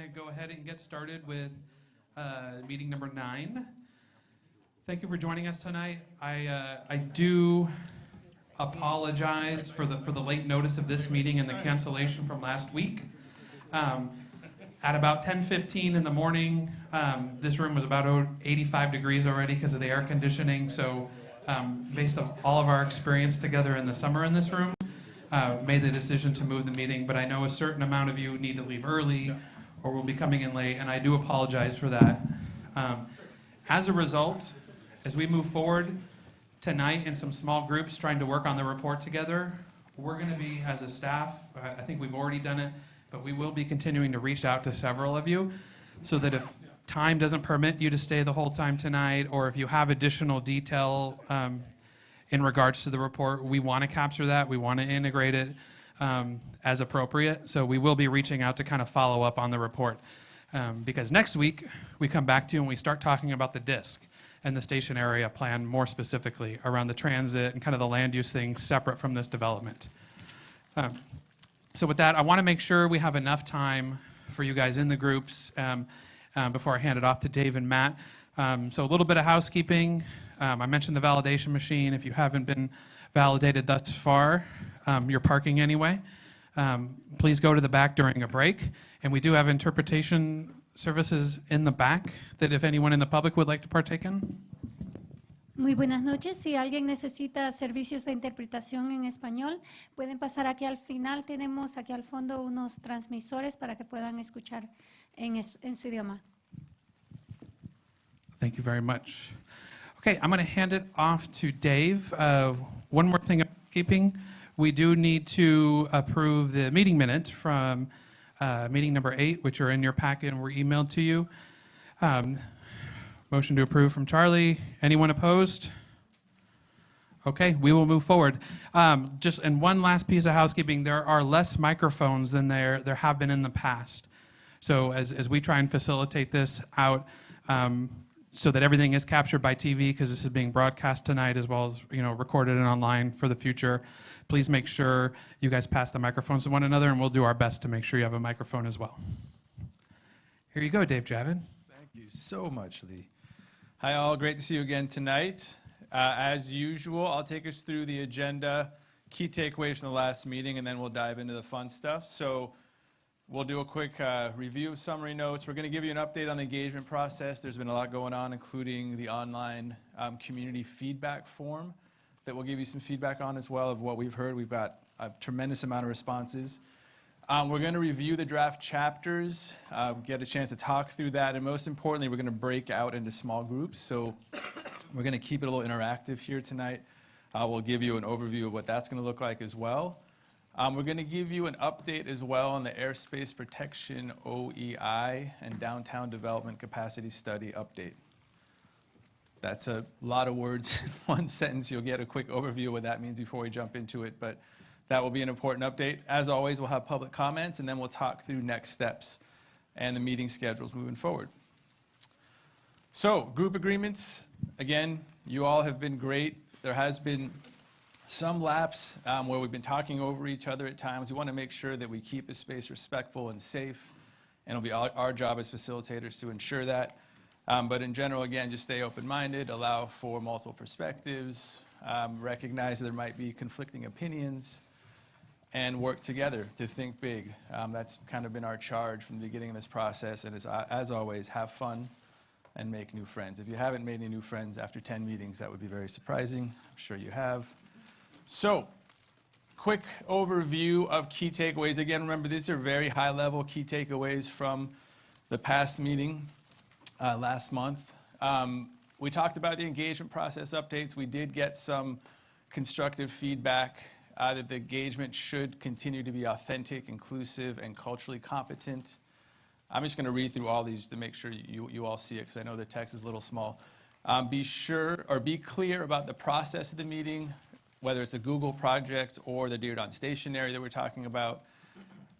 to go ahead and get started with meeting number 9. Thank you for joining us tonight. I do apologize for the late notice of this meeting and the cancellation from last week. At about 10:15 in the morning, this room was about 85 degrees already because of the air conditioning. So based on all of our experience together in the summer in this room, made the decision to move the meeting. But I know a certain amount of you need to leave early or will be coming in late, and I do apologize for that. As a result, as we move forward tonight in some small groups trying to work on the report together, we're going to be, as a staff, I think we've already done it, but we will be continuing to reach out to several of you so that if time doesn't permit you to stay the whole time tonight, or if you have additional detail in regards to the report, we want to capture that. We want to integrate it as appropriate. So we will be reaching out to kind of follow up on the report. Because next week, we come back to you and we start talking about the DISC and the station area plan more specifically around the transit and kind of the land use things separate from this development. So with that, I want to make sure we have enough time for you guys in the groups before I hand it off to Dave and Matt. So a little bit of housekeeping. I mentioned the validation machine. If you haven't been validated thus far, you're parking anyway. Please go to the back during a break. And we do have interpretation services in the back that if anyone in the public would like to partake in. Muy buenas noches. Si alguien necesita servicios de interpretación en español, pueden pasar aquí al final. Tenemos aquí al fondo unos transmisores para que puedan escuchar en su idioma. Thank you very much. Okay, I'm going to hand it off to Dave. One more thing of keeping. We do need to approve the meeting minutes from meeting number 8, which are in your packet and were emailed to you. Motion to approve from Charlie. Anyone opposed? Okay, we will move forward. Just and one last piece of housekeeping, there are less microphones than there have been in the past. So as we try and facilitate this out so that everything is captured by TV, because this is being broadcast tonight as well as recorded and online for the future, please make sure you guys pass the microphones to one another, and we'll do our best to make sure you have a microphone as well. Here you go, Dave Javid. Thank you so much, Lee. Hi, all. Great to see you again tonight. As usual, I'll take us through the agenda, key takeaways from the last meeting, and then we'll dive into the fun stuff. So we'll do a quick review of summary notes. We're going to give you an update on the engagement process. There's been a lot going on, including the online community feedback form that we'll give you some feedback on as well of what we've heard. We've got a tremendous amount of responses. We're going to review the draft chapters, get a chance to talk through that, and most importantly, we're going to break out into small groups. So we're going to keep it a little interactive here tonight. We'll give you an overview of what that's going to look like as well. We're going to give you an update as well on the Airspace Protection OEI and Downtown Development Capacity Study update. That's a lot of words in one sentence. You'll get a quick overview of what that means before we jump into it, but that will be an important update. As always, we'll have public comments, and then we'll talk through next steps and the meeting schedules moving forward. So, group agreements. Again, you all have been great. There has been some lapse where we've been talking over each other at times. We want to make sure that we keep the space respectful and safe, and it'll be our job as facilitators to ensure that. But in general, again, just stay open-minded, allow for multiple perspectives, recognize that there might be conflicting opinions, and work together to think big. That's kind of been our charge from the beginning of this process, and as always, have fun and make new friends. If you haven't made any new friends after 10 meetings, that would be very surprising. I'm sure you have. So, quick overview of key takeaways. Again, remember, these are very high-level key takeaways from the past meeting last month. We talked about the engagement process updates. We did get some constructive feedback that the engagement should continue to be authentic, inclusive, and culturally competent. I'm just going to read through all these to make sure you all see it, because I know the text is a little small. Be clear about the process of the meeting, whether it's a Google project or the Dearborn Station area that we're talking about.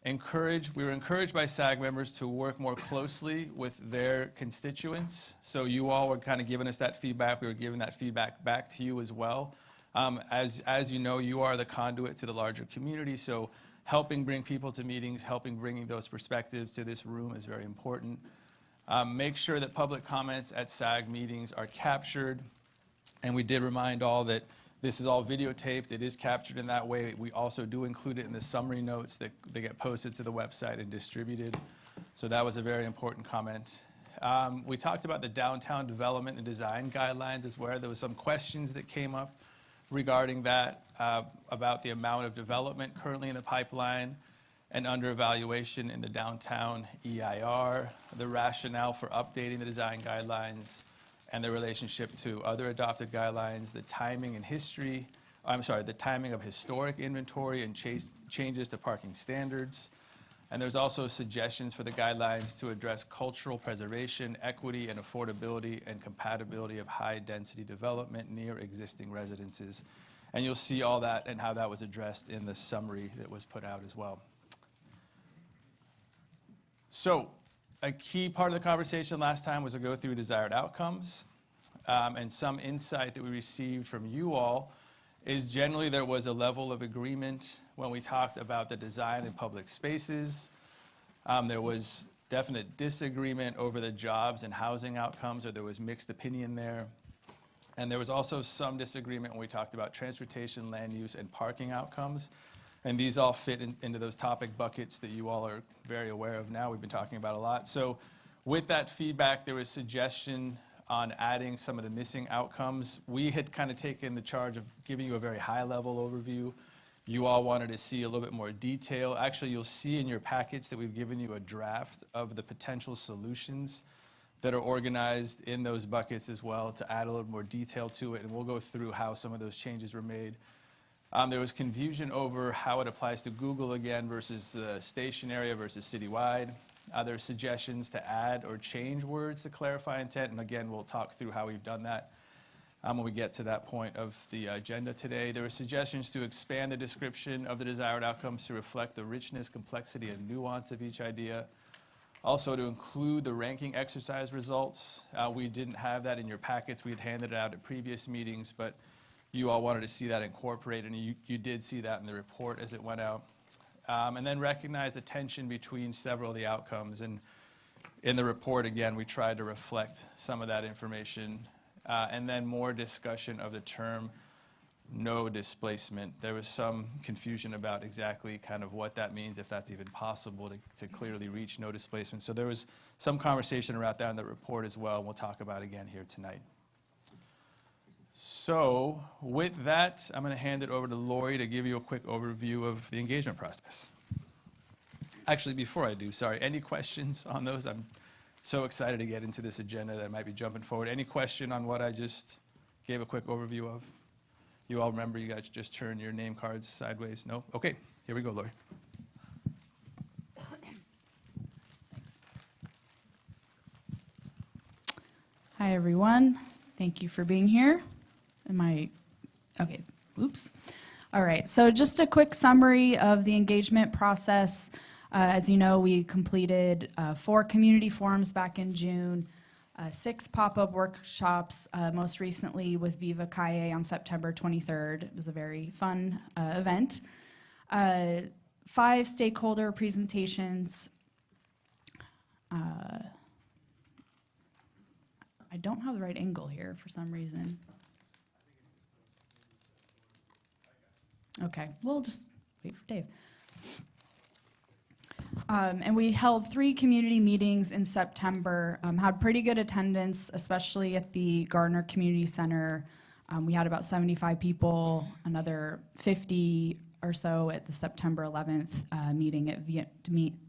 We were encouraged by SAG members to work more closely with their constituents. So you all were kind of giving us that feedback. We were giving that feedback back to you as well. As you know, you are the conduit to the larger community. So helping bring people to meetings, bringing those perspectives to this room is very important. Make sure that public comments at SAG meetings are captured. And we did remind all that this is all videotaped. It is captured in that way. We also do include it in the summary notes that they get posted to the website and distributed. So that was a very important comment. We talked about the downtown development and design guidelines as well. There was some questions that came up regarding that, about the amount of development currently in the pipeline and under evaluation in the downtown EIR, the rationale for updating the design guidelines, and the relationship to other adopted guidelines, the timing of historic inventory and changes to parking standards. And there's also suggestions for the guidelines to address cultural preservation, equity and affordability, and compatibility of high-density development near existing residences. And you'll see all that and how that was addressed in the summary that was put out as well. So, a key part of the conversation last time was to go through desired outcomes. And some insight that we received from you all is generally there was a level of agreement when we talked about the design in public spaces. There was definite disagreement over the jobs and housing outcomes, or there was mixed opinion there. And there was also some disagreement when we talked about transportation, land use, and parking outcomes. And these all fit into those topic buckets that you all are very aware of now. We've been talking about a lot. So with that feedback, there was suggestion on adding some of the missing outcomes. We had kind of taken the charge of giving you a very high-level overview. You all wanted to see a little bit more detail. Actually, you'll see in your packets that we've given you a draft of the potential solutions that are organized in those buckets as well to add a little more detail to it, and we'll go through how some of those changes were made. There was confusion over how it applies to Google again versus the station area versus citywide. There are suggestions to add or change words to clarify intent, and again, we'll talk through how we've done that when we get to that point of the agenda today. There were suggestions to expand the description of the desired outcomes to reflect the richness, complexity, and nuance of each idea. Also to include the ranking exercise results. We didn't have that in your packets. We had handed it out at previous meetings, but you all wanted to see that incorporated, and you did see that in the report as it went out. And then recognize the tension between several of the outcomes. And in the report, again, we tried to reflect some of that information. And then more discussion of the term no displacement. There was some confusion about exactly kind of what that means, if that's even possible to clearly reach no displacement. So there was some conversation around that in the report as well, and we'll talk about again here tonight. So with that, I'm going to hand it over to Lori to give you a quick overview of the engagement process. Actually, before I do, sorry, any questions on those? I'm so excited to get into this agenda that I might be jumping forward. Any question on what I just gave a quick overview of? You all remember, you guys just turn your name cards sideways? No? Okay, here we go, Lori. Hi, everyone. Thank you for being here. Okay, oops. All right, so just a quick summary of the engagement process. As you know, we completed 4 community forums back in June, 6 pop-up workshops, most recently with Viva Calle on September 23rd. It was a very fun event. 5 stakeholder presentations. I don't have the right angle here for some reason. Okay, we'll just wait for Dave. And we held 3 community meetings in September, had pretty good attendance, especially at the Gardner Community Center. We had about 75 people, another 50 or so at the September 11th meeting at the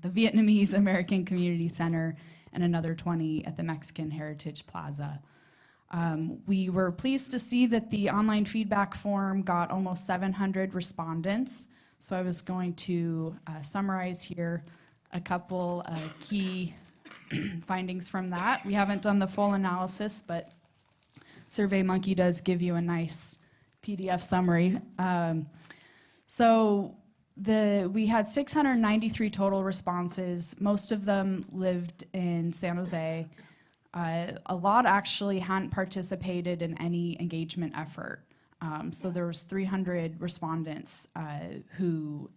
Vietnamese American Community Center, and another 20 at the Mexican Heritage Plaza. We were pleased to see that the online feedback form got almost 700 respondents. So I was going to summarize here a couple key findings from that. We haven't done the full analysis, but SurveyMonkey does give you a nice PDF summary. We had 693 total responses. Most of them lived in San Jose. A lot actually hadn't participated in any engagement effort. So there was 300 respondents who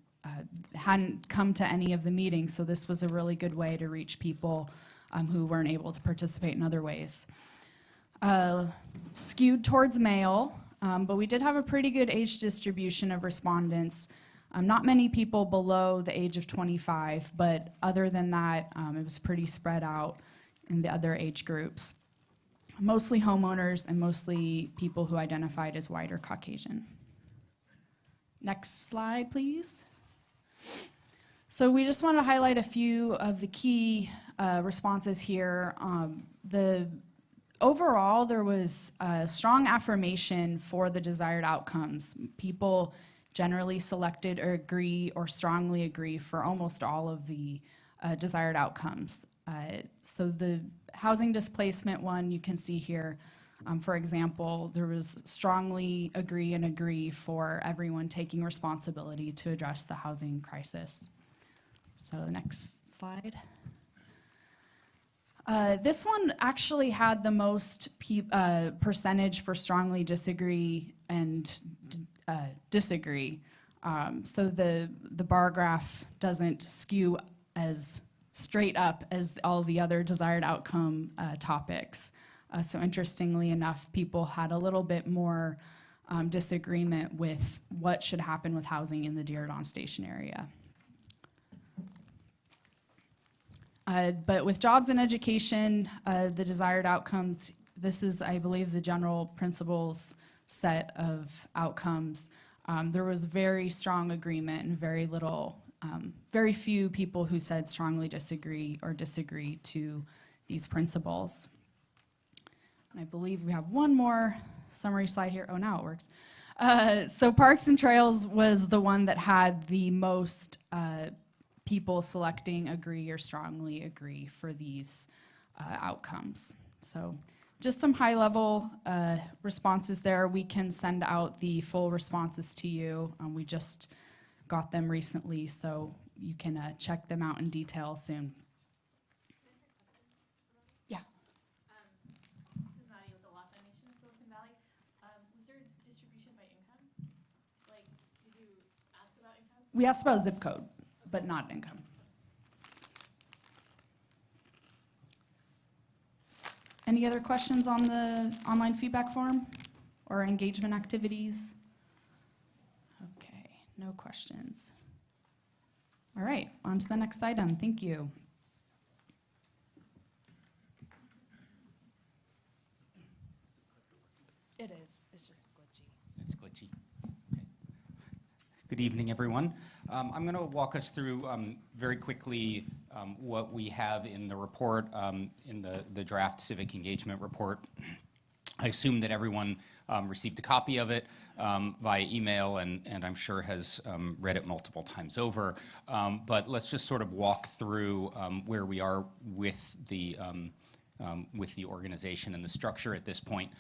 hadn't come to any of the meetings, so this was a really good way to reach people who weren't able to participate in other ways. Skewed towards male, but we did have a pretty good age distribution of respondents. Not many people below the age of 25, but other than that, it was pretty spread out in the other age groups. Mostly homeowners and mostly people who identified as white or Caucasian. Next slide, please. So we just want to highlight a few of the key responses here. Overall, there was a strong affirmation for the desired outcomes. People generally selected or agree or strongly agree for almost all of the desired outcomes. So the housing displacement one you can see here, for example, there was strongly agree for everyone taking responsibility to address the housing crisis. So the next slide. This one actually had the most percentage for strongly disagree and disagree. So the bar graph doesn't skew as straight up as all the other desired outcome topics. So interestingly enough, people had a little bit more disagreement with what should happen with housing in the Diridon Station area. But with jobs and education, the desired outcomes, this is, I believe, the general principles set of outcomes. There was very strong agreement and very few people who said strongly disagree or disagree to these principles. And I believe we have one more summary slide here. Oh, now it works. So Parks and Trails was the one that had the most people selecting agree or strongly agree for these outcomes. So just some high-level responses there. We can send out the full responses to you. We just got them recently, so you can check them out in detail soon. Yeah. This is Maddie with the Law Foundation of Silicon Valley. Was there distribution by income? Like, did you ask about income? We asked about zip code, but not income. Any other questions on the online feedback form or engagement activities? Okay, no questions. All right, on to the next item. Thank you. It is. It's just glitchy. It's glitchy. Okay. Good evening, everyone. I'm going to walk us through very quickly what we have in the report, in the draft civic engagement report. I assume that everyone received a copy of it via email and I'm sure has read it multiple times over. But let's just sort of walk through where we are with the organization and the structure at this point.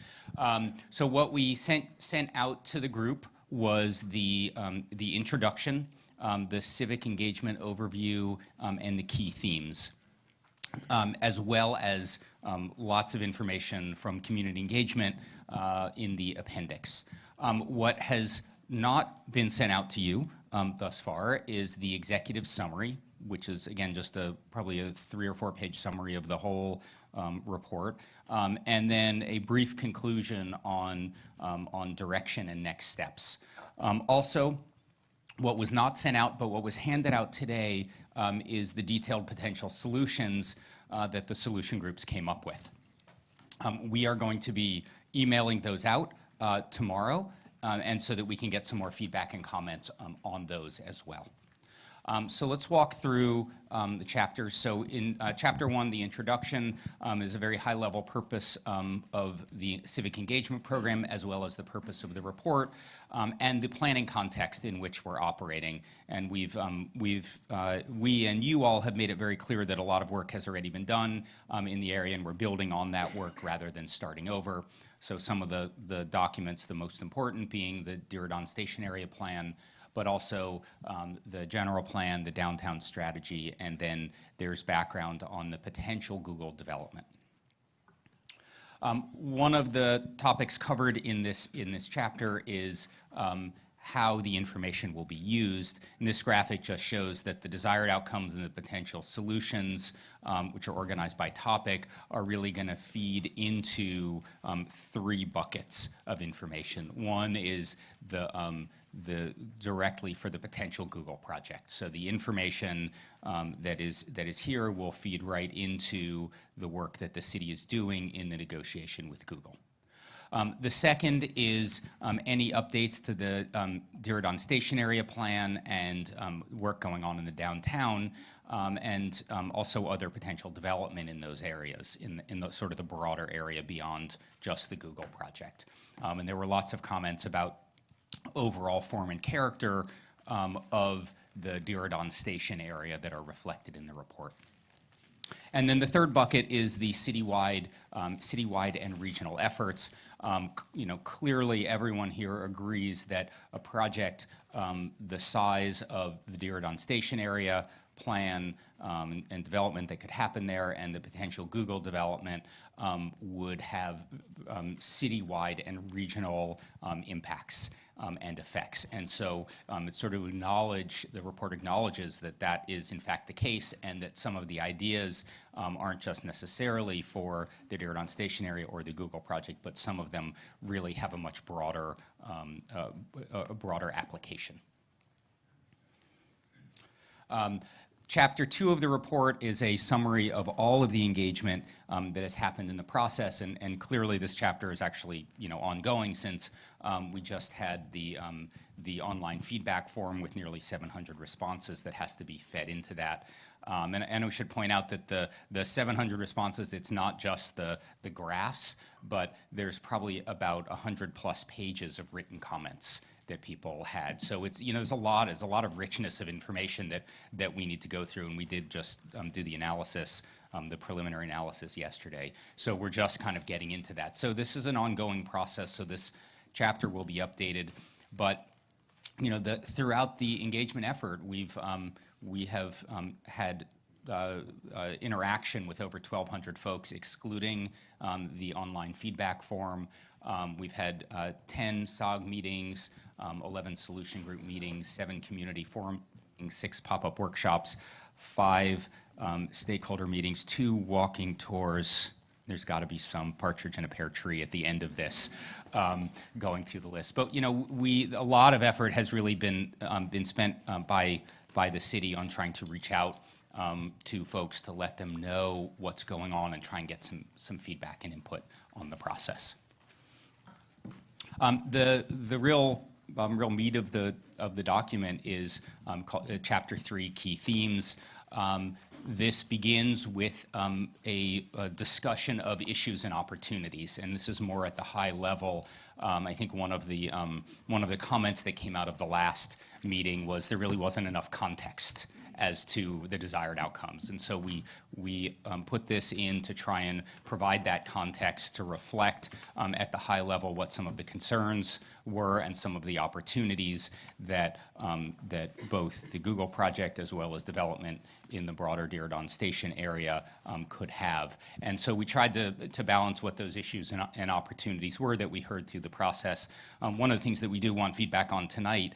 So what we sent out to the group was the introduction, the civic engagement overview, and the key themes, as well as lots of information from community engagement in the appendix. What has not been sent out to you thus far is the executive summary, which is, again, just probably a 3 or 4 page summary of the whole report, and then a brief conclusion on direction and next steps. Also, what was not sent out, but what was handed out today is the detailed potential solutions that the solution groups came up with. We are going to be emailing those out tomorrow, and so that we can get some more feedback and comments on those as well. So let's walk through the chapters. So in chapter 1, the introduction is a very high-level purpose of the civic engagement program, as well as the purpose of the report, and the planning context in which we're operating. And we and you all have made it very clear that a lot of work has already been done in the area, and we're building on that work rather than starting over. So some of the documents, the most important being the Diridon Station Area Plan, but also the general plan, the downtown strategy, and then there's background on the potential Google development. One of the topics covered in this chapter is how the information will be used. And this graphic just shows that the desired outcomes and the potential solutions, which are organized by topic, are really going to feed into 3 buckets of information. One is the directly for the potential Google project. So the information that is here will feed right into the work that the city is doing in the negotiation with Google. The second is any updates to the Diridon Station area plan and work going on in the downtown, and also other potential development in those areas, in the sort of the broader area beyond just the Google project. And there were lots of comments about overall form and character of the Diridon Station area that are reflected in the report. And then the third bucket is the citywide and regional efforts. Clearly everyone here agrees that a project the size of the Diridon Station area plan and development that could happen there and the potential Google development would have citywide and regional impacts and effects. And so it sort of the report acknowledges that that is in fact the case, and that some of the ideas aren't just necessarily for the Diridon Station area or the Google project, but some of them really have a much broader, broader application. Chapter 2 of the report is a summary of all of the engagement that has happened in the process, and clearly this chapter is actually ongoing, since we just had the online feedback form with nearly 700 responses that has to be fed into that. And we should point out that the 700 responses, it's not just the graphs, but there's probably about 100+ pages of written comments that people had. So it's, there's a lot of richness of information that we need to go through, and we did just do the analysis, the preliminary analysis yesterday. So we're just kind of getting into that. So this is an ongoing process, so this chapter will be updated, but throughout the engagement effort, we have had interaction with over 1,200 folks, excluding the online feedback form. We've had 10 SOG meetings, 11 solution group meetings, 7 community forum meetings, 6 pop-up workshops, 5 stakeholder meetings, 2 walking tours. There's got to be some partridge in a pear tree at the end of this, going through the list. But a lot of effort has really been spent by the city on trying to reach out to folks to let them know what's going on and try and get some feedback and input on the process. The real meat of the document is called Chapter 3, Key Themes. This begins with a discussion of issues and opportunities, and this is more at the high level. I think one of the comments that came out of the last meeting was there really wasn't enough context as to the desired outcomes. And so we put this in to try and provide that context to reflect at the high level what some of the concerns were and some of the opportunities that both the Google project as well as development in the broader Diridon Station area could have. And so we tried to balance what those issues and opportunities were that we heard through the process. One of the things that we do want feedback on tonight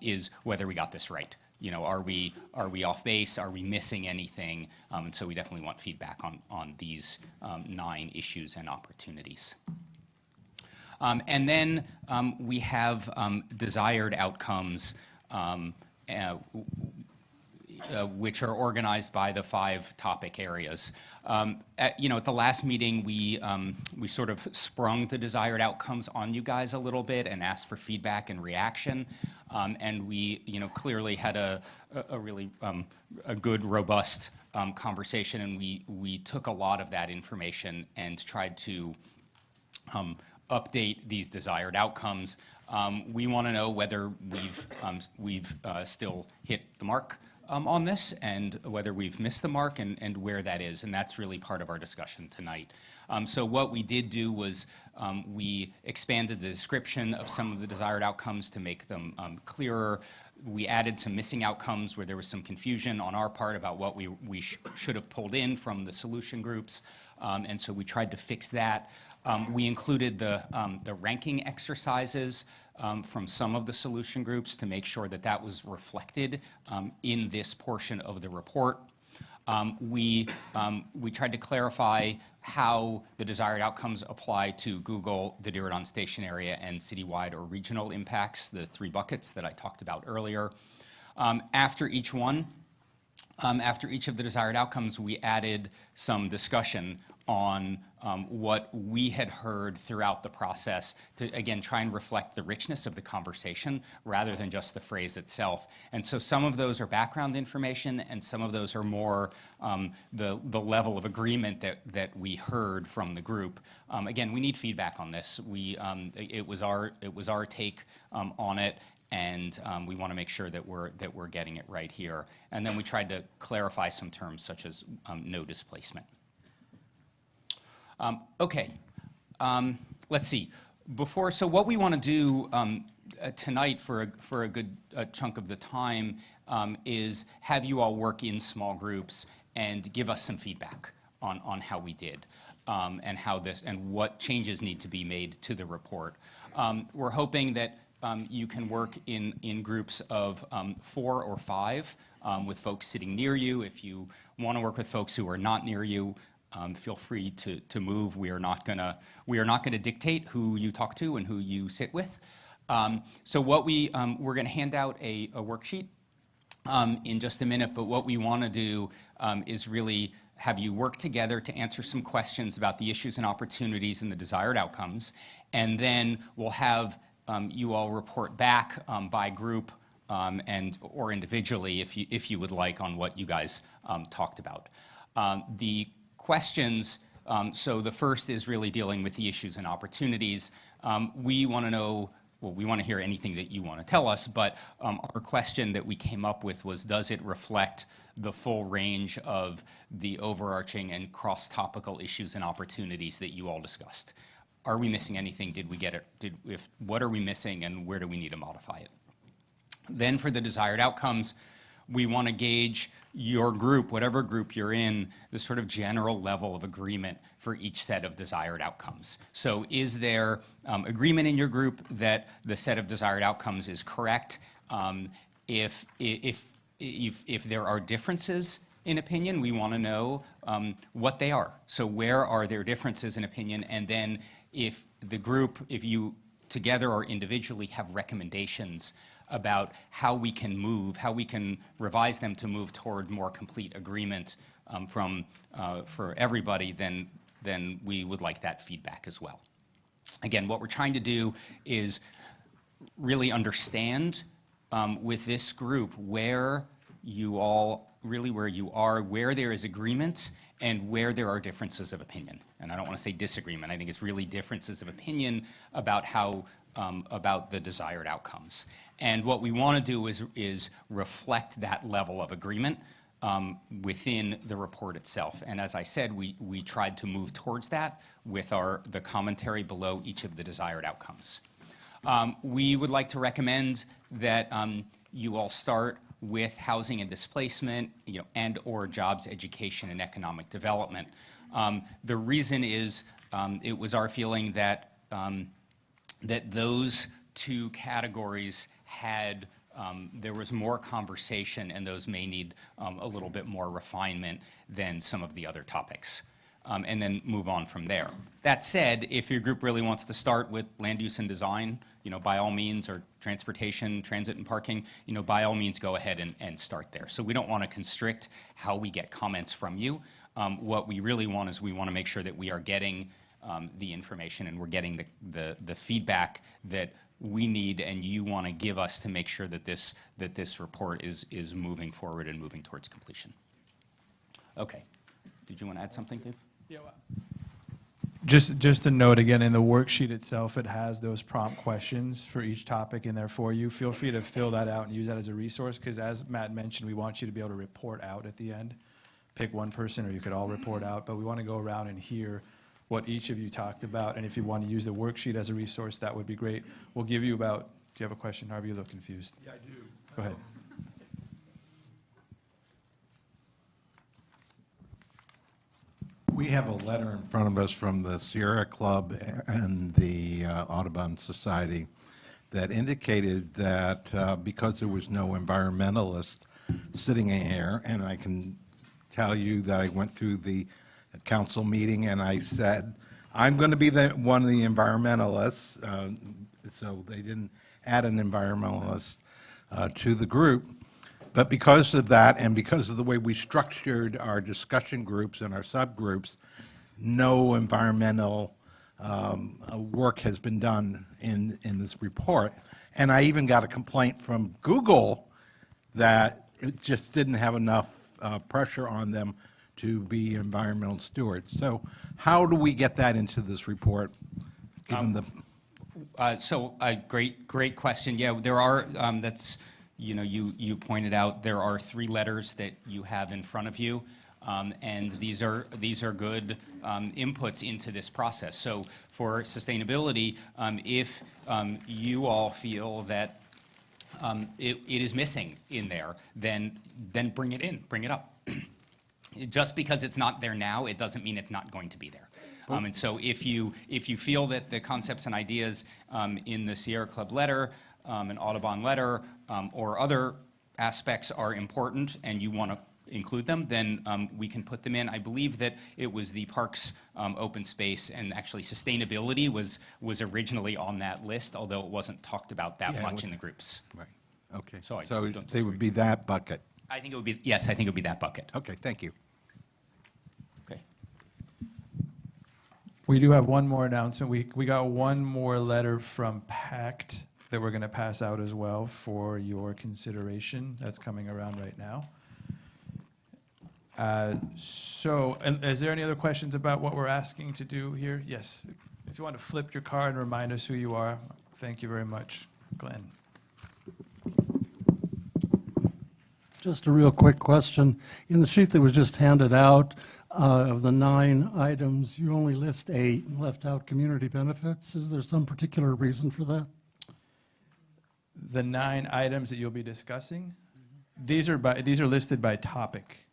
is whether we got this right. Are we off base? Are we missing anything? And so we definitely want feedback on these 9 issues and opportunities. And then we have desired outcomes, which are organized by the 5 topic areas. At the last meeting, we sort of sprung the desired outcomes on you guys a little bit and asked for feedback and reaction. And we, clearly had a really a good, robust conversation, and we took a lot of that information and tried to update these desired outcomes. We want to know whether we've still hit the mark on this, and whether we've missed the mark, and where that is, and that's really part of our discussion tonight. So what we did do was we expanded the description of some of the desired outcomes to make them clearer. We added some missing outcomes where there was some confusion on our part about what we should have pulled in from the solution groups. and so we tried to fix that. We included the ranking exercises from some of the solution groups to make sure that that was reflected in this portion of the report. We tried to clarify how the desired outcomes apply to Google, the Diridon station area, and citywide or regional impacts, the 3 buckets that I talked about earlier. After each one, after each of the desired outcomes, we added some discussion on what we had heard throughout the process to, again, try and reflect the richness of the conversation rather than just the phrase itself. And so some of those are background information, and some of those are more the level of agreement that we heard from the group. Again, we need feedback on this. It was our take on it, and we want to make sure that we're getting it right here. And then we tried to clarify some terms such as no displacement. Okay, let's see. So what we want to do tonight for a good chunk of the time is have you all work in small groups and give us some feedback on how we did and what changes need to be made to the report. We're hoping that you can work in groups of 4 or 5 with folks sitting near you. If you want to work with folks who are not near you, feel free to move. We are not gonna dictate who you talk to and who you sit with. So what we're gonna hand out a worksheet in just a minute, but what we want to do is really have you work together to answer some questions about the issues and opportunities and the desired outcomes, and then we'll have you all report back by group or individually if you would like on what you guys talked about. The questions, so the first is really dealing with the issues and opportunities. We want to know, well, we want to hear anything that you want to tell us, but our question that we came up with was, does it reflect the full range of the overarching and cross-topical issues and opportunities that you all discussed? Are we missing anything? Did we get it? What are we missing, and where do we need to modify it? Then for the desired outcomes, we want to gauge your group, whatever group you're in, the sort of general level of agreement for each set of desired outcomes. So is there agreement in your group that the set of desired outcomes is correct? If there are differences in opinion, we want to know what they are. So where are there differences in opinion? And then if the group, if you together or individually have recommendations about how we can revise them to move toward more complete agreement for everybody, then we would like that feedback as well. Again, what we're trying to do is really understand with this group where you are, where there is agreement and where there are differences of opinion. And I don't want to say disagreement. I think it's really differences of opinion about about the desired outcomes. And what we want to do is reflect that level of agreement within the report itself. And as I said, we tried to move towards that with the commentary below each of the desired outcomes. We would like to recommend that you all start with housing and displacement, and or jobs, education, and economic development. The reason is it was our feeling that those 2 categories had, there was more conversation, and those may need a little bit more refinement than some of the other topics. And then move on from there. That said, if your group really wants to start with land use and design, by all means, or transportation, transit and parking, by all means go ahead and start there. So we don't want to constrict how we get comments from you. What we really want is we want to make sure that we are getting the information and we're getting the feedback that we need and you want to give us to make sure that this report is moving forward and moving towards completion. Okay. Did you want to add something, Dave? Yeah. Just a note again, in the worksheet itself, it has those prompt questions for each topic in there for you. Feel free to fill that out and use that as a resource, because as Matt mentioned, we want you to be able to report out at the end. Pick one person, or you could all report out, but we want to go around and hear what each of you talked about, and if you want to use the worksheet as a resource, that would be great. We'll give you about, do you have a question, Harvey? You look confused. Yeah, I do. Go ahead. We have a letter in front of us from the Sierra Club and the Audubon Society that indicated that because there was no environmentalist sitting in here, and I can tell you that I went through the council meeting and I said, I'm going to be one of the environmentalists, so they didn't add an environmentalist to the group. But because of that, and because of the way we structured our discussion groups and our subgroups, no environmental work has been done in this report. And I even got a complaint from Google that it just didn't have enough pressure on them to be environmental stewards. So how do we get that into this report, given the... Great question. Yeah, there are, you pointed out, there are 3 letters that you have in front of you. And these are good inputs into this process. So for sustainability, if you all feel that it is missing in there, then bring it in, bring it up. Just because it's not there now, it doesn't mean it's not going to be there. And so if you feel that the concepts and ideas in the Sierra Club letter, an Audubon letter, or other aspects are important and you want to include them, then we can put them in. I believe that it was the parks, open space, and actually sustainability was originally on that list, although it wasn't talked about that much in the groups. Right, okay. So They would be that bucket. I think it would be, yes, I think it would be that bucket. Okay, thank you. Okay. We do have one more announcement. We got one more letter from PACT that we're going to pass out as well for your consideration. That's coming around right now. And is there any other questions about what we're asking to do here? Yes. If you want to flip your card and remind us who you are, thank you very much, Glenn. Just a real quick question. In the sheet that was just handed out, of the 9 items, you only list 8 and left out community benefits. Is there some particular reason for that? The 9 items that you'll be discussing, these are listed by topic.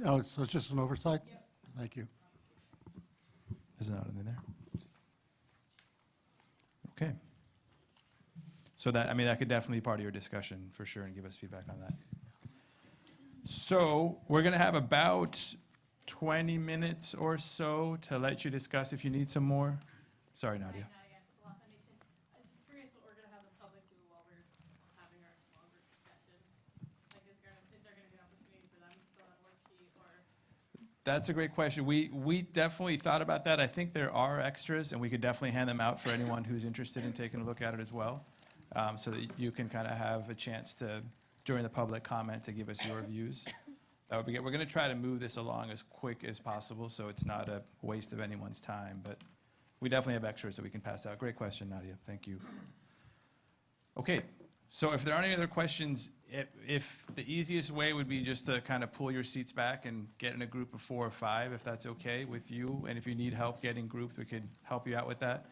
Oh, so it's just an oversight? Yep. Thank you. Is not in there? Okay. So that could definitely be part of your discussion for sure and give us feedback on that. So we're going to have about 20 minutes or so to let you discuss if you need some more. Sorry, Nadia. I'm just curious what we're going to have the public do while we're having our small group discussion. Like, is there going to be an opportunity for them to fill out a worksheet or? That's a great question. We definitely thought about that. I think there are extras, and we could definitely hand them out for anyone who's interested in taking a look at it as well, so that you can kind of have a chance to, during the public comment, to give us your views. That would be good. We're going to try to move this along as quick as possible, so it's not a waste of anyone's time, but we definitely have extras that we can pass out. Great question, Nadia. Thank you. Okay, so if there aren't any other questions, if the easiest way would be just to kind of pull your seats back and get in a group of 4 or 5, if that's okay with you, and if you need help getting grouped, we could help you out with that.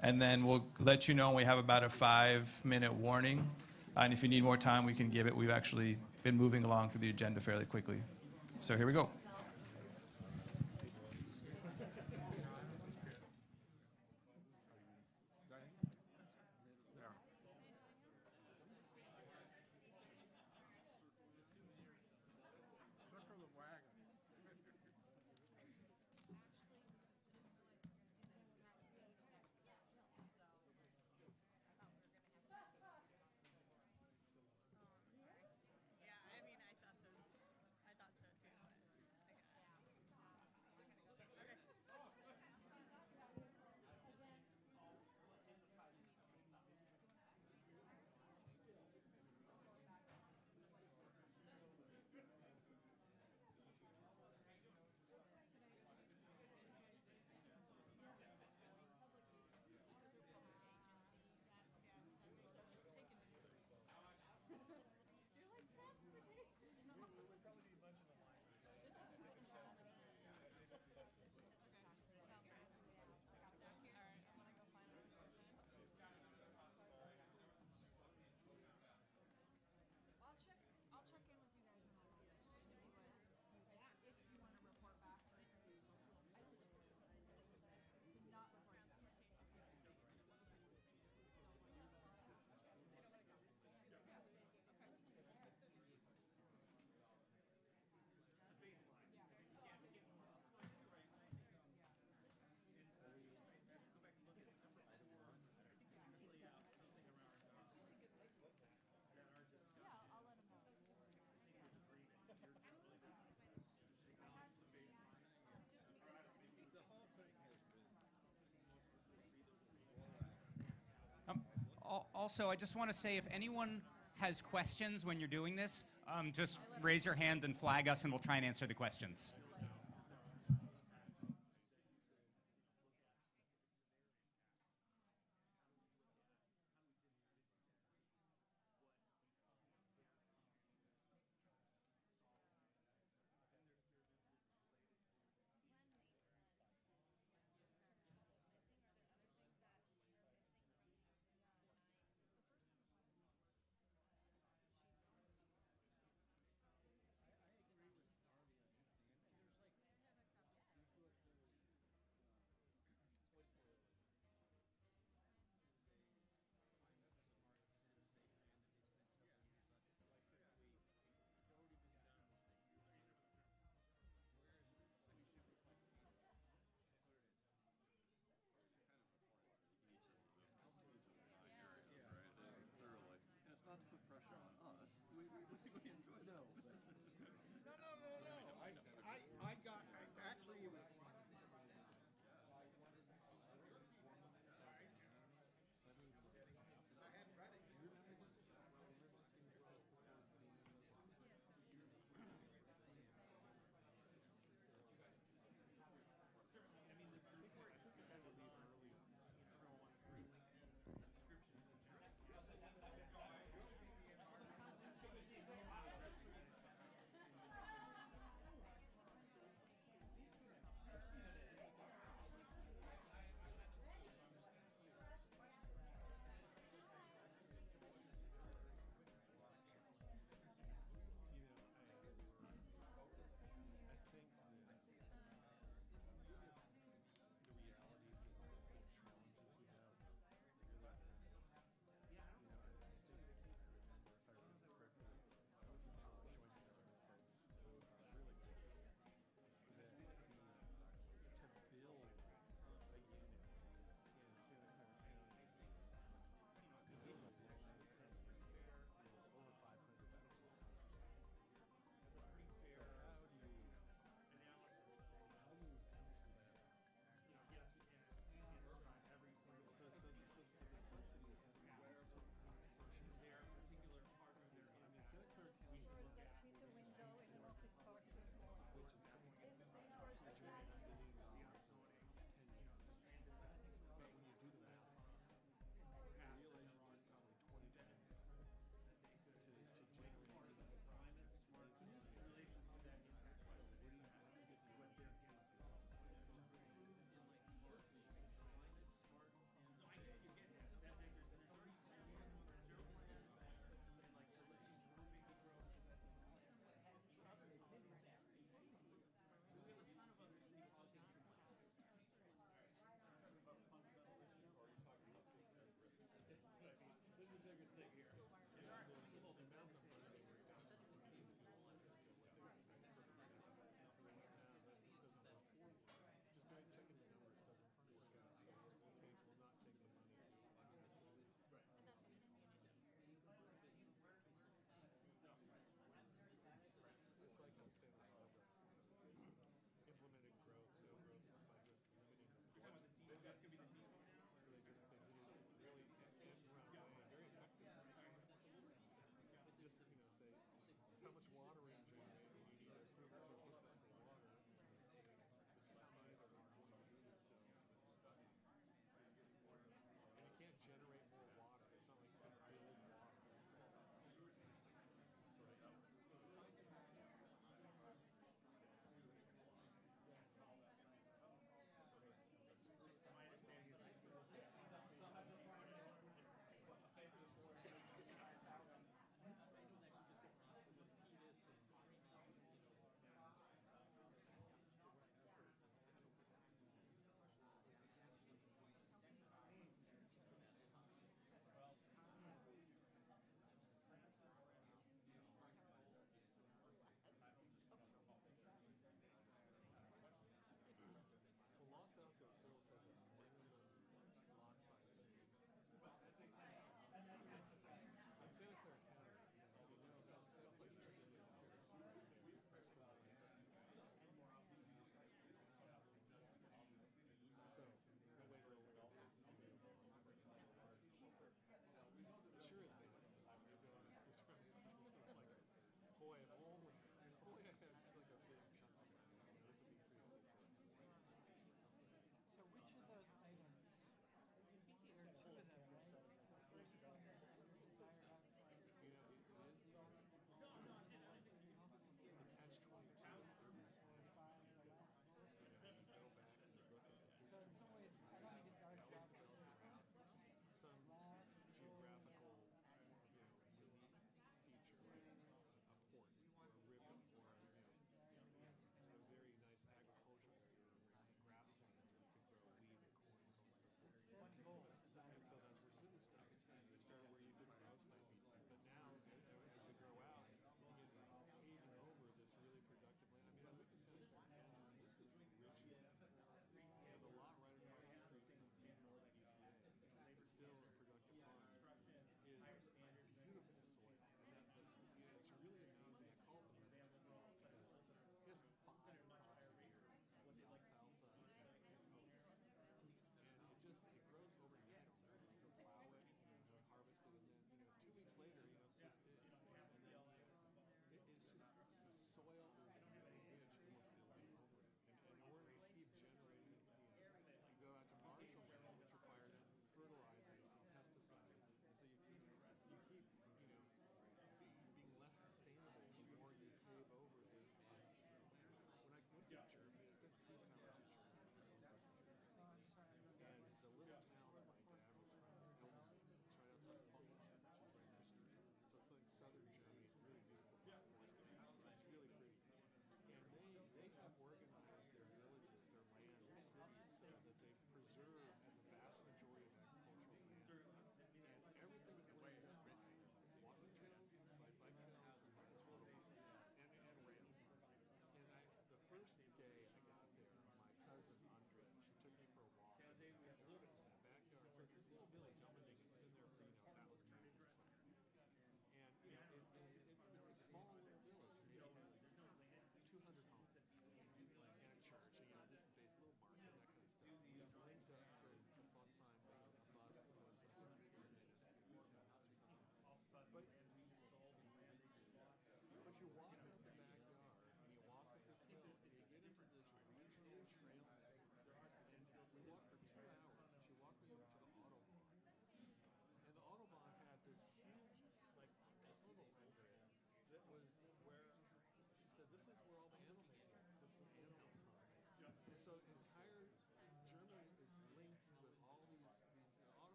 And then we'll let you know when we have about a 5-minute warning. And if you need more time, we can give it. We've actually been moving along through the agenda fairly quickly. So here we go. Also, I just want to say if anyone has questions when you're doing this, just raise your hand and flag us, and we'll try and answer the questions.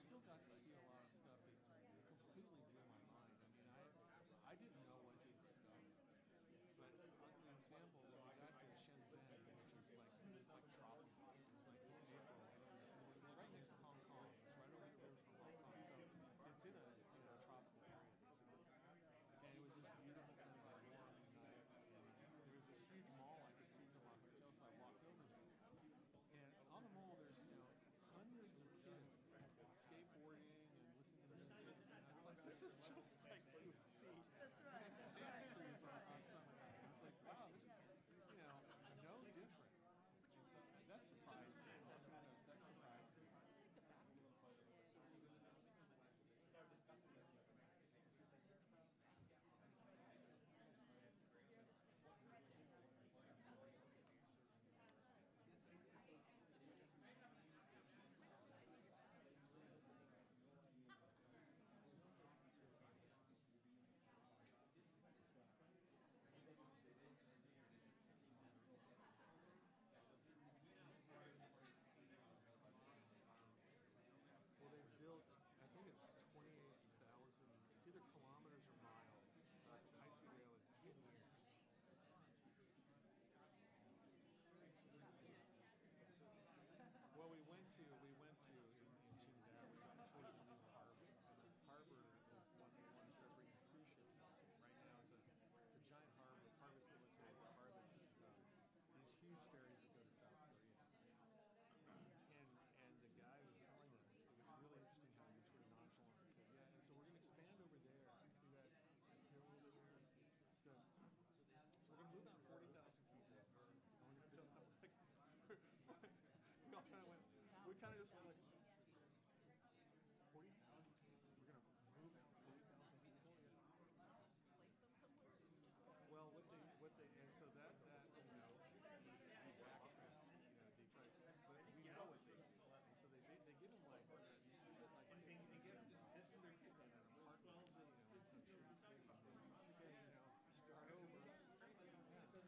still got to see a lot of stuff that completely blew my mind. I mean, I didn't know what he'd studied. But an example, when I got to Shenzhen, which is like tropical, it's like this April, we're right next to Hong Kong. It's right over the river from Hong Kong, so it's in a tropical area. And it was this beautiful kind of warm night, and there was this huge mall I could see from my hotel, so I walked over there. And on the mall, there's hundreds of kids skateboarding and listening to music, and I was like, this is just like you would see. That's right. On Summer Night. I was like, wow, this is no different. And so that surprised me. That surprised me. Well, they've built, I think it's 28,000, it's either kilometers or miles, high-speed rail in 10 years. Well, we went to in Qingdao, we got to the new harbor. And this harbor is one of the ones that bring cruise ships out to. Right now, it's a giant harbor, part of it's military, part of it's these huge ferries that go to South Korea. And the guy was telling us, it was really interesting how he was sort of nonchalant. He said, yeah, and so we're going to expand over there. See that hill over there? Good. So we're going to move out 40,000 people. And we're going to build out like, we all kind of went, we kind of just went like, 40,000 people? We're going to move out 40,000 people? Yeah. Well, what they, and so that Detroit, but we know what they do. And so they give them like, they give their kids like an apartment, some shirts, start over. It's not good.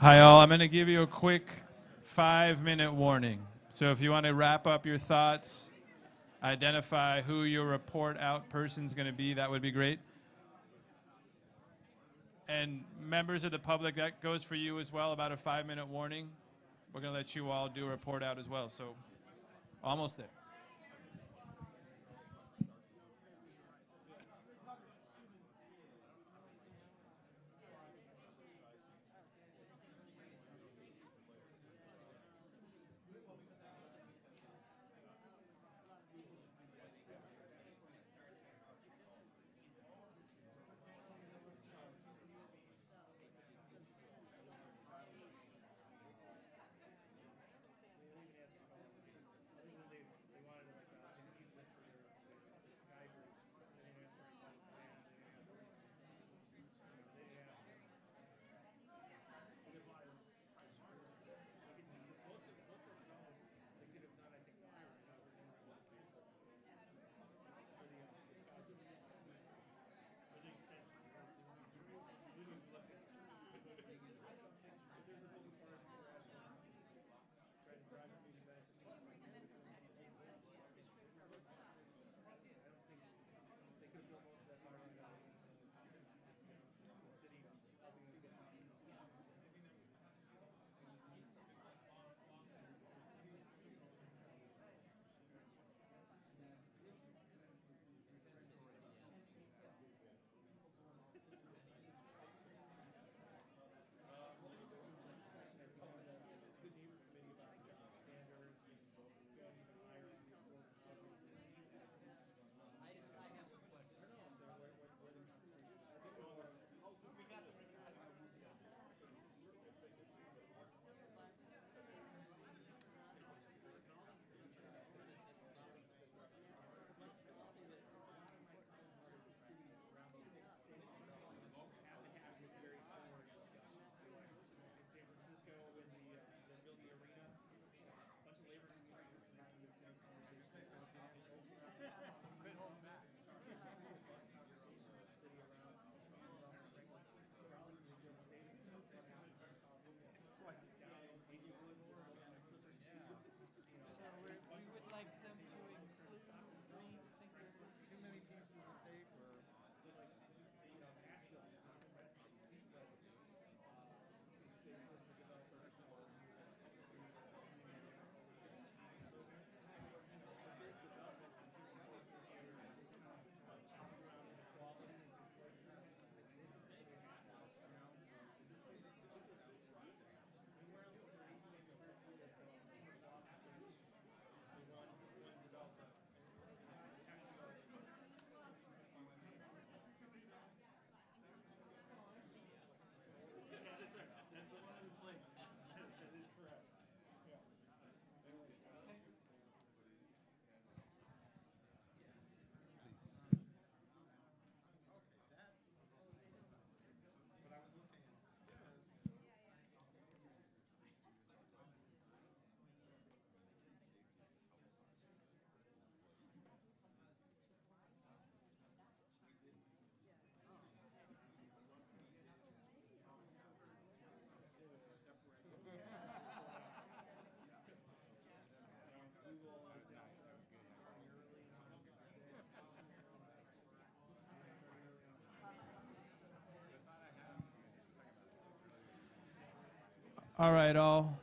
Hi, all. I'm going to give you a quick 5-minute warning. So if you want to wrap up your thoughts, identify who your report out person's going to be, that would be great. And members of the public, that goes for you as well, about a 5-minute warning. We're going to let you all do a report out as well. So almost there. All right, all.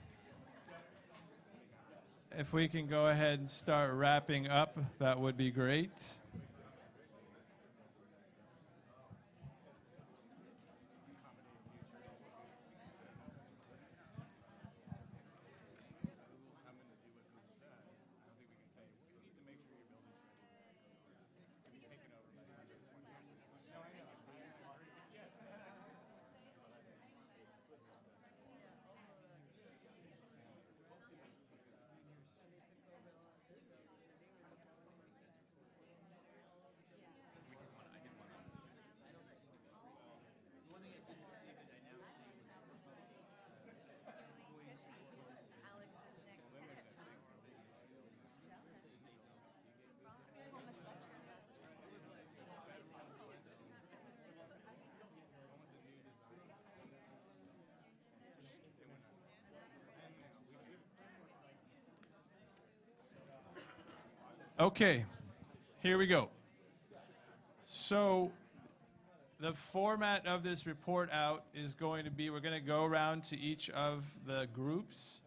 If we can go ahead and start wrapping up, that would be great. Okay, here we go. So the format of this report out is going to be, we're going to go around to each of the groups,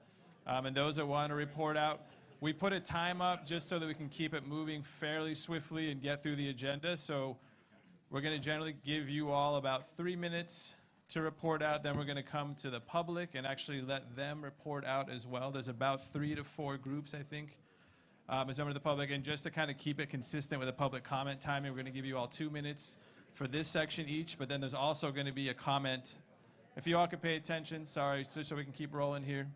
and those that want to report out. We put a time up just so that we can keep it moving fairly swiftly and get through the agenda. So we're going to generally give you all about 3 minutes to report out. Then we're going to come to the public and actually let them report out as well. There's about 3 to 4 groups, I think, as members of the public. And just to kind of keep it consistent with the public comment timing, we're going to give you all 2 minutes for this section each. But then there's also going to be a comment. If you all could pay attention, sorry, just so we can keep rolling here.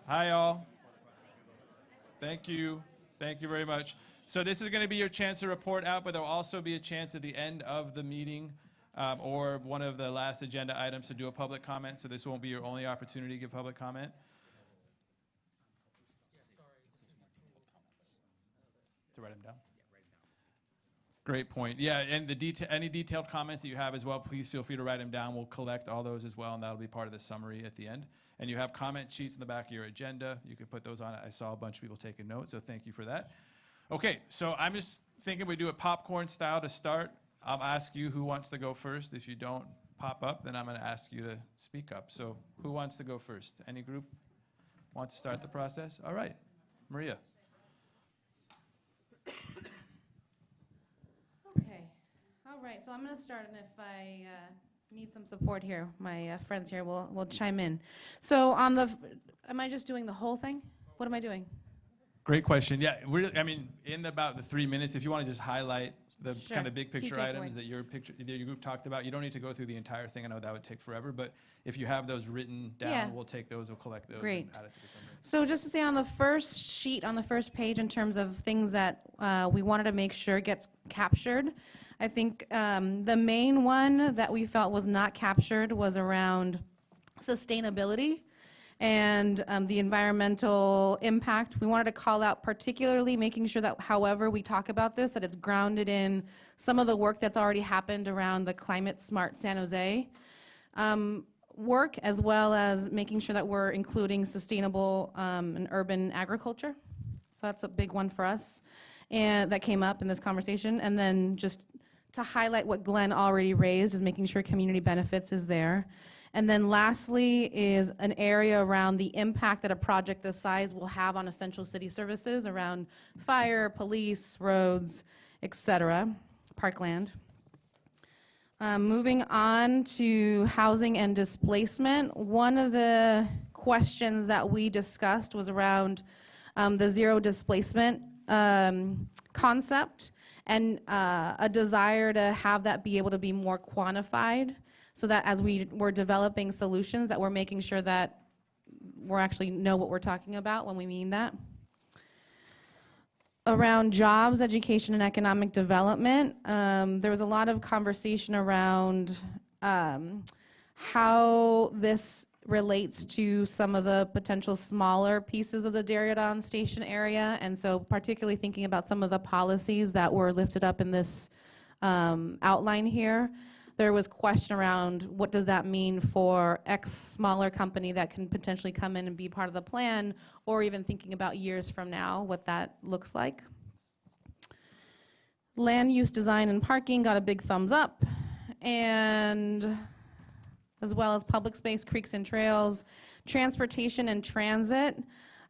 Hi, all. Thank you. Thank you very much. So this is going to be your chance to report out, but there will also be a chance at the end of the meeting or one of the last agenda items to do a public comment. So this won't be your only opportunity to give public comment. To write them down? Great point. Yeah, and any detailed comments that you have as well, please feel free to write them down. We'll collect all those as well, and that'll be part of the summary at the end. And you have comment sheets in the back of your agenda. You can put those on. I saw a bunch of people taking notes, so thank you for that. Okay, so I'm just thinking we do it popcorn style to start. I'll ask you who wants to go first. If you don't pop up, then I'm going to ask you to speak up. So who wants to go first? Any group want to start the process? All right, Maria. Okay. All right. So I'm going to start, and if I need some support here, my friends here will chime in. So on the, am I just doing the whole thing? What am I doing? Great question. Yeah, I mean, in about the 3 minutes, if you want to just highlight the Sure. kind of big Key picture items takeaways. that your group talked about, you don't need to go through the entire thing. I know that would take forever, but if you have those written down, Yeah. we'll take those, we'll collect those, Great. and add it to the summary. So just to say on the first sheet, on the first page, in terms of things that we wanted to make sure gets captured, I think the main one that we felt was not captured was around sustainability and the environmental impact. We wanted to call out particularly making sure that however we talk about this, that it's grounded in some of the work that's already happened around the Climate Smart San Jose work, as well as making sure that we're including sustainable and urban agriculture. So that's a big one for us, and that came up in this conversation. And then just to highlight what Glenn already raised is making sure community benefits is there. And then lastly is an area around the impact that a project this size will have on essential city services around fire, police, roads, et cetera, parkland. Moving on to housing and displacement, one of the questions that we discussed was around the zero displacement concept and a desire to have that be able to be more quantified, so that as we're developing solutions, that we're making sure that we're actually know what we're talking about when we mean that. Around jobs, education, and economic development, there was a lot of conversation around how this relates to some of the potential smaller pieces of the Darien Station area, and so particularly thinking about some of the policies that were lifted up in this outline here. There was question around what does that mean for X smaller company that can potentially come in and be part of the plan, or even thinking about years from now, what that looks like. Land use design and parking got a big thumbs up, and as well as public space, creeks and trails, transportation and transit.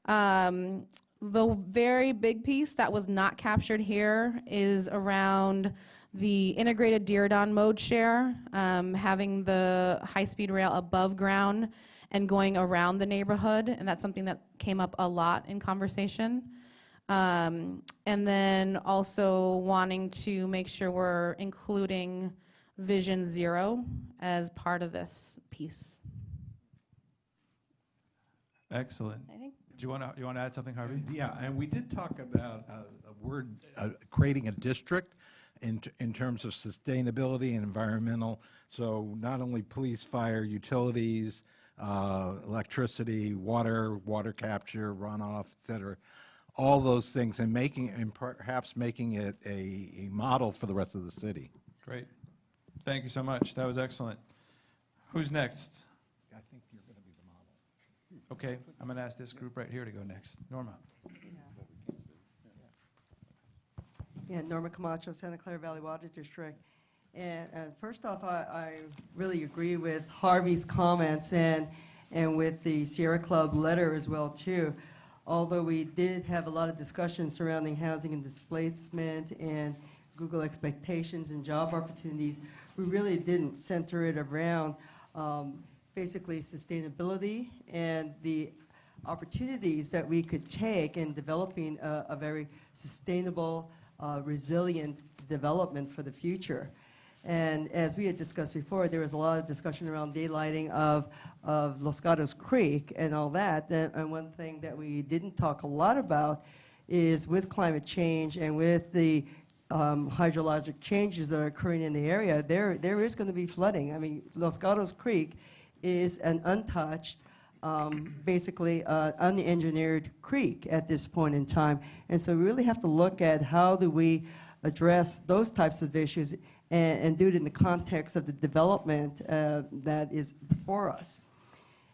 The very big piece that was not captured here is around the integrated Diridon mode share, having the high-speed rail above ground and going around the neighborhood, and that's something that came up a lot in conversation. And then also wanting to make sure we're including Vision Zero as part of this piece. Excellent. I think. Do you want to add something, Harvey? Yeah, and we did talk about a word, creating a district in terms of sustainability and environmental. So not only police, fire, utilities, electricity, water capture, runoff, et cetera, all those things, and perhaps making it a model for the rest of the city. Great. Thank you so much. That was excellent. Who's next? I think you're going to be the model. Okay, I'm going to ask this group right here to go next. Norma. Yeah, Norma Camacho, Santa Clara Valley Water District. And first off, I really agree with Harvey's comments and with the Sierra Club letter as well, too. Although we did have a lot of discussion surrounding housing and displacement and Google expectations and job opportunities, we really didn't center it around basically sustainability and the opportunities that we could take in developing a very sustainable, resilient development for the future. And as we had discussed before, there was a lot of discussion around daylighting of Los Gatos Creek and all that. And one thing that we didn't talk a lot about is with climate change and with the hydrologic changes that are occurring in the area, there is going to be flooding. I mean, Los Gatos Creek is an untouched, basically unengineered creek at this point in time. And so we really have to look at how do we address those types of issues and do it in the context of the development that is before us.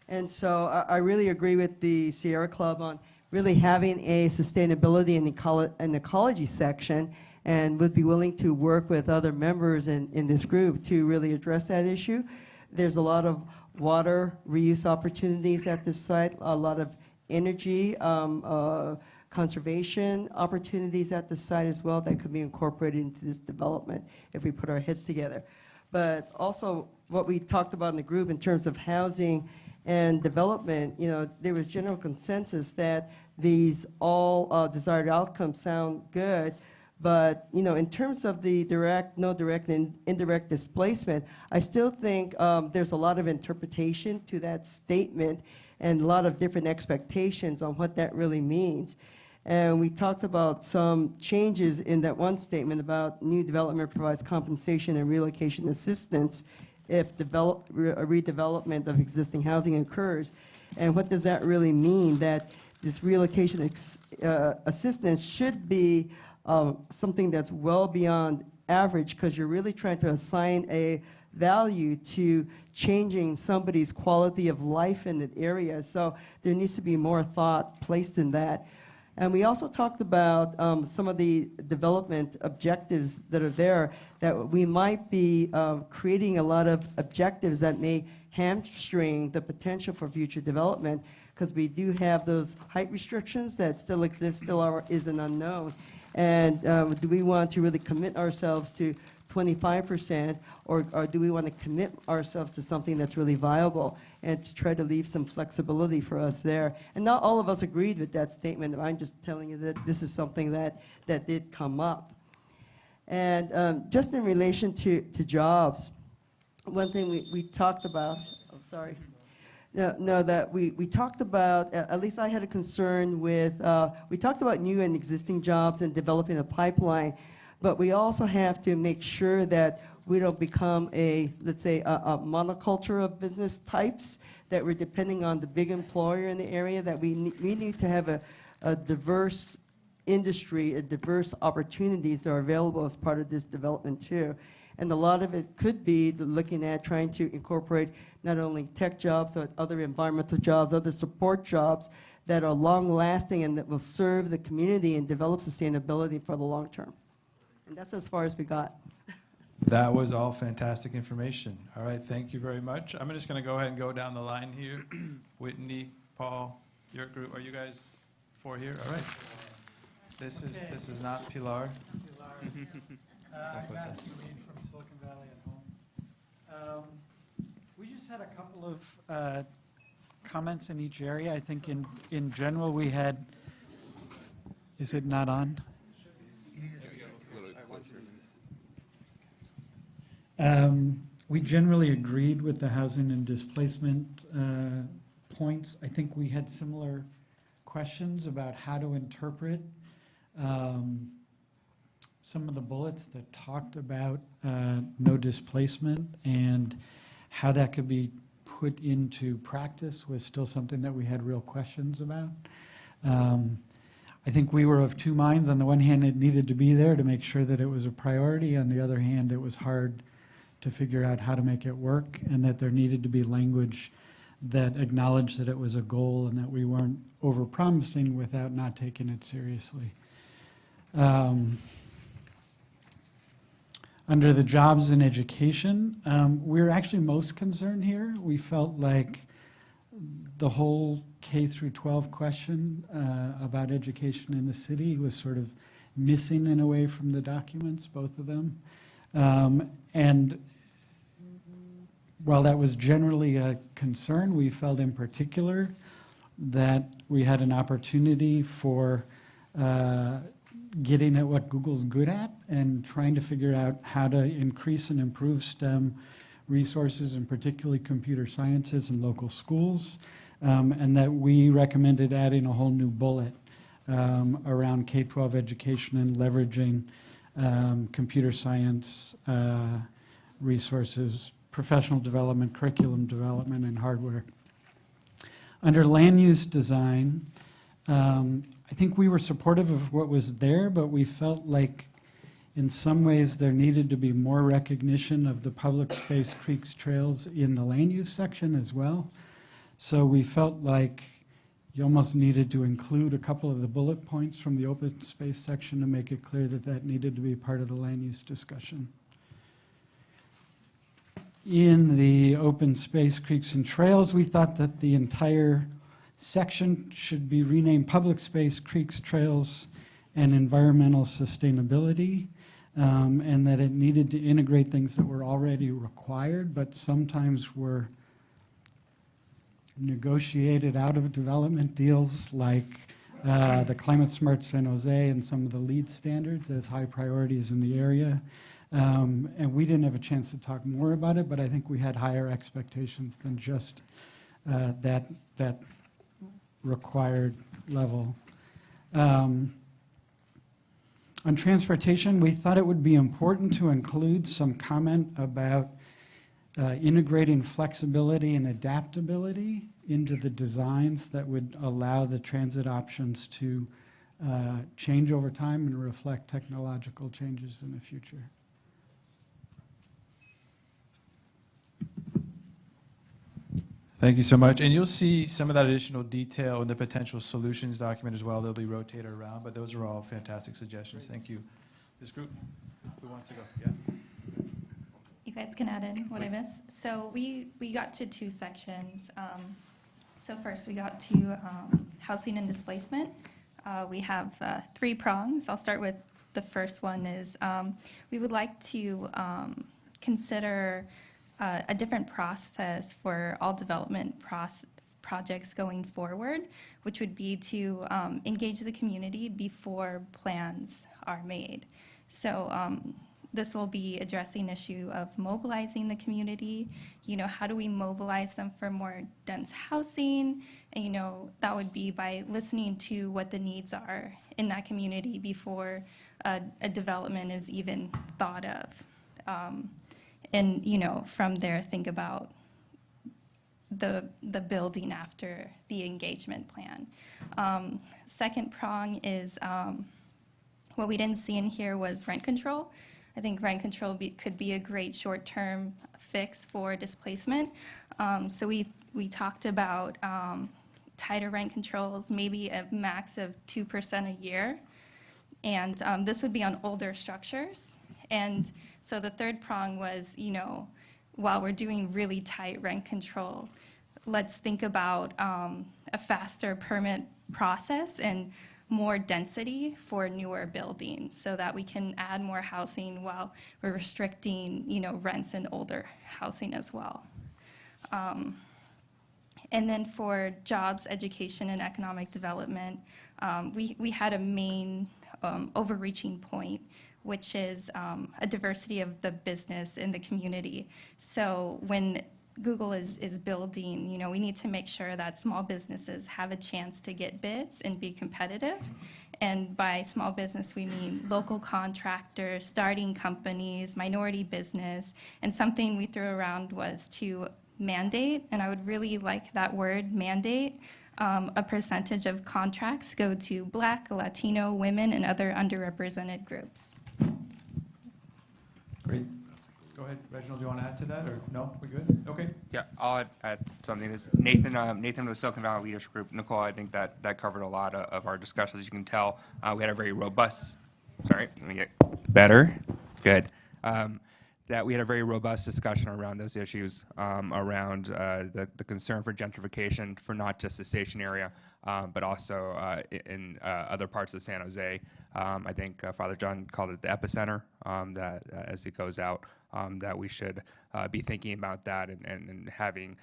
And so I really agree with the Sierra Club on really having a sustainability and ecology section, and would be willing to work with other members in this group to really address that issue. There's a lot of water reuse opportunities at this site, a lot of energy conservation opportunities at the site as well that could be incorporated into this development if we put our heads together. But also what we talked about in the group in terms of housing and development, you know, there was general consensus that these all desired outcomes sound good, but, you know, in terms of the direct, no direct, and indirect displacement, I still think there's a lot of interpretation to that statement and a lot of different expectations on what that really means. And we talked about some changes in that one statement about new development provides compensation and relocation assistance if redevelopment of existing housing occurs. And what does that really mean? That this relocation assistance should be something that's well beyond average, because you're really trying to assign a value to changing somebody's quality of life in the area. So there needs to be more thought placed in that. And we also talked about some of the development objectives that are there, that we might be creating a lot of objectives that may hamstring the potential for future development, because we do have those height restrictions that still exist, is an unknown. And do we want to really commit ourselves to 25%, or do we want to commit ourselves to something that's really viable and to try to leave some flexibility for us there? And not all of us agreed with that statement. I'm just telling you that this is something that did come up. And just in relation to jobs, one thing we talked about, oh, sorry. No, that we talked about, at least I had a concern with, we talked about new and existing jobs and developing a pipeline, but we also have to make sure that we don't become let's say, a monoculture of business types, that we're depending on the big employer in the area, that we need to have a diverse industry, diverse opportunities that are available as part of this development too. And a lot of it could be looking at trying to incorporate not only tech jobs, but other environmental jobs, other support jobs that are long-lasting and that will serve the community and develop sustainability for the long term. And that's as far as we got. That was all fantastic information. All right, thank you very much. I'm just going to go ahead and go down the line here. Whitney, Paul, your group, are you guys four here? All right. This is not Pilar. I'm Matthew Reed from Silicon Valley at home. We just had a couple of comments in each area. I think in general we had, is it not on? We generally agreed with the housing and displacement points. I think we had similar questions about how to interpret some of the bullets that talked about no displacement, and how that could be put into practice was still something that we had real questions about. I think we were of two minds. On the one hand, it needed to be there to make sure that it was a priority. On the other hand, it was hard to figure out how to make it work, and that there needed to be language that acknowledged that it was a goal and that we weren't overpromising without not taking it seriously. Under the jobs and education, we're actually most concerned here. We felt like the whole K through 12 question about education in the city was sort of missing in a way from the documents, both of them. And while that was generally a concern, we felt in particular that we had an opportunity for getting at what Google's good at and trying to figure out how to increase and improve STEM resources, and particularly computer sciences in local schools, and that we recommended adding a whole new bullet around K-12 education and leveraging computer science resources, professional development, curriculum development, and hardware. Under land use design, I think we were supportive of what was there, but we felt like in some ways there needed to be more recognition of the public space, creeks, trails in the land use section as well. So we felt like you almost needed to include a couple of the bullet points from the open space section to make it clear that that needed to be part of the land use discussion. In the open space, creeks, and trails, we thought that the entire section should be renamed Public Space, Creeks, Trails, and Environmental Sustainability, and that it needed to integrate things that were already required, but sometimes were negotiated out of development deals, like the Climate Smart San Jose and some of the LEED standards as high priorities in the area. And we didn't have a chance to talk more about it, but I think we had higher expectations than just that required level. On transportation, we thought it would be important to include some comment about integrating flexibility and adaptability into the designs that would allow the transit options to change over time and reflect technological changes in the future. Thank you so much. And you'll see some of that additional detail in the potential solutions document as well. They'll be rotated around, but those are all fantastic suggestions. Thank you. This group, who wants to go? Yeah. You guys can add in what I missed. So we got to two sections. So first we got to housing and displacement. We have 3 prongs. I'll start with the first one is we would like to consider a different process for all development projects going forward, which would be to engage the community before plans are made. So this will be addressing issue of mobilizing the community. You know, how do we mobilize them for more dense housing? And, you know, that would be by listening to what the needs are in that community before a development is even thought of. And, you know, from there, think about the building after the engagement plan. Second prong is what we didn't see in here was rent control. I think rent control could be a great short-term fix for displacement. So we talked about tighter rent controls, maybe a max of 2% a year. And this would be on older structures. And so the third prong was, you know, while we're doing really tight rent control, let's think about a faster permit process and more density for newer buildings so that we can add more housing while we're restricting, you know, rents in older housing as well. And then for jobs, education, and economic development, we had a main overreaching point, which is a diversity of the business in the community. So when Google is building, you know, we need to make sure that small businesses have a chance to get bids and be competitive. And by small business, we mean local contractors, starting companies, minority business, and something we threw around was to mandate, and I would really like that word, mandate, a percentage of contracts go to Black, Latino, women, and other underrepresented groups. Great. Go ahead, Reginald, do you want to add to that, or no, we good? Okay. Yeah, I'll add something. This Nathan with Silicon Valley Leadership Group. Nicole, I think that covered a lot of our discussion. As you can tell, we had a very robust, sorry, let me get better. Good. That we had a very robust discussion around those issues, around the concern for gentrification for not just the station area, but also in other parts of San Jose. I think Father John called it the epicenter, that as it goes out, that we should be thinking about that and having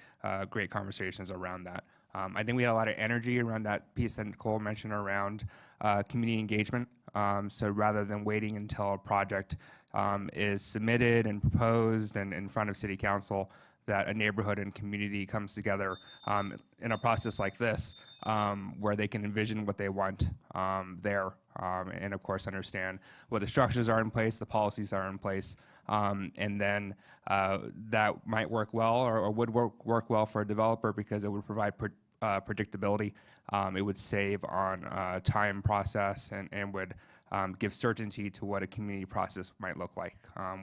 great conversations around that. I think we had a lot of energy around that piece that Nicole mentioned around community engagement. So rather than waiting until a project is submitted and proposed and in front of City Council, that a neighborhood and community comes together in a process like this, where they can envision what they want there, and of course understand what the structures are in place, the policies are in place, and then that might work well or would work well for a developer because it would provide predictability. It would save on time process and would give certainty to what a community process might look like.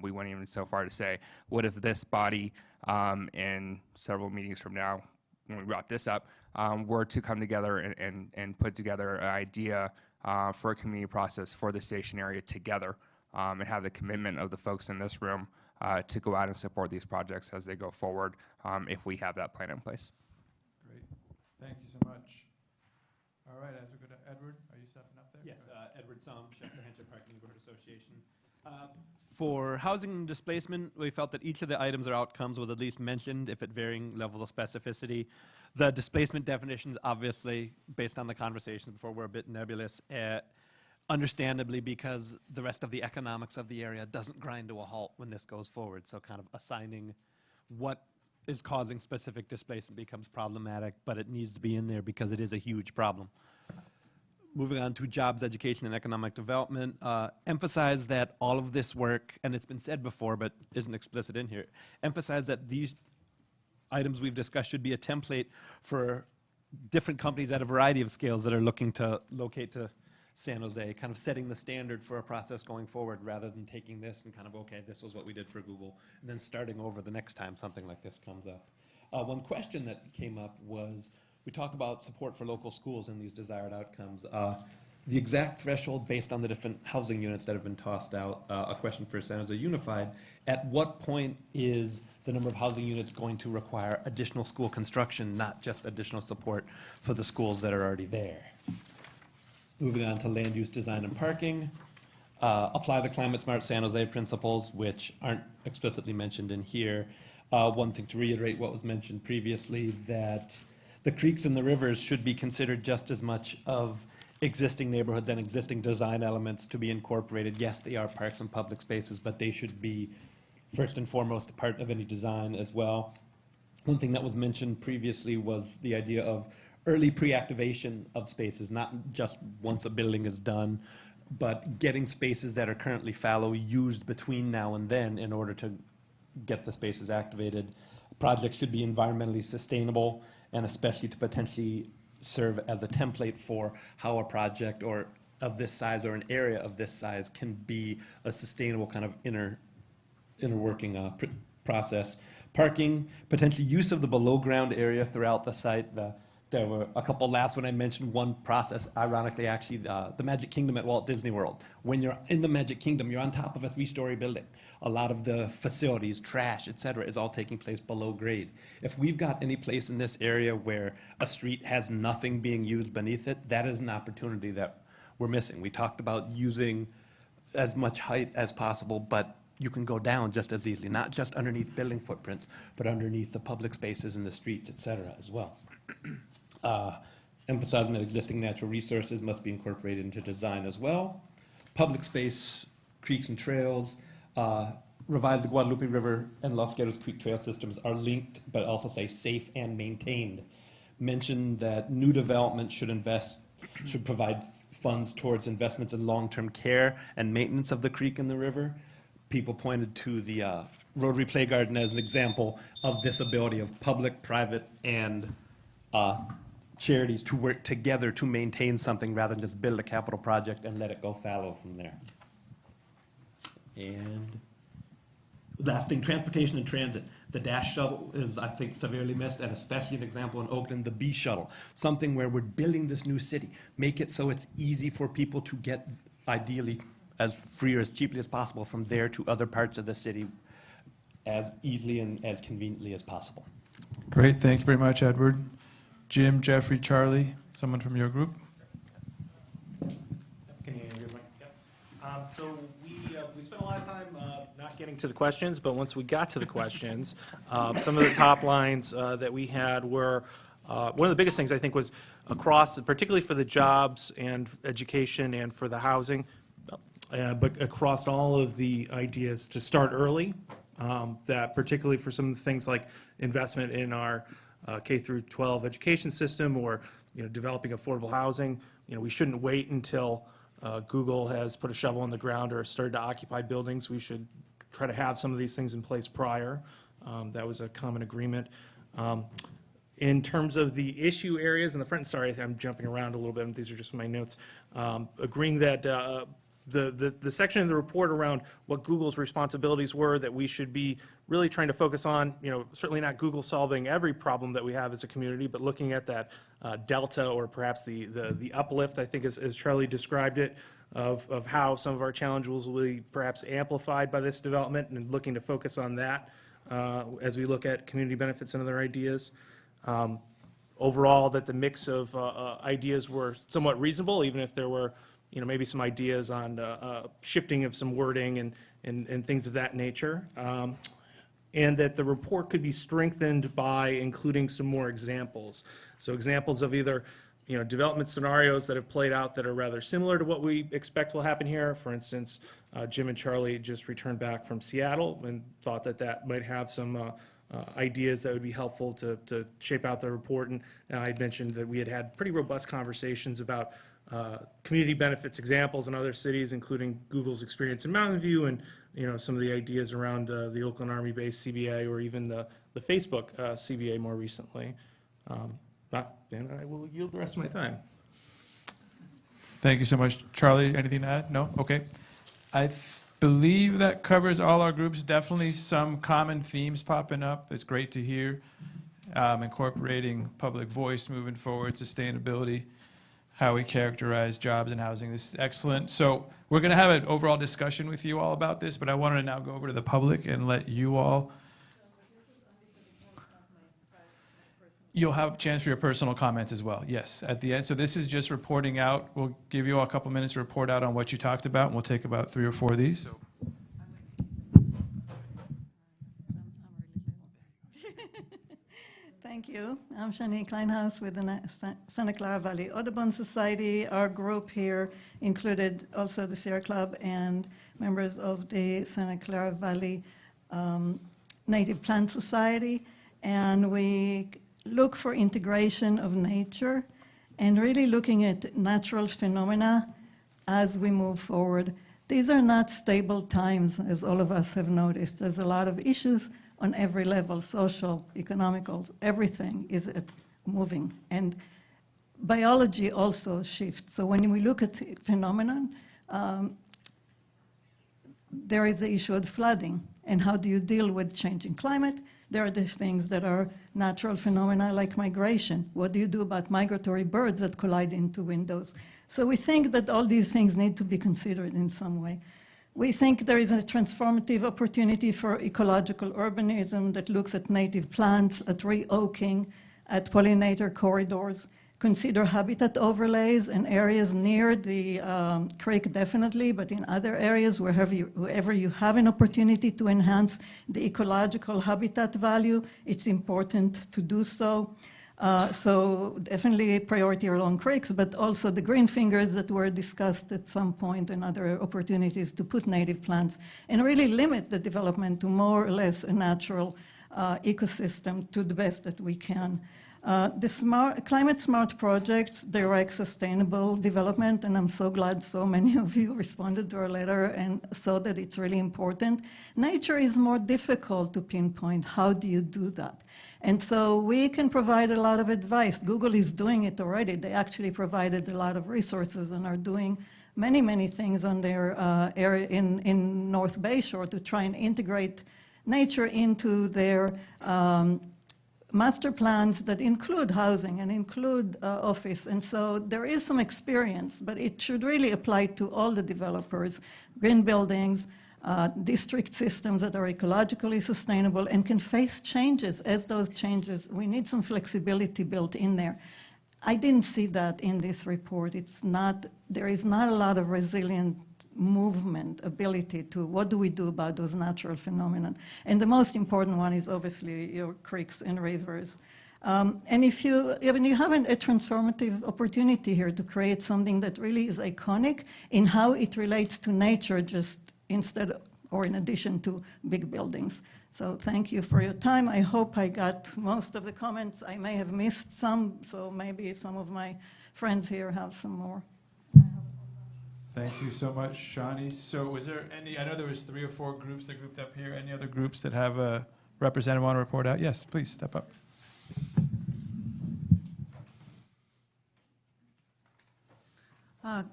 We went even so far to say, what if this body in several meetings from now, when we wrap this up, were to come together and put together an idea for a community process for the station area together, and have the commitment of the folks in this room to go out and support these projects as they go forward, if we have that plan in place. Great. Thank you so much. All right, as we go to Edward, are you stepping up there? Yes, Edward Som, Chef for Henshaw Park Neighborhood Association. For housing and displacement, we felt that each of the items or outcomes was at least mentioned, if at varying levels of specificity. The displacement definitions, obviously, based on the conversations before, were a bit nebulous, understandably because the rest of the economics of the area doesn't grind to a halt when this goes forward. So kind of assigning what is causing specific displacement becomes problematic, but it needs to be in there because it is a huge problem. Moving on to jobs, education, and economic development, emphasize that all of this work, and it's been said before but isn't explicit in here, emphasize that these items we've discussed should be a template for different companies at a variety of scales that are looking to locate to San Jose, kind of setting the standard for a process going forward rather than taking this and kind of, okay, this was what we did for Google, and then starting over the next time something like this comes up. One question that came up was, we talked about support for local schools and these desired outcomes. The exact threshold based on the different housing units that have been tossed out, a question for San Jose Unified, at what point is the number of housing units going to require additional school construction, not just additional support for the schools that are already there? Moving on to land use design and parking, apply the climate smart San Jose principles, which aren't explicitly mentioned in here. One thing to reiterate what was mentioned previously, that the creeks and the rivers should be considered just as much of existing neighborhoods and existing design elements to be incorporated. Yes, they are parks and public spaces, but they should be first and foremost a part of any design as well. One thing that was mentioned previously was the idea of early pre-activation of spaces, not just once a building is done, but getting spaces that are currently fallow used between now and then in order to get the spaces activated. Projects should be environmentally sustainable, and especially to potentially serve as a template for how a project or of this size or an area of this size can be a sustainable kind of inner working process. Parking, potentially use of the below ground area throughout the site. There were a couple laughs when I mentioned one process, ironically actually, the Magic Kingdom at Walt Disney World. When you're in the Magic Kingdom, you're on top of a 3-story building. A lot of the facilities, trash, et cetera, is all taking place below grade. If we've got any place in this area where a street has nothing being used beneath it, that is an opportunity that we're missing. We talked about using as much height as possible, but you can go down just as easily, not just underneath building footprints, but underneath the public spaces in the streets, et cetera, as well. Emphasizing that existing natural resources must be incorporated into design as well. Public space, creeks and trails, revise the Guadalupe River and Los Gatos Creek trail systems are linked, but also say safe and maintained. Mention that new development should provide funds towards investments in long-term care and maintenance of the creek and the river. People pointed to the Rotary Play Garden as an example of this ability of public, private, and charities to work together to maintain something rather than just build a capital project and let it go fallow from there. And Last thing, transportation and transit. The Dash shuttle is, I think, severely missed, and especially an example in Oakland, the B shuttle. Something where we're building this new city. Make it so it's easy for people to get, ideally, as free or as cheaply as possible from there to other parts of the city as easily and as conveniently as possible. Great, thank you very much, Edward. Jim, Jeffrey, Charlie, someone from your group? Can you hear me? Yep. So we spent a lot of time not getting to the questions, but once we got to the questions, some of the top lines that we had were, one of the biggest things I think was across, particularly for the jobs and education and for the housing, but across all of the ideas to start early, that particularly for some of the things like investment in our K through 12 education system, or developing affordable housing. We shouldn't wait until Google has put a shovel in the ground or started to occupy buildings. We should try to have some of these things in place prior. That was a common agreement. In terms of the issue areas in the front, sorry, I'm jumping around a little bit, these are just my notes, agreeing that the section in the report around what Google's responsibilities were, that we should be really trying to focus on, certainly not Google solving every problem that we have as a community, but looking at that delta, or perhaps the uplift, I think as Charlie described it, of how some of our challenges will be perhaps amplified by this development, and looking to focus on that as we look at community benefits and other ideas. Overall, that the mix of ideas were somewhat reasonable, even if there were maybe some ideas on shifting of some wording and things of that nature. And that the report could be strengthened by including some more examples. So examples of either development scenarios that have played out that are rather similar to what we expect will happen here. For instance, Jim and Charlie just returned back from Seattle and thought that might have some ideas that would be helpful to shape out the report. And I had mentioned that we had pretty robust conversations about community benefits examples in other cities, including Google's experience in Mountain View, and some of the ideas around the Oakland Army Base CBA, or even the Facebook CBA more recently. And I will yield the rest of my time. Thank you so much. Charlie, anything to add? No? Okay. I believe that covers all our groups. Definitely some common themes popping up. It's great to hear. Incorporating public voice moving forward, sustainability, how we characterize jobs and housing. This is excellent. So we're going to have an overall discussion with you all about this, but I wanted to now go over to the public and let you all. You'll have a chance for your personal comments as well, yes, at the end. So this is just reporting out. We'll give you all a couple minutes to report out on what you talked about, and we'll take about 3 or 4 of these. Thank you. I'm Shani Kleinhaus with the Santa Clara Valley Audubon Society. Our group here included also the Sierra Club and members of the Santa Clara Valley Native Plant Society. And we look for integration of nature and really looking at natural phenomena as we move forward. These are not stable times, as all of us have noticed. There's a lot of issues on every level, social, economical, everything is moving. And biology also shifts. So when we look at phenomenon, there is the issue of flooding. And how do you deal with changing climate? There are these things that are natural phenomena like migration. What do you do about migratory birds that collide into windows? So we think that all these things need to be considered in some way. We think there is a transformative opportunity for ecological urbanism that looks at native plants, at re-oaking, at pollinator corridors, consider habitat overlays in areas near the creek definitely, but in other areas wherever you have an opportunity to enhance the ecological habitat value, it's important to do so. So definitely a priority along creeks, but also the green fingers that were discussed at some point, and other opportunities to put native plants and really limit the development to more or less a natural ecosystem to the best that we can. The climate smart projects direct sustainable development, and I'm so glad so many of you responded to our letter and saw that it's really important. Nature is more difficult to pinpoint. How do you do that? And so we can provide a lot of advice. Google is doing it already. They actually provided a lot of resources and are doing many, many things on their area in North Bayshore to try and integrate nature into their master plans that include housing and include office. And so there is some experience, but it should really apply to all the developers, green buildings, district systems that are ecologically sustainable and can face changes. As those changes, we need some flexibility built in there. I didn't see that in this report. There is not a lot of resilient movement ability to what do we do about those natural phenomena. And the most important one is obviously your creeks and rivers. And even you have a transformative opportunity here to create something that really is iconic in how it relates to nature, just instead or in addition to big buildings. So thank you for your time. I hope I got most of the comments. I may have missed some, so maybe some of my friends here have some more. Thank you so much, Shani. So was there any, I know there was 3 or 4 groups that grouped up here. Any other groups that have a representative want to report out? Yes, please step up.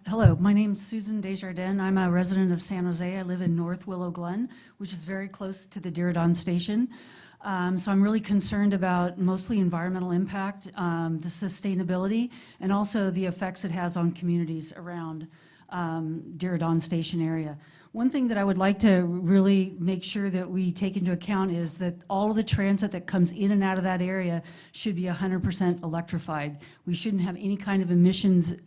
Hello, my name's Susan Desjardins. I'm a resident of San Jose. I live in North Willow Glen, which is very close to the Diridon station. So I'm really concerned about mostly environmental impact, the sustainability, and also the effects it has on communities around Diridon station area. One thing that I would like to really make sure that we take into account is that all of the transit that comes in and out of that area should be 100% electrified. We shouldn't have any kind of emissions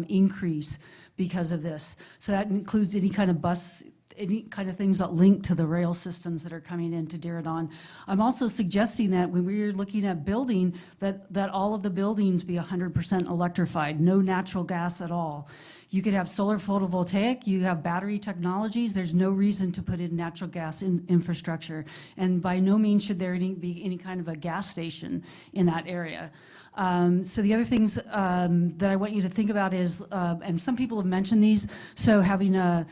increase because of this. So that includes any kind of bus, any kind of things that link to the rail systems that are coming into Diridon. I'm also suggesting that when we're looking at building, that all of the buildings be 100% electrified, no natural gas at all. You could have solar photovoltaic, you have battery technologies, there's no reason to put in natural gas infrastructure. And by no means should there be any kind of a gas station in that area. So the other things that I want you to think about is, and some people have mentioned these, so having a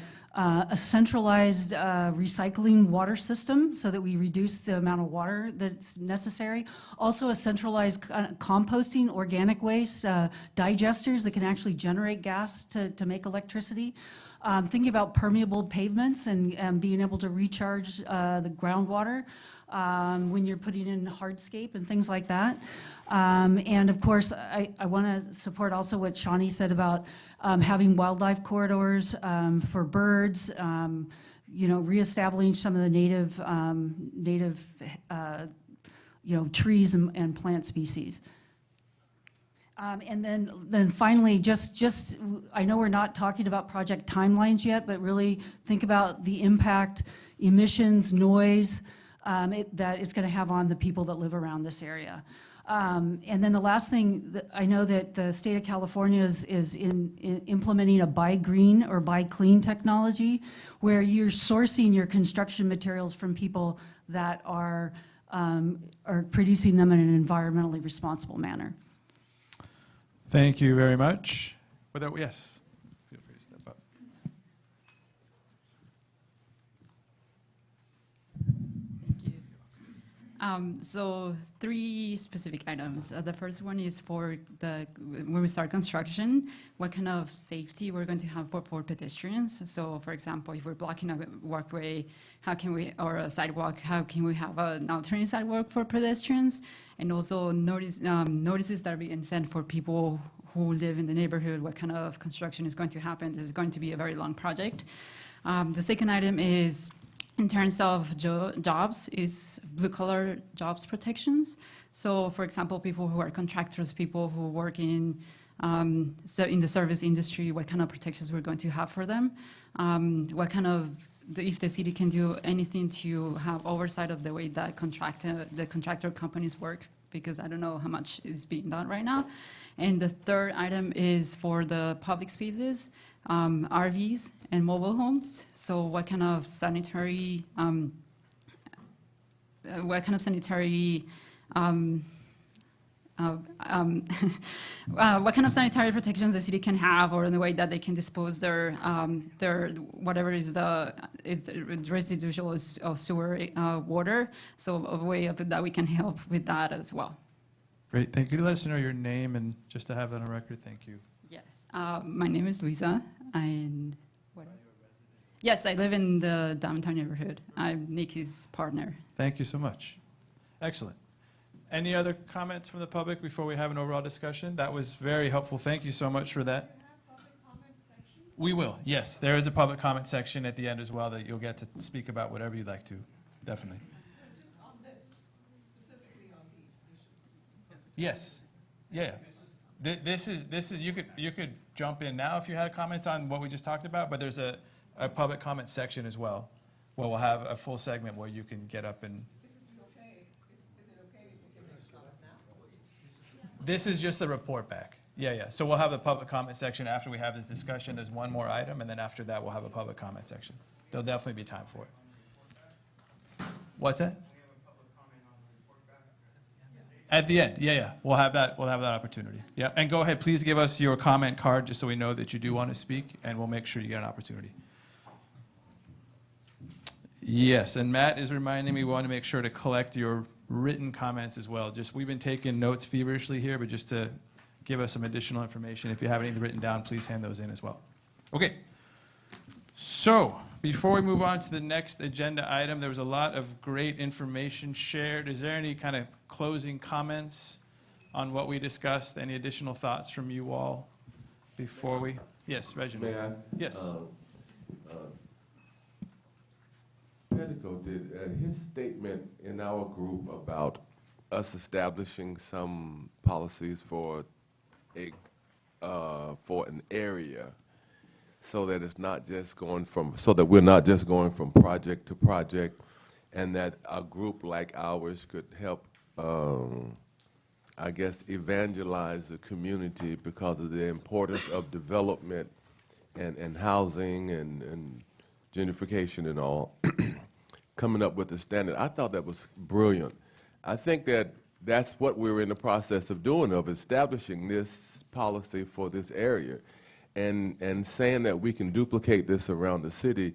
centralized recycling water system so that we reduce the amount of water that's necessary. Also a centralized composting organic waste, digesters that can actually generate gas to make electricity. Thinking about permeable pavements and being able to recharge the groundwater when you're putting in hardscape and things like that. And of course, I want to support also what Shani said about having wildlife corridors for birds, reestablishing some of the native trees and plant species. And then finally, just I know we're not talking about project timelines yet, but really think about the impact, emissions, noise that it's going to have on the people that live around this area. And then the last thing, I know that the state of California is implementing a buy green or buy clean technology, where you're sourcing your construction materials from people that are producing them in an environmentally responsible manner. Thank you very much. Yes, feel free to step up. So 3 specific items. The first one is for when we start construction, what kind of safety we're going to have for pedestrians. So for example, if we're blocking a walkway, or a sidewalk, how can we have an alternate sidewalk for pedestrians? And also notices that are being sent for people who live in the neighborhood, what kind of construction is going to happen. This is going to be a very long project. The second item is, in terms of jobs, is blue-collar jobs protections. So, for example, people who are contractors, people who work in the service industry, what kind of protections we're going to have for them? If the city can do anything to have oversight of the way that the contractor companies work, because I don't know how much is being done right now. And the third item is for the public spaces, RVs and mobile homes. So what kind of sanitary protections the city can have, or in the way that they can dispose their whatever is the residual of sewer water. So a way of that we can help with that as well. Great, thank you. Let us know your name and just to have that on record, thank you. Yes, my name is Luisa, and Yes, I live in the downtown neighborhood. I'm Nikki's partner. Thank you so much. Excellent. Any other comments from the public before we have an overall discussion? That was very helpful. Thank you so much for that. We will, yes. There is a public comment section at the end as well that you'll get to speak about whatever you'd like to, definitely. Yes, yeah. This is, you could jump in now if you had comments on what we just talked about, but there's a public comment section as well, where we'll have a full segment where you can get up and. This is just the report back. Yeah. So we'll have a public comment section after we have this discussion. There's one more item, and then after that, we'll have a public comment section. There'll definitely be time for it. What's that? At the end, yeah. We'll have that opportunity. Yeah, and go ahead, please give us your comment card just so we know that you do want to speak, and we'll make sure you get an opportunity. Yes, and Matt is reminding me we want to make sure to collect your written comments as well. We've been taking notes feverishly here, but just to give us some additional information, if you have anything written down, please hand those in as well. Okay, so before we move on to the next agenda item, there was a lot of great information shared. Is there any kind of closing comments on what we discussed? Any additional thoughts from you all before we? Yes, Reginald. May I? Yes. Pedico did his statement in our group about us establishing some policies for an area, so that it's not just going from, so that we're not just going from project to project, and that a group like ours could help, I guess, evangelize the community because of the importance of development and housing and gentrification and all, coming up with a standard. I thought that was brilliant. I think that that's what we're in the process of doing, of establishing this policy for this area and saying that we can duplicate this around the city,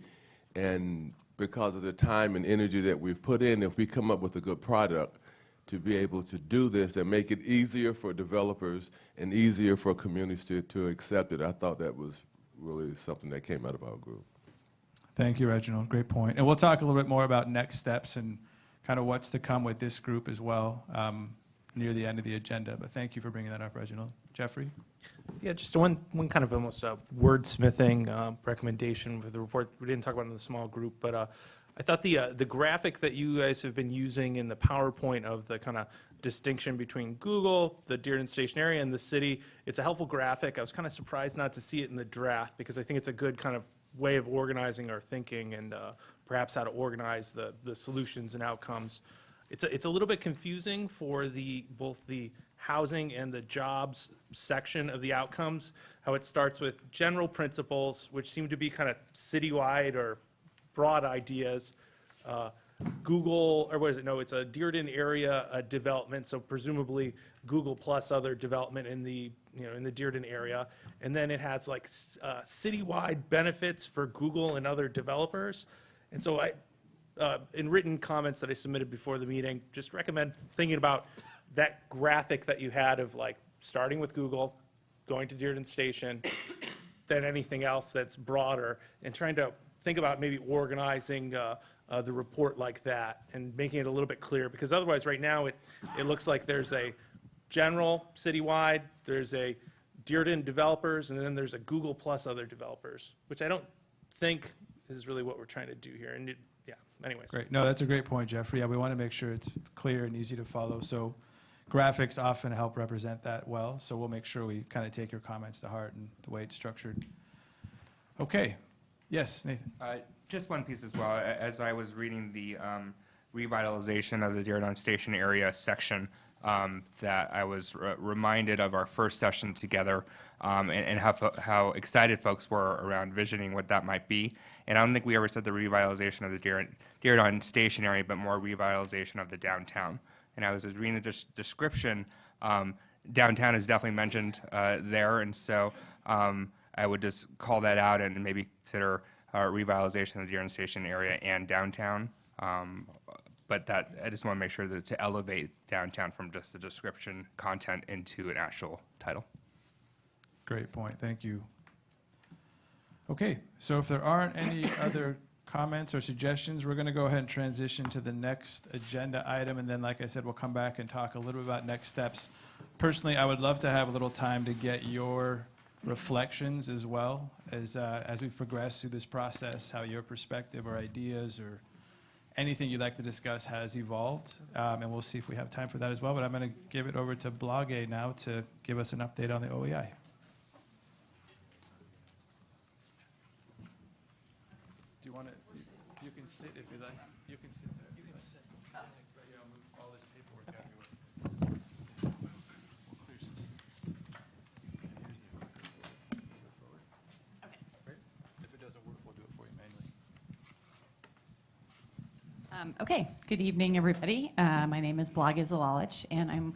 and because of the time and energy that we've put in, if we come up with a good product, to be able to do this and make it easier for developers and easier for communities to accept it. I thought that was really something that came out of our group. Thank you, Reginald. Great point. And we'll talk a little bit more about next steps and kind of what's to come with this group as well near the end of the agenda. But thank you for bringing that up, Reginald. Jeffrey? Yeah, just one kind of almost wordsmithing recommendation with the report. We didn't talk about it in the small group, but I thought the graphic that you guys have been using in the PowerPoint of the kind of distinction between Google, the Dearden Station area, and the city, it's a helpful graphic. I was kind of surprised not to see it in the draft because I think it's a good kind of way of organizing our thinking and perhaps how to organize the solutions and outcomes. It's a little bit confusing for both the housing and the jobs section of the outcomes, how it starts with general principles, which seem to be kind of citywide or broad ideas. Google, or what is it? No, it's a Dearden area development, so presumably Google plus other development in the Dearden area. And then it has like citywide benefits for Google and other developers. And so in written comments that I submitted before the meeting, just recommend thinking about that graphic that you had of like starting with Google, going to Dearden Station, then anything else that's broader, and trying to think about maybe organizing the report like that and making it a little bit clearer, because otherwise right now it looks like there's a general citywide, there's a Dearden developers, and then there's a Google plus other developers, which I don't think is really what we're trying to do here. And yeah, anyways. Great. No, that's a great point, Jeffrey. Yeah, we want to make sure it's clear and easy to follow. So graphics often help represent that well. So we'll make sure we kind of take your comments to heart and the way it's structured. Okay. Yes, Nathan. Just one piece as well. As I was reading the revitalization of the Dearden Station area section, that I was reminded of our first session together and how excited folks were around visioning what that might be. And I don't think we ever said the revitalization of the Dearden Station area, but more revitalization of the downtown. And I was reading the description, downtown is definitely mentioned there, and so I would just call that out and maybe consider revitalization of the Dearden Station area and downtown. But that, I just want to make sure that to elevate downtown from just the description content into an actual title. Great point. Thank you. Okay, so if there aren't any other comments or suggestions, we're going to go ahead and transition to the next agenda item, and then, like I said, we'll come back and talk a little bit about next steps. Personally, I would love to have a little time to get your reflections as well as we progress through this process, how your perspective or ideas or anything you'd like to discuss has evolved, and we'll see if we have time for that as well. But I'm going to give it over to Blage now to give us an update on the OEI. Do you want to? You can sit if you like. You can sit there. You can sit. Right here, I'll move all this paperwork out of your way. Clear some space. Here's the forward. Okay. Right? If it doesn't work, we'll do it for you manually. Okay, good evening, everybody. My name is Blage Zalalic, and I'm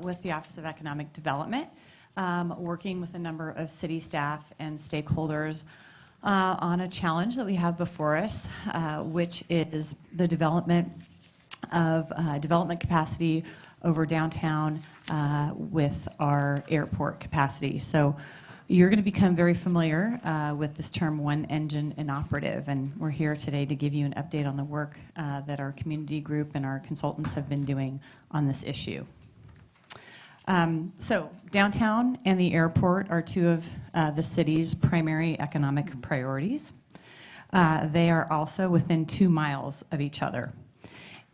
with the Office of Economic Development, working with a number of city staff and stakeholders on a challenge that we have before us, which is the development of development capacity over downtown with our airport capacity. So you're going to become very familiar with this term one engine inoperative, and we're here today to give you an update on the work that our community group and our consultants have been doing on this issue. So downtown and the airport are two of the city's primary economic priorities. They are also within 2 miles of each other.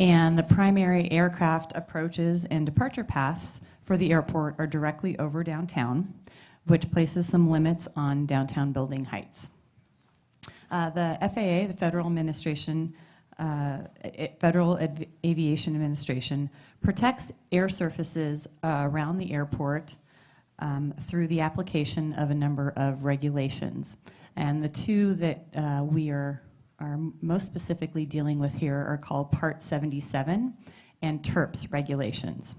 And the primary aircraft approaches and departure paths for the airport are directly over downtown, which places some limits on downtown building heights. The FAA, the Federal Aviation Administration, protects air surfaces around the airport through the application of a number of regulations. And the two that we are most specifically dealing with here are called Part 77 and TERPS regulations.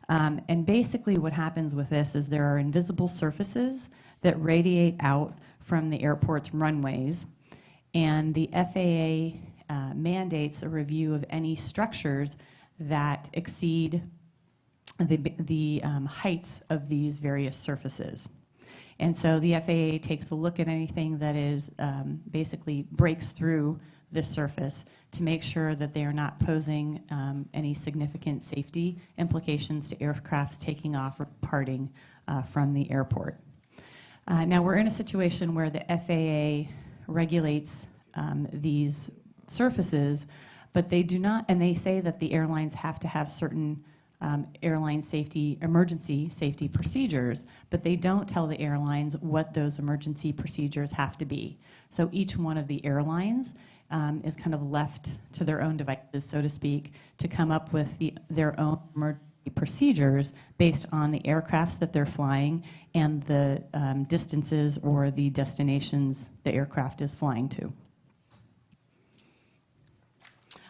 And basically what happens with this is there are invisible surfaces that radiate out from the airport's runways, and the FAA mandates a review of any structures that exceed the heights of these various surfaces. And so the FAA takes a look at anything that is basically breaks through this surface to make sure that they are not posing any significant safety implications to aircrafts taking off or departing from the airport. Now we're in a situation where the FAA regulates these surfaces, but they do not, and they say that the airlines have to have certain airline safety, emergency safety procedures, but they don't tell the airlines what those emergency procedures have to be. So each one of the airlines is kind of left to their own devices, so to speak, to come up with their own emergency procedures based on the aircrafts that they're flying and the distances or the destinations the aircraft is flying to.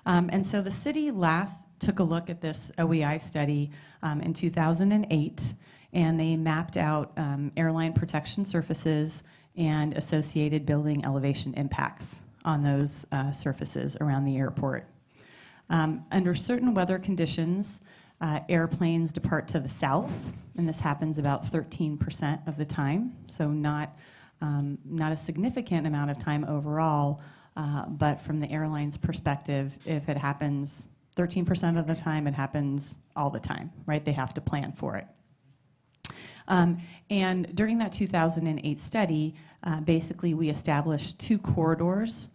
And so the city last took a look at this OEI study in 2008, and they mapped out airline protection surfaces and associated building elevation impacts on those surfaces around the airport. Under certain weather conditions, airplanes depart to the south, and this happens about 13% of the time, so not a significant amount of time overall, but from the airline's perspective, if it happens 13% of the time, it happens all the time, right? They have to plan for it. And during that 2008 study, basically we established 2 corridors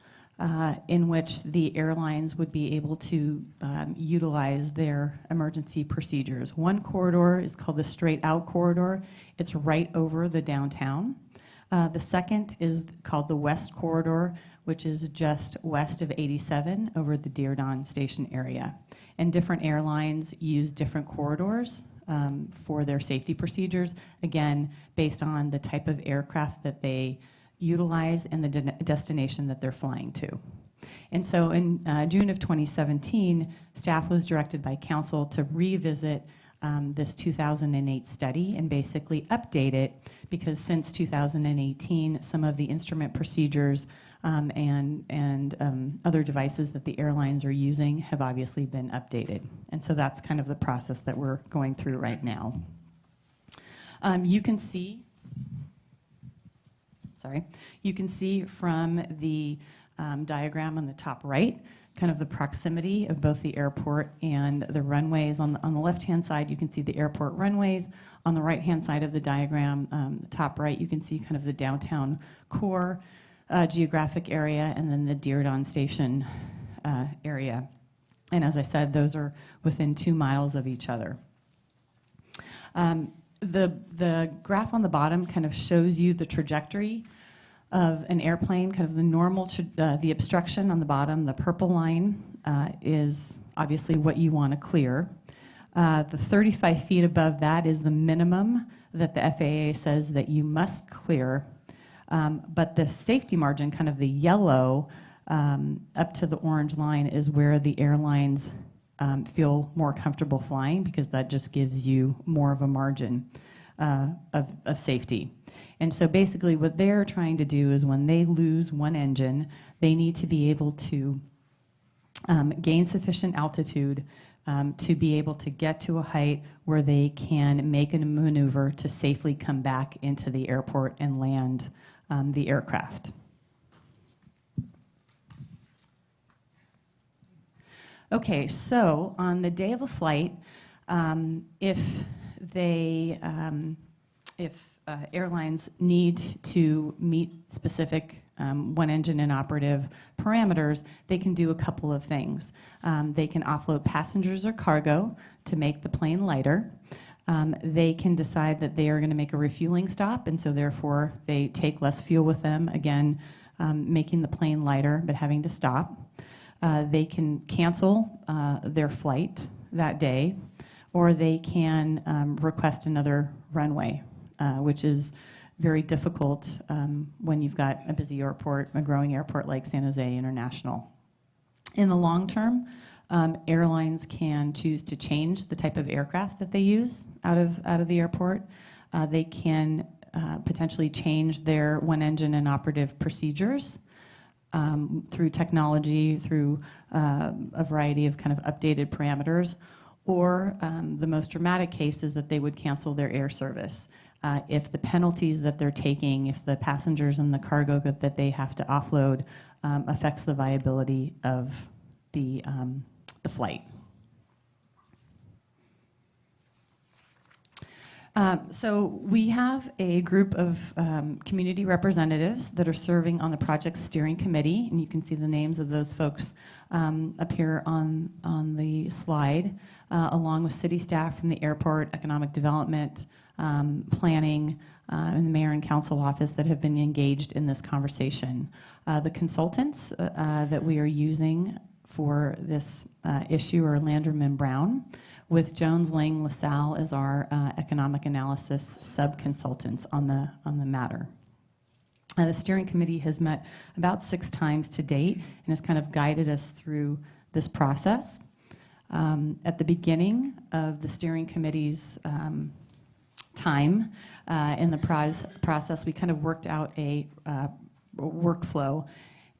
in which the airlines would be able to utilize their emergency procedures. One corridor is called the straight out corridor. It's right over the downtown. The second is called the West Corridor, which is just west of 87 over the Diridon Station area. And different airlines use different corridors for their safety procedures, again, based on the type of aircraft that they utilize and the destination that they're flying to. And so in June of 2017, staff was directed by council to revisit this 2008 study and basically update it, because since 2018, some of the instrument procedures and other devices that the airlines are using have obviously been updated. And so that's kind of the process that we're going through right now. You can see sorry, you can see from the diagram on the top right, kind of the proximity of both the airport and the runways. On the left-hand side, you can see the airport runways. On the right-hand side of the diagram, the top right, you can see kind of the downtown core geographic area, and then the Diridon Station area. And as I said, those are within 2 miles of each other. The graph on the bottom kind of shows you the trajectory of an airplane, kind of the normal, the obstruction on the bottom, the purple line is obviously what you want to clear. The 35 feet above that is the minimum that the FAA says that you must clear. But the safety margin, kind of the yellow up to the orange line, is where the airlines feel more comfortable flying, because that just gives you more of a margin of safety. And so basically what they're trying to do is when they lose one engine, they need to be able to gain sufficient altitude to be able to get to a height where they can make a maneuver to safely come back into the airport and land the aircraft. Okay, so on the day of a flight, if airlines need to meet specific one engine inoperative parameters, they can do a couple of things. They can offload passengers or cargo to make the plane lighter. They can decide that they are going to make a refueling stop, and so therefore they take less fuel with them, again, making the plane lighter but having to stop. They can cancel their flight that day, or they can request another runway, which is very difficult when you've got a busy airport, a growing airport like San Jose International. In the long term, airlines can choose to change the type of aircraft that they use out of the airport. They can potentially change their one engine inoperative procedures through technology, through a variety of kind of updated parameters, or the most dramatic case is that they would cancel their air service. If the penalties that they're taking, if the passengers and the cargo that they have to offload affects the viability of the flight. So we have a group of community representatives that are serving on the project steering committee, and you can see the names of those folks up here on the slide, along with city staff from the airport, economic development, planning, and the mayor and council office that have been engaged in this conversation. The consultants that we are using for this issue are Landrum and Brown, with Jones Lang LaSalle as our economic analysis sub-consultants on the matter. The steering committee has met about 6 times to date and has kind of guided us through this process. At the beginning of the steering committee's time in the process, we kind of worked out a workflow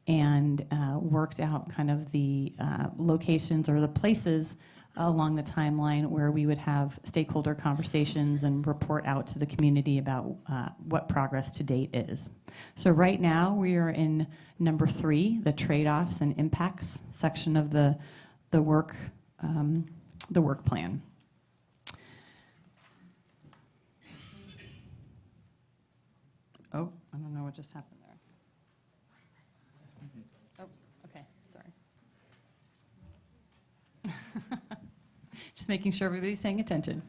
and worked out kind of the locations or the places along the timeline where we would have stakeholder conversations and report out to the community about what progress to date is. So right now we are in number 3, the trade-offs and impacts section of the work plan. Oh, I don't know what just happened there. Oh, okay, sorry. Just making sure everybody's paying attention.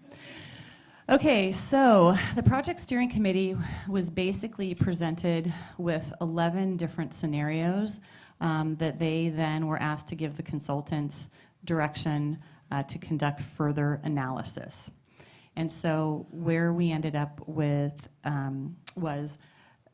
Okay, so the project steering committee was basically presented with 11 different scenarios that they then were asked to give the consultants direction to conduct further analysis. And so where we ended up with was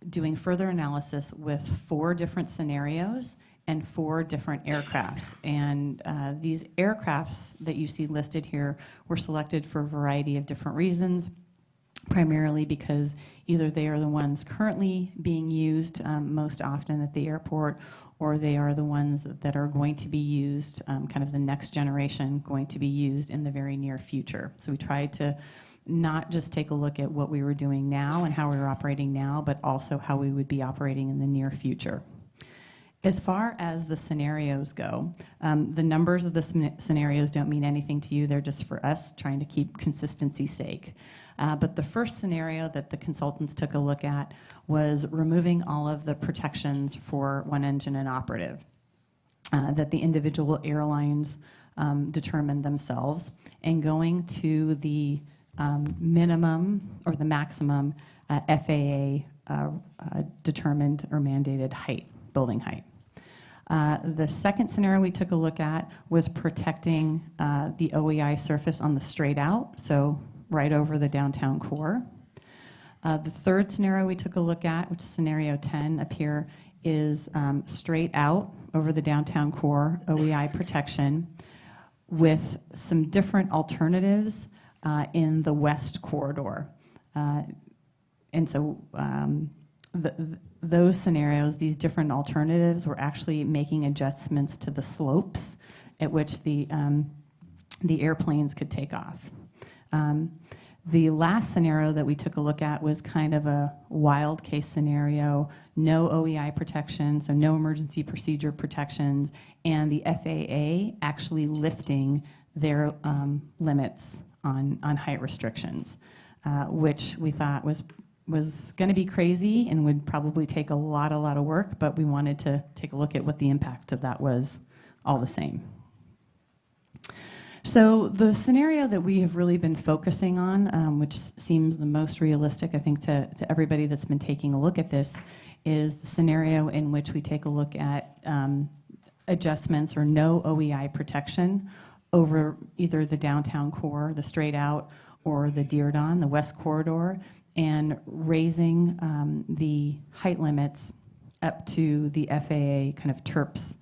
doing further analysis with 4 different scenarios and 4 different aircrafts. And these aircrafts that you see listed here were selected for a variety of different reasons, primarily because either they are the ones currently being used most often at the airport, or they are the ones that are going to be used, kind of the next generation going to be used in the very near future. So we tried to not just take a look at what we were doing now and how we were operating now, but also how we would be operating in the near future. As far as the scenarios go, the numbers of the scenarios don't mean anything to you. They're just for us trying to keep consistency's sake. But the first scenario that the consultants took a look at was removing all of the protections for one engine and operative that the individual airlines determined themselves, and going to the minimum or the maximum FAA determined or mandated height, building height. The second scenario we took a look at was protecting the OEI surface on the straight out, so right over the downtown core. The third scenario we took a look at, which is scenario 10 up here, is straight out over the downtown core, OEI protection, with some different alternatives in the west corridor. And so those scenarios, these different alternatives, were actually making adjustments to the slopes at which the airplanes could take off. The last scenario that we took a look at was kind of a wild case scenario, no OEI protection, so no emergency procedure protections, and the FAA actually lifting their limits on height restrictions, which we thought was going to be crazy and would probably take a lot of work, but we wanted to take a look at what the impact of that was all the same. So the scenario that we have really been focusing on, which seems the most realistic, I think, to everybody that's been taking a look at this, is the scenario in which we take a look at adjustments or no OEI protection over either the downtown core, the straight out, or the Diridon, the west corridor, and raising the height limits up to the FAA kind of TERPS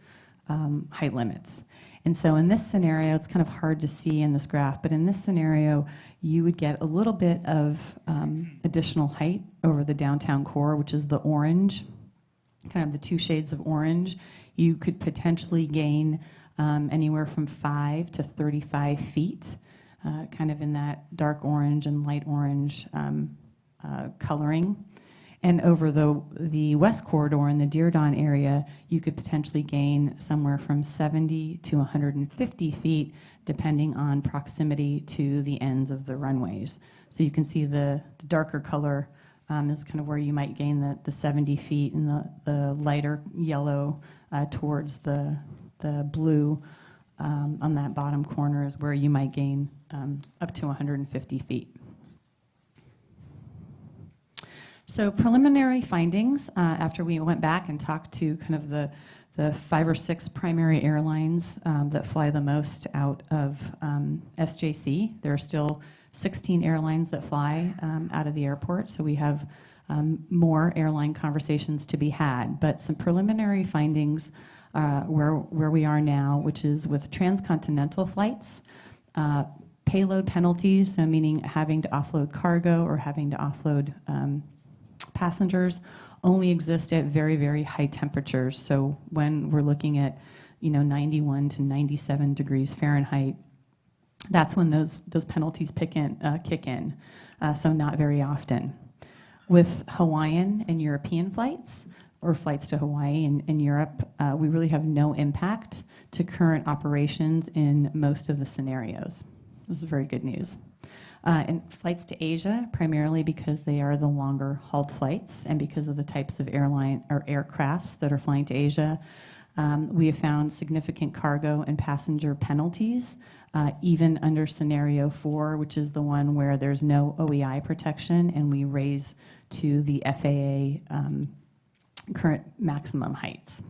height limits. And so in this scenario, it's kind of hard to see in this graph, but in this scenario, you would get a little bit of additional height over the downtown core, which is the orange, kind of the two shades of orange. You could potentially gain anywhere from 5 to 35 feet, kind of in that dark orange and light orange coloring. And over the west corridor in the Diridon area, you could potentially gain somewhere from 70 to 150 feet, depending on proximity to the ends of the runways. So you can see the darker color is kind of where you might gain the 70 feet, and the lighter yellow towards the blue on that bottom corner is where you might gain up to 150 feet. So preliminary findings, after we went back and talked to kind of the 5 or 6 primary airlines that fly the most out of SJC. There are still 16 airlines that fly out of the airport, so we have more airline conversations to be had. But some preliminary findings where we are now, which is with transcontinental flights, payload penalties, so meaning having to offload cargo or having to offload passengers, only exist at very, very high temperatures. So when we're looking at 91 to 97 degrees Fahrenheit, that's when those penalties kick in. So not very often. With Hawaiian and European flights, or flights to Hawaii and Europe, we really have no impact to current operations in most of the scenarios. This is very good news. And flights to Asia, primarily because they are the longer hauled flights and because of the types of airline or aircrafts that are flying to Asia, we have found significant cargo and passenger penalties, even under scenario 4, which is the one where there's no OEI protection and we raise to the FAA current maximum heights.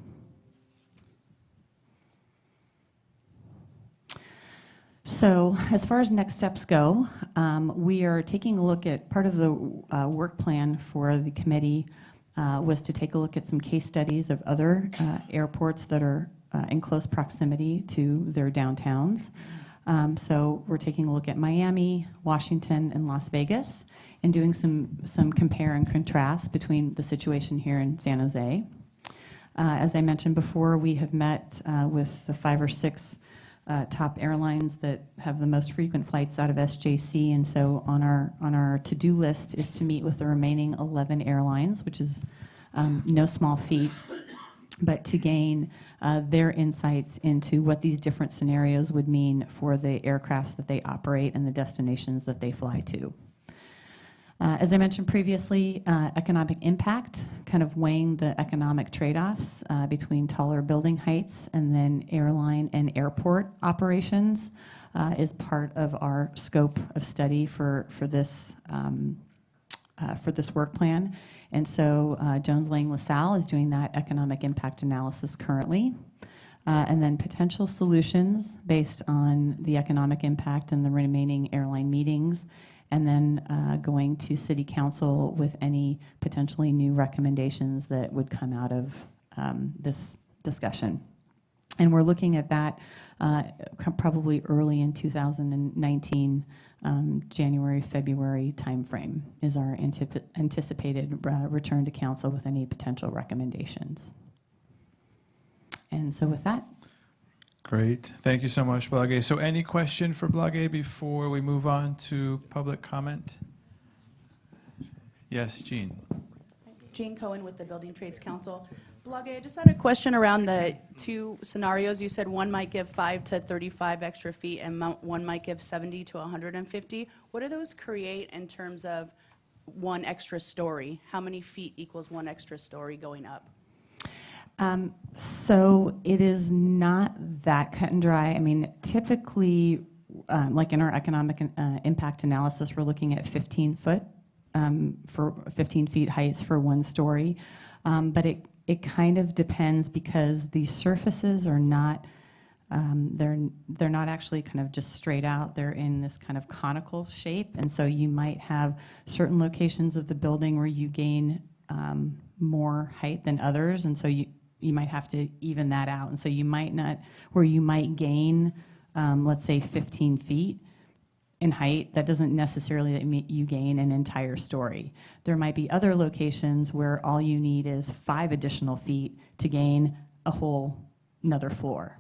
So as far as next steps go, we are taking a look at part of the work plan for the committee was to take a look at some case studies of other airports that are in close proximity to their downtowns. So we're taking a look at Miami, Washington, and Las Vegas, and doing some compare and contrast between the situation here in San Jose. As I mentioned before, we have met with the 5 or 6 top airlines that have the most frequent flights out of SJC, and so on our to-do list is to meet with the remaining 11 airlines, which is no small feat, but to gain their insights into what these different scenarios would mean for the aircrafts that they operate and the destinations that they fly to. As I mentioned previously, economic impact, kind of weighing the economic trade-offs between taller building heights and then airline and airport operations is part of our scope of study for this work plan. And so Jones Lang LaSalle is doing that economic impact analysis currently. And then potential solutions based on the economic impact and the remaining airline meetings, and then going to City Council with any potentially new recommendations that would come out of this discussion. And we're looking at that probably early in 2019, January, February timeframe is our anticipated return to council with any potential recommendations. And so with that. Great. Thank you so much, Blage. So any question for Blage before we move on to public comment? Yes, Jean. Jean Cohen with the Building Trades Council. Blage, I just had a question around the two scenarios. You said one might give 5 to 35 extra feet and one might give 70 to 150. What do those create in terms of one extra story? How many feet equals one extra story going up? So it is not that cut and dry. I mean, typically, like in our economic impact analysis, we're looking at 15 feet heights for one story. But it kind of depends because the surfaces are not, they're not actually kind of just straight out. They're in this kind of conical shape. And so you might have certain locations of the building where you gain more height than others. And so you might have to even that out. And so you might not, where you might gain, let's say 15 feet in height, that doesn't necessarily mean you gain an entire story. There might be other locations where all you need is 5 additional feet to gain a whole another floor.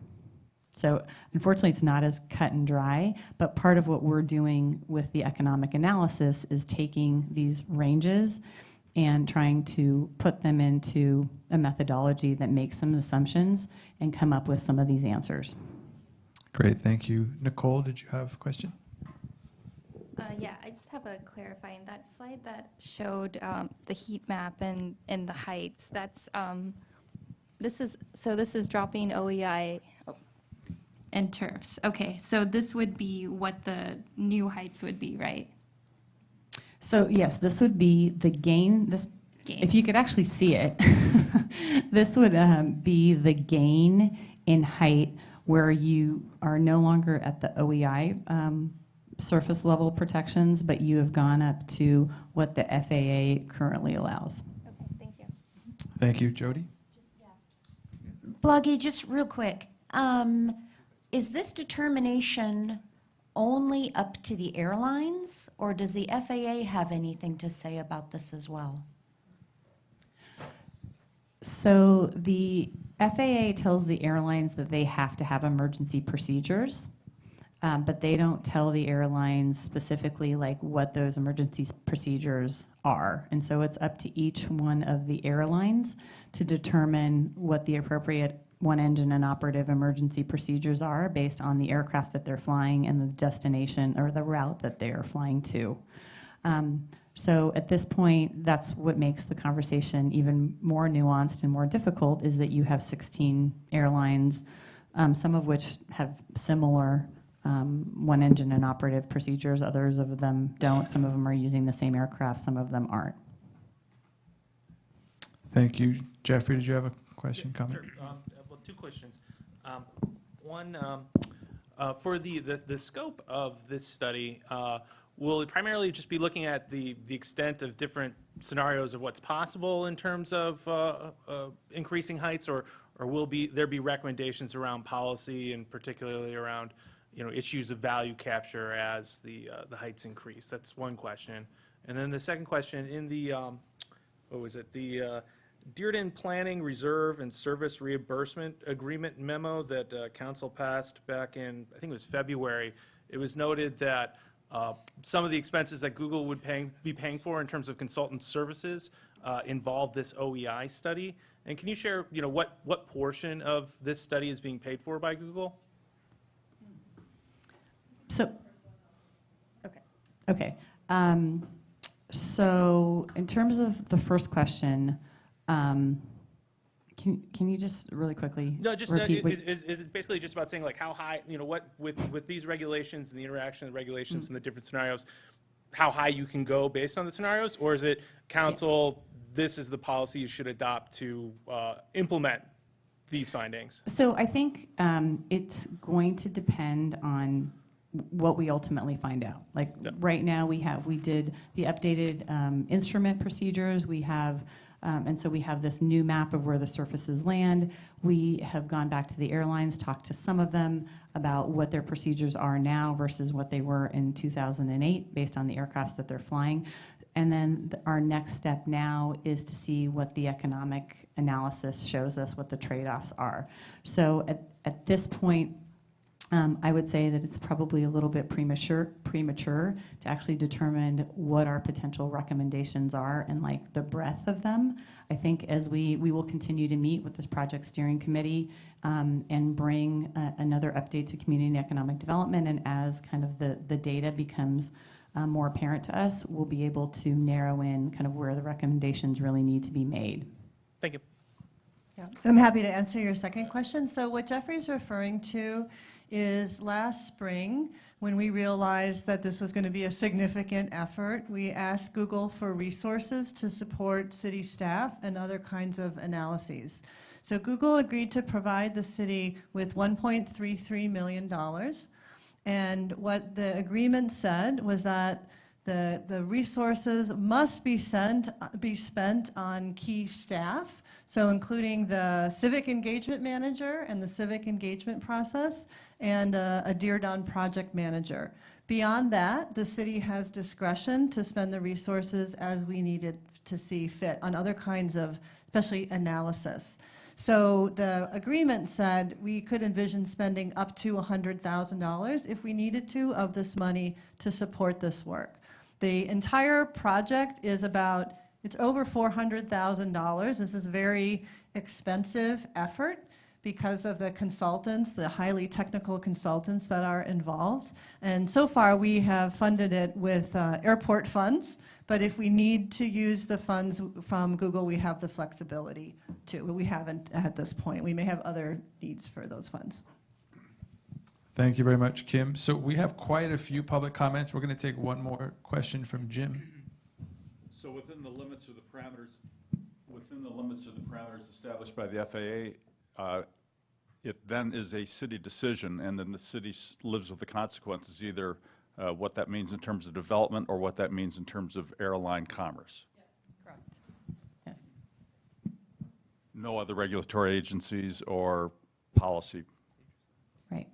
So unfortunately, it's not as cut and dry, but part of what we're doing with the economic analysis is taking these ranges and trying to put them into a methodology that makes some assumptions and come up with some of these answers. Great, thank you. Nicole, did you have a question? Yeah, I just have a clarifying. That slide that showed the heat map and the heights, that's, this is dropping OEI and turfs. Okay, so this would be what the new heights would be, right? So yes, this would be the gain. If you could actually see it, this would be the gain in height where you are no longer at the OEI surface level protections, but you have gone up to what the FAA currently allows. Okay, thank you. Thank you. Jody? Blage, just real quick. Is this determination only up to the airlines, or does the FAA have anything to say about this as well? So the FAA tells the airlines that they have to have emergency procedures, but they don't tell the airlines specifically like what those emergency procedures are. And so it's up to each one of the airlines to determine what the appropriate one engine and operative emergency procedures are based on the aircraft that they're flying and the destination or the route that they are flying to. So at this point, that's what makes the conversation even more nuanced and more difficult, is that you have 16 airlines, some of which have similar one engine and operative procedures, others of them don't. Some of them are using the same aircraft, some of them aren't. Thank you. Jeffrey, did you have a question, comment? Sure. Well, 2 questions. One, for the scope of this study, will it primarily just be looking at the extent of different scenarios of what's possible in terms of increasing heights, or will there be recommendations around policy and particularly around issues of value capture as the heights increase? That's one question. And then the second question, in the what was it, the Dearden Planning Reserve and Service Reimbursement Agreement memo that council passed back in, I think it was February. It was noted that some of the expenses that Google would be paying for in terms of consultant services involved this OEI study. And can you share, what portion of this study is being paid for by Google? So, okay. So in terms of the first question, can you just really quickly No, just repeat? is it basically just about saying like how high, what with these regulations and the interaction of the regulations and the different scenarios, how high you can go based on the scenarios, or is it council? This is the policy you should adopt to implement these findings. So I think it's going to depend on what we ultimately find out. Like right now we did the updated instrument procedures. We have, and so we have this new map of where the surfaces land. We have gone back to the airlines, talked to some of them about what their procedures are now versus what they were in 2008 based on the aircrafts that they're flying. And then our next step now is to see what the economic analysis shows us, what the trade-offs are. So at this point, I would say that it's probably a little bit premature to actually determine what our potential recommendations are and like the breadth of them. I think as we will continue to meet with this project steering committee and bring another update to community and economic development, and as kind of the data becomes more apparent to us, we'll be able to narrow in kind of where the recommendations really need to be made. Thank you. Yeah. I'm happy to answer your second question. So what Jeffrey's referring to is last spring, when we realized that this was going to be a significant effort, we asked Google for resources to support city staff and other kinds of analyses. So Google agreed to provide the city with $1.33 million. And what the agreement said was that the resources must be spent on key staff, so including the civic engagement manager and the civic engagement process, and a Dearden project manager. Beyond that, the city has discretion to spend the resources as we needed to see fit on other kinds of, especially analysis. So the agreement said we could envision spending up to $100,000 if we needed to of this money to support this work. The entire project is it's over $400,000. This is a very expensive effort because of the consultants, the highly technical consultants that are involved. And so far we have funded it with airport funds, but if we need to use the funds from Google, we have the flexibility to. We haven't at this point. We may have other needs for those funds. Thank you very much, Kim. So we have quite a few public comments. We're going to take one more question from Jim. So within the limits of the parameters established by the FAA, it then is a city decision, and then the city lives with the consequences, either what that means in terms of development or what that means in terms of airline commerce. Yes, correct. Yes. No other regulatory agencies or policy. Right.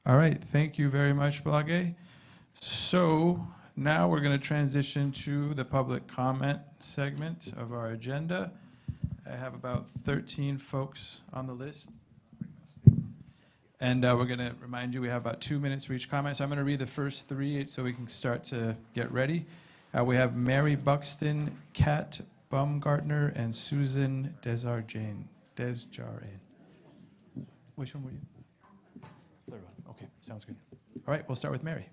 All right, thank you very much, Blage. So now we're going to transition to the public comment segment of our agenda. I have about 13 folks on the list. And we're going to remind you we have about 2 minutes for each comment. So I'm going to read the first three so we can start to get ready. We have Mary Buxton, Kat Baumgartner, and Susan Desjardins. Which one were you? Third one. Okay, sounds good. All right, we'll start with Mary.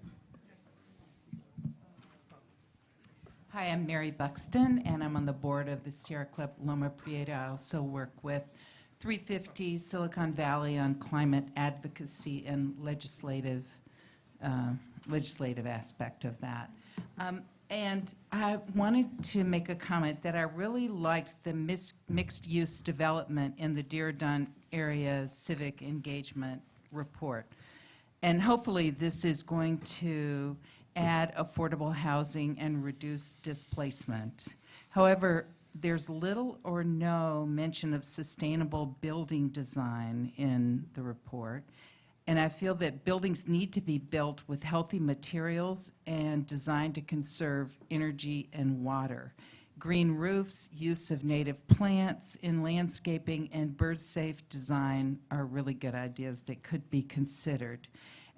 Hi, I'm Mary Buxton, and I'm on the board of the Sierra Club Loma Prieta. I also work with 350 Silicon Valley on climate advocacy and legislative aspect of that. And I wanted to make a comment that I really liked the mixed-use development in the Dearden area civic engagement report. And hopefully this is going to add affordable housing and reduce displacement. However, there's little or no mention of sustainable building design in the report. And I feel that buildings need to be built with healthy materials and designed to conserve energy and water. Green roofs, use of native plants in landscaping, and bird-safe design are really good ideas that could be considered.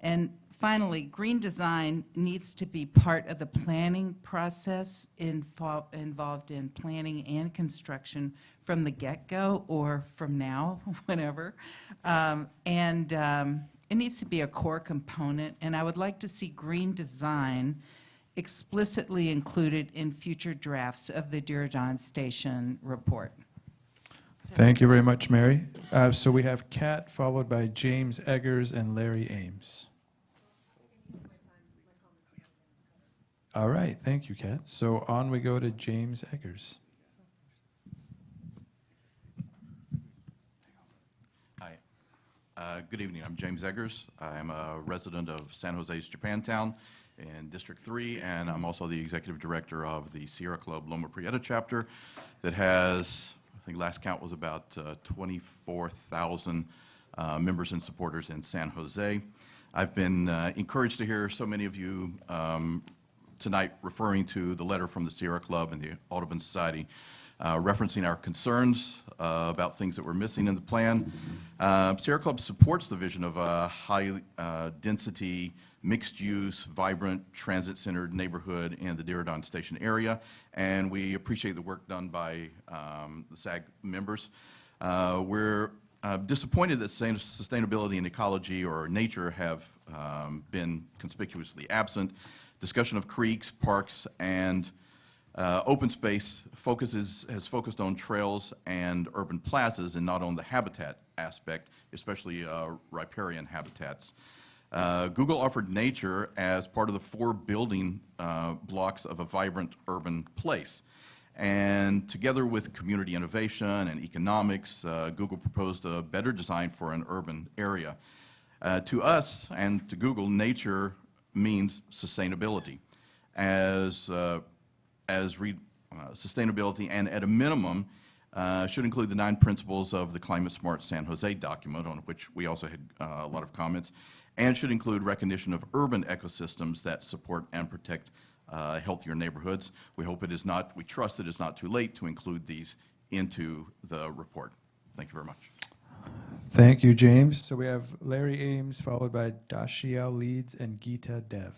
And finally, green design needs to be part of the planning process involved in planning and construction from the get-go or from now, whenever. It needs to be a core component, and I would like to see green design explicitly included in future drafts of the Diridon Station report. Thank you very much, Mary. So we have Kat, followed by James Eggers and Larry Ames. All right, thank you, Kat. So on we go to James Eggers. Hi. Good evening. I'm James Eggers. I'm a resident of San Jose's Japantown in District 3, and I'm also the executive director of the Sierra Club Loma Prieta chapter that has, I think last count was about 24,000 members and supporters in San Jose. I've been encouraged to hear so many of you tonight referring to the letter from the Sierra Club and the Audubon Society referencing our concerns about things that were missing in the plan. Sierra Club supports the vision of a high-density, mixed-use, vibrant, transit-centered neighborhood in the Diridon Station area, and we appreciate the work done by the SAG members. We're disappointed that sustainability and ecology or nature have been conspicuously absent. Discussion of creeks, parks, and open space has focused on trails and urban plazas and not on the habitat aspect, especially riparian habitats. Google offered nature as part of the 4 building blocks of a vibrant urban place. And together with community innovation and economics, Google proposed a better design for an urban area. To us and to Google, nature means sustainability. Sustainability, and at a minimum, should include the 9 principles of the Climate Smart San Jose document, on which we also had a lot of comments, and should include recognition of urban ecosystems that support and protect healthier neighborhoods. We trust that it's not too late to include these into the report. Thank you very much. Thank you, James. So we have Larry Ames, followed by Dashiell Leeds and Geeta Dev.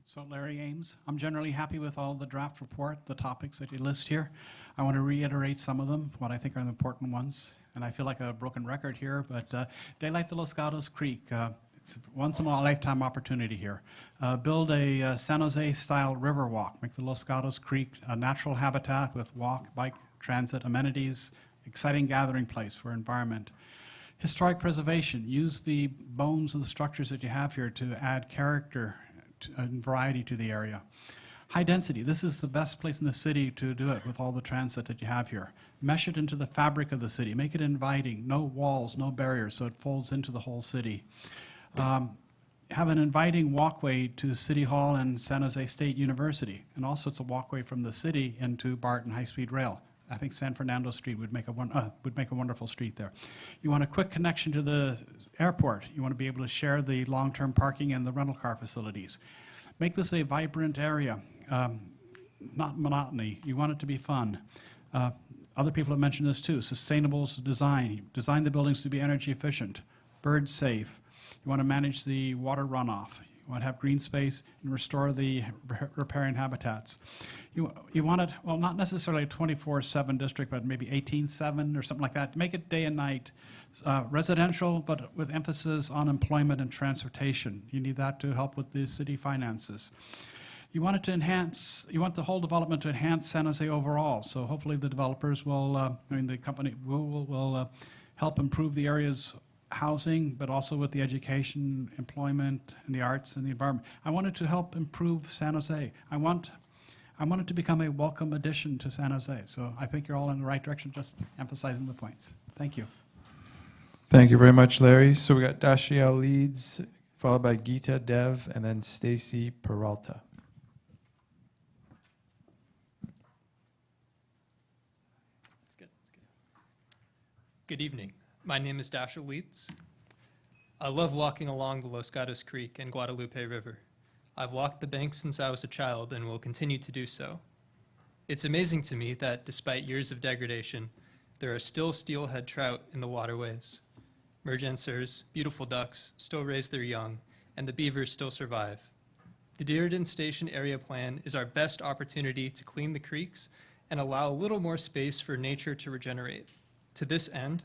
So Larry Ames, I'm generally happy with all the draft report, the topics that you list here. I want to reiterate some of them, what I think are the important ones. And I feel like a broken record here, but Daylight the Los Gatos Creek, it's a once-in-a-lifetime opportunity here. Build a San Jose-style river walk, make the Los Gatos Creek a natural habitat with walk, bike, transit, amenities, exciting gathering place for environment. Historic preservation, use the bones of the structures that you have here to add character and variety to the area. High density, this is the best place in the city to do it with all the transit that you have here. Mesh it into the fabric of the city, make it inviting, no walls, no barriers, so it folds into the whole city. Have an inviting walkway to City Hall and San Jose State University, and also it's a walkway from the city into Barton High-Speed Rail. I think San Fernando Street would make a wonderful street there. You want a quick connection to the airport. You want to be able to share the long-term parking and the rental car facilities. Make this a vibrant area, not monotony. You want it to be fun. Other people have mentioned this too. Sustainable design. Design the buildings to be energy efficient, bird safe. You want to manage the water runoff. You want to have green space and restore the riparian habitats. You want it, well, not necessarily a 24/7 district, but maybe 18/7 or something like that. Make it day and night. Residential, but with emphasis on employment and transportation. You need that to help with the city finances. You want it to enhance, you want the whole development to enhance San Jose overall. So hopefully the developers will, the company will help improve the area's housing, but also with the education, employment, and the arts and the environment. I want it to help improve San Jose. I want it to become a welcome addition to San Jose. So I think you're all in the right direction, just emphasizing the points. Thank you. Thank you very much, Larry. So we got Dashiell Leeds, followed by Geeta Dev, and then Stacy Peralta. That's good. That's good. Good evening. My name is Dashiell Leeds. I love walking along the Los Gatos Creek and Guadalupe River. I've walked the banks since I was a child and will continue to do so. It's amazing to me that despite years of degradation, there are still steelhead trout in the waterways. Mergansers, beautiful ducks, still raise their young, and the beavers still survive. The Dearden Station Area Plan is our best opportunity to clean the creeks and allow a little more space for nature to regenerate. To this end,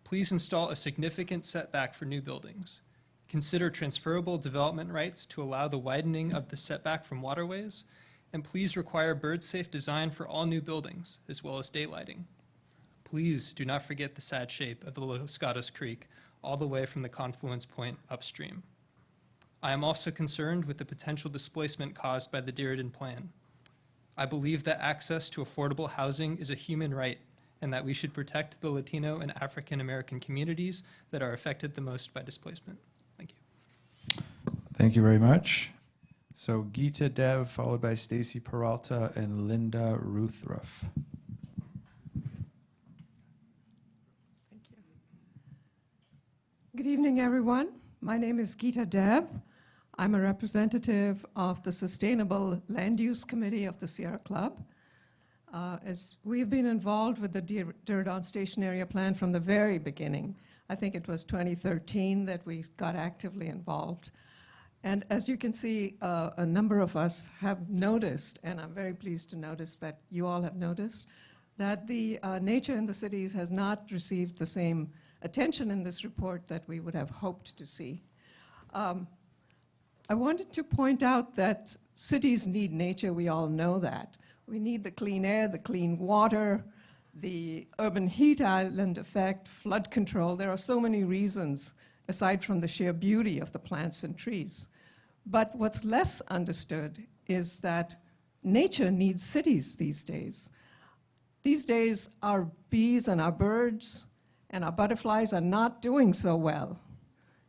please install a significant setback for new buildings. Consider transferable development rights to allow the widening of the setback from waterways, and please require bird-safe design for all new buildings, as well as daylighting. Please do not forget the sad shape of the Los Gatos Creek all the way from the confluence point upstream. I am also concerned with the potential displacement caused by the Dearden Plan. I believe that access to affordable housing is a human right and that we should protect the Latino and African American communities that are affected the most by displacement. Thank you. Thank you very much. So Geeta Dev, followed by Stacy Peralta and Linda Ruthruff. Good evening, everyone. My name is Geeta Dev. I'm a representative of the Sustainable Land Use Committee of the Sierra Club. As we've been involved with the Dearden Station Area Plan from the very beginning. I think it was 2013 that we got actively involved. And as you can see, a number of us have noticed, and I'm very pleased to notice that you all have noticed, that the nature in the cities has not received the same attention in this report that we would have hoped to see. I wanted to point out that cities need nature, we all know that. We need the clean air, the clean water, the urban heat island effect, flood control. There are so many reasons, aside from the sheer beauty of the plants and trees. But what's less understood is that nature needs cities these days. These days, our bees and our birds and our butterflies are not doing so well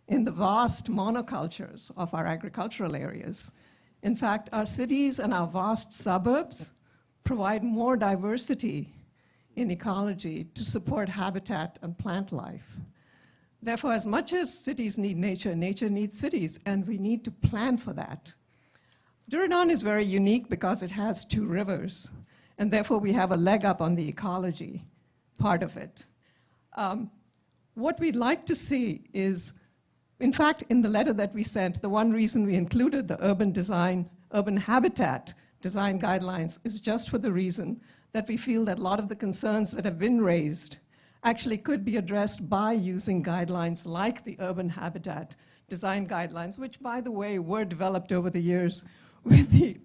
in the vast monocultures of our agricultural areas. In fact, our cities and our vast suburbs provide more diversity in ecology to support habitat and plant life. Therefore, as much as cities need nature, nature needs cities, and we need to plan for that. Dearden is very unique because it has 2 rivers, and therefore we have a leg up on the ecology part of it. What we'd like to see is, in fact, in the letter that we sent, the one reason we included the urban habitat design guidelines is just for the reason that we feel that a lot of the concerns that have been raised actually could be addressed by using guidelines like the urban habitat design guidelines, which, by the way, were developed over the years with the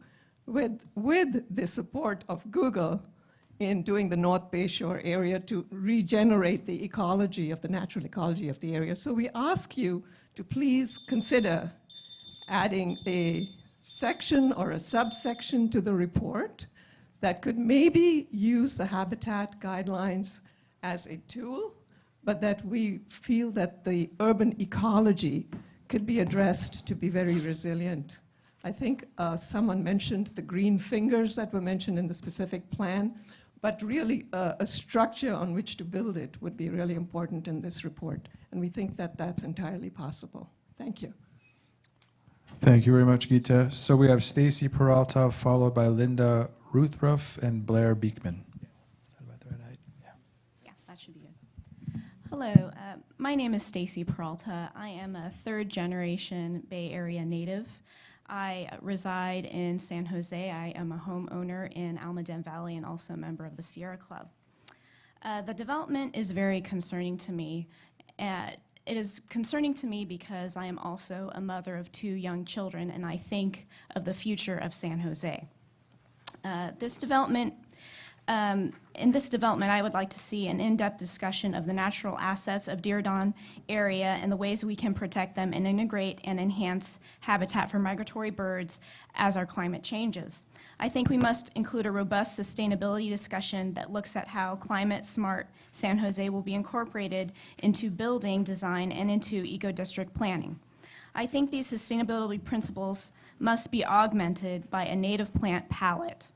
support of Google in doing the North Bay Shore area to regenerate the ecology of the natural ecology of the area. So we ask you to please consider adding a section or a subsection to the report that could maybe use the habitat guidelines as a tool, but that we feel that the urban ecology could be addressed to be very resilient. I think someone mentioned the green fingers that were mentioned in the specific plan, but really a structure on which to build it would be really important in this report, and we think that that's entirely possible. Thank you. Thank you very much, Geeta. So we have Stacy Peralta, followed by Linda Ruthruff and Blair Beekman. Yeah, that should be good. Hello, my name is Stacy Peralta. I am a 3rd-generation Bay Area native. I reside in San Jose. I am a homeowner in Almaden Valley and also a member of the Sierra Club. The development is very concerning to me. It is concerning to me because I am also a mother of 2 young children, and I think of the future of San Jose. In this development, I would like to see an in-depth discussion of the natural assets of Dearden area and the ways we can protect them and integrate and enhance habitat for migratory birds as our climate changes. I think we must include a robust sustainability discussion that looks at how climate-smart San Jose will be incorporated into building design and into eco-district planning. I think these sustainability principles must be augmented by a native plant palette,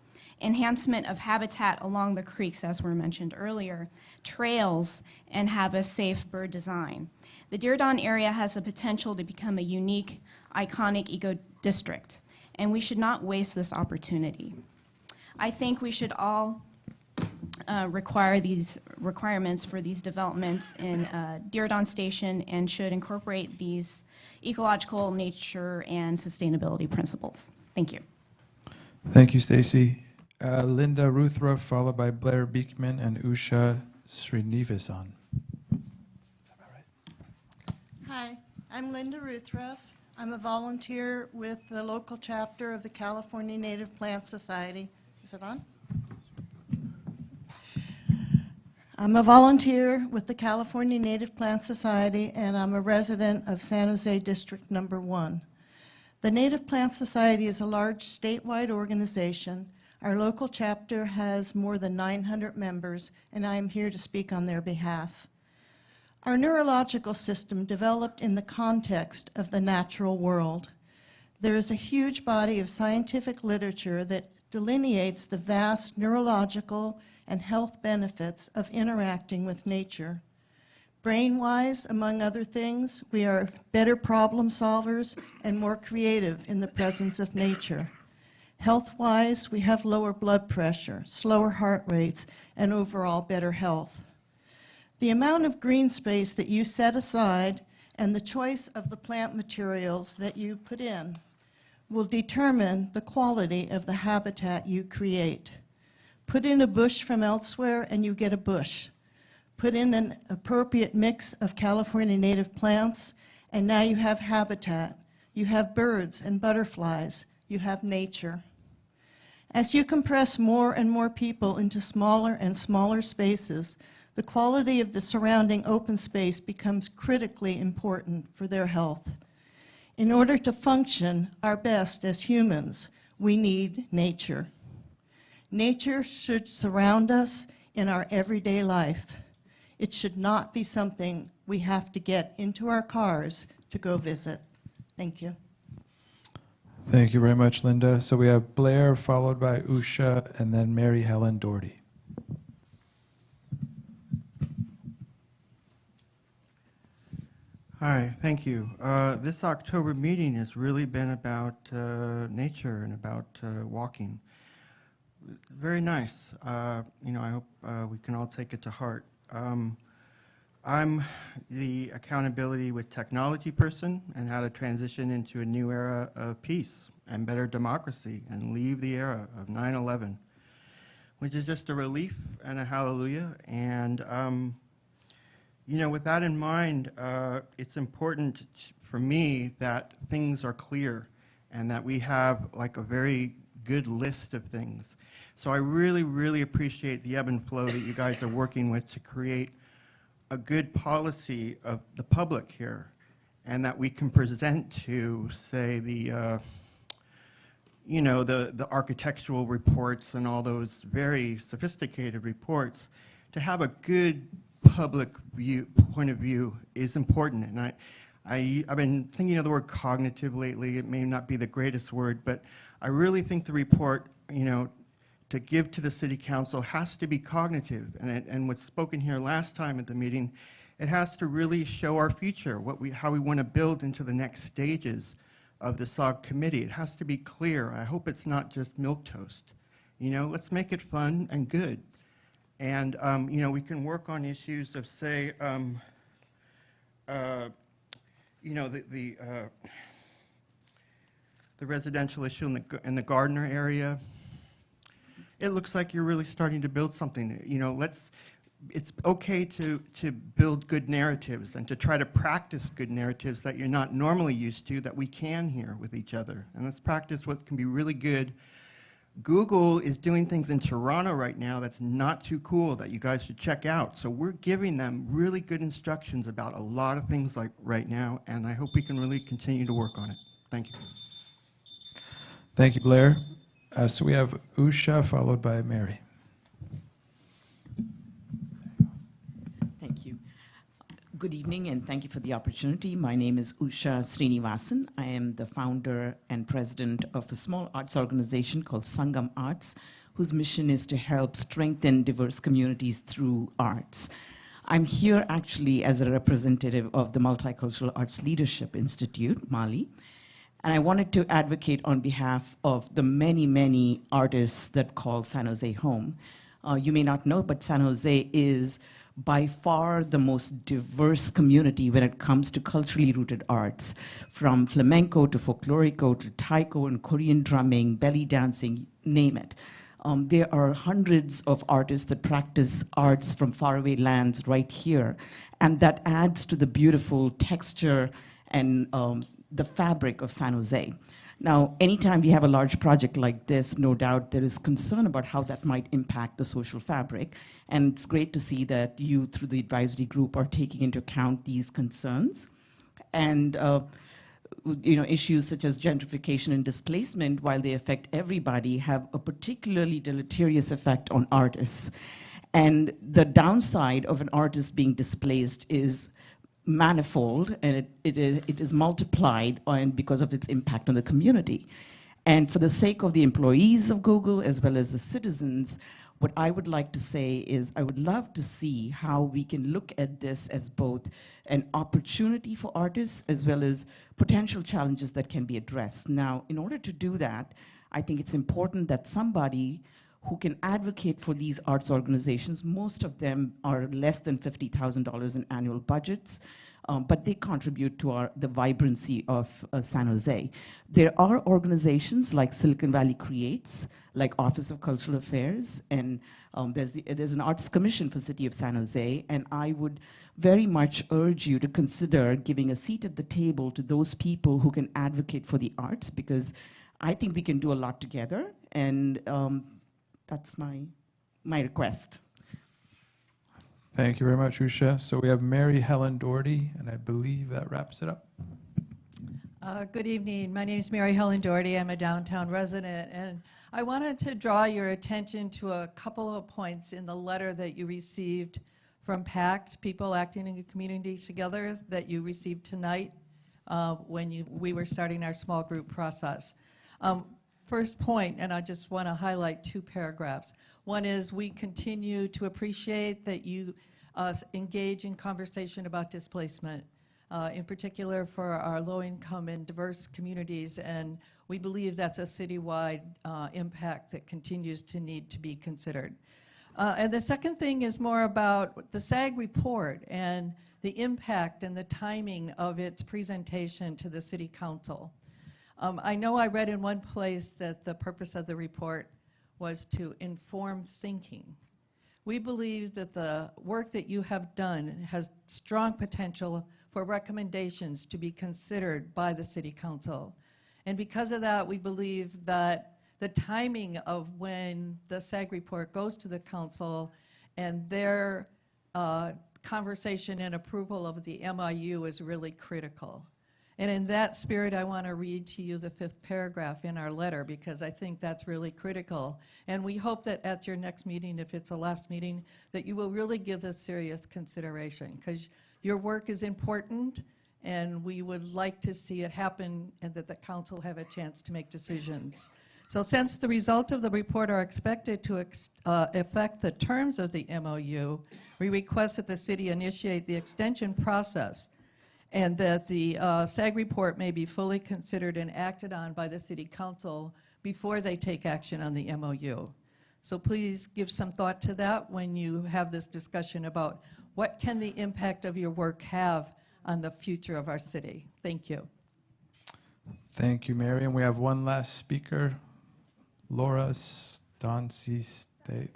enhancement of habitat along the creeks, as were mentioned earlier, trails, and have a safe bird design. The Diridon area has the potential to become a unique, iconic eco-district, and we should not waste this opportunity. I think we should all require these requirements for these developments in Diridon Station and should incorporate these ecological, nature, and sustainability principles. Thank you. Thank you, Stacy. Linda Ruthra, followed by Blair Beekman and Usha Srinivasan. Hi, I'm Linda Ruthruff. I'm a volunteer with the local chapter of the California Native Plant Society. Is it on? I'm a volunteer with the California Native Plant Society, and I'm a resident of San Jose District Number 1. The Native Plant Society is a large statewide organization. Our local chapter has more than 900 members, and I am here to speak on their behalf. Our neurological system developed in the context of the natural world. There is a huge body of scientific literature that delineates the vast neurological and health benefits of interacting with nature. Brain-wise, among other things, we are better problem solvers and more creative in the presence of nature. Health-wise, we have lower blood pressure, slower heart rates, and overall better health. The amount of green space that you set aside and the choice of the plant materials that you put in will determine the quality of the habitat you create. Put in a bush from elsewhere and you get a bush. Put in an appropriate mix of California native plants and now you have habitat. You have birds and butterflies. You have nature. As you compress more and more people into smaller and smaller spaces, the quality of the surrounding open space becomes critically important for their health. In order to function our best as humans, we need nature. Nature should surround us in our everyday life. It should not be something we have to get into our cars to go visit. Thank you. Thank you very much, Linda. So we have Blair, followed by Usha, and then Mary Helen Doherty. Hi, thank you. This October meeting has really been about nature and about walking. Very nice. I hope we can all take it to heart. I'm the accountability with technology person and how to transition into a new era of peace and better democracy and leave the era of 9/11, which is just a relief and a hallelujah. And with that in mind, it's important for me that things are clear and that we have like a very good list of things. So I really, really appreciate the ebb and flow that you guys are working with to create a good policy of the public here and that we can present to, say, the architectural reports and all those very sophisticated reports. To have a good public point of view is important. And I've been thinking of the word cognitive lately. It may not be the greatest word, but I really think the report, to give to the City Council has to be cognitive. And what's spoken here last time at the meeting, it has to really show our future, how we want to build into the next stages of the SOG committee. It has to be clear. I hope it's not just milquetoast. Let's make it fun and good. And, we can work on issues of, say, the residential issue in the Gardner area. It looks like you're really starting to build something. It's okay to build good narratives and to try to practice good narratives that you're not normally used to, that we can hear with each other. And let's practice what can be really good. Google is doing things in Toronto right now that's not too cool that you guys should check out. So we're giving them really good instructions about a lot of things like right now, and I hope we can really continue to work on it. Thank you. Thank you, Blair. So we have Usha, followed by Mary. Thank you. Good evening, and thank you for the opportunity. My name is Usha Srinivasan. I am the founder and president of a small arts organization called Sangam Arts, whose mission is to help strengthen diverse communities through arts. I'm here actually as a representative of the Multicultural Arts Leadership Institute, Mali, and I wanted to advocate on behalf of the many, many artists that call San Jose home. You may not know, but San Jose is by far the most diverse community when it comes to culturally rooted arts, from flamenco to folklorico to taiko and Korean drumming, belly dancing, name it. There are hundreds of artists that practice arts from faraway lands right here, and that adds to the beautiful texture and the fabric of San Jose. Now, anytime we have a large project like this, no doubt there is concern about how that might impact the social fabric, and it's great to see that you, through the advisory group, are taking into account these concerns. And issues such as gentrification and displacement, while they affect everybody, have a particularly deleterious effect on artists. And the downside of an artist being displaced is manifold, and it is multiplied because of its impact on the community. And for the sake of the employees of Google as well as the citizens, what I would like to say is I would love to see how we can look at this as both an opportunity for artists as well as potential challenges that can be addressed. Now, in order to do that, I think it's important that somebody who can advocate for these arts organizations, most of them are less than $50,000 in annual budgets, but they contribute to the vibrancy of San Jose. There are organizations like Silicon Valley Creates, like Office of Cultural Affairs, and there's an Arts Commission for City of San Jose, and I would very much urge you to consider giving a seat at the table to those people who can advocate for the arts, because I think we can do a lot together, and that's my request. Thank you very much, Usha. So we have Mary Helen Doherty, and I believe that wraps it up. Good evening. My name is Mary Helen Doherty. I'm a downtown resident, and I wanted to draw your attention to a couple of points in the letter that you received from PACT, People Acting in a Community Together, that you received tonight when we were starting our small group process. First point, and I just want to highlight 2 paragraphs. One is we continue to appreciate that you engage in conversation about displacement, in particular for our low-income and diverse communities, and we believe that's a citywide impact that continues to need to be considered. And the second thing is more about the SAG report and the impact and the timing of its presentation to the City Council. I know I read in one place that the purpose of the report was to inform thinking. We believe that the work that you have done has strong potential for recommendations to be considered by the City Council. And because of that, we believe that the timing of when the SAG report goes to the Council and their conversation and approval of the MIU is really critical. And in that spirit, I want to read to you the 5th paragraph in our letter, because I think that's really critical. And we hope that at your next meeting, if it's a last meeting, that you will really give this serious consideration, because your work is important, and we would like to see it happen and that the council have a chance to make decisions. So since the results of the report are expected to affect the terms of the MOU, we request that the city initiate the extension process, and that the SAG report may be fully considered and acted on by the City Council before they take action on the MOU. So please give some thought to that when you have this discussion about what can the impact of your work have on the future of our city. Thank you. Thank you, Mary. And we have one last speaker, Laura Stonciste.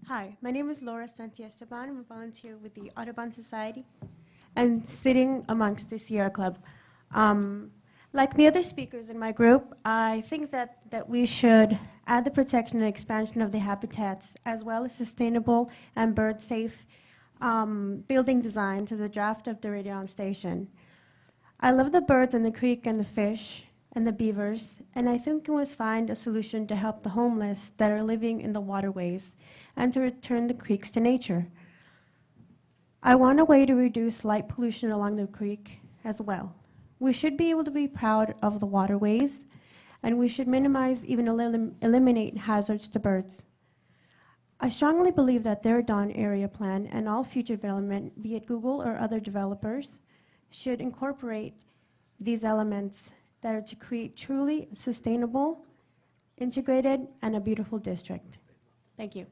Hi, my name is Laura Santiesteban. I'm a volunteer with the Audubon Society and sitting amongst the Sierra Club. Like the other speakers in my group, I think that we should add the protection and expansion of the habitats as well as sustainable and bird-safe building design to the draft of the Radion Station. I love the birds and the creek and the fish and the beavers, and I think we must find a solution to help the homeless that are living in the waterways and to return the creeks to nature. I want a way to reduce light pollution along the creek as well. We should be able to be proud of the waterways and we should minimize, even eliminate hazards to birds. I strongly believe that their Dawn area plan and all future development, be it Google or other developers, should incorporate these elements that are to create truly sustainable, integrated, and a beautiful district. Thank you.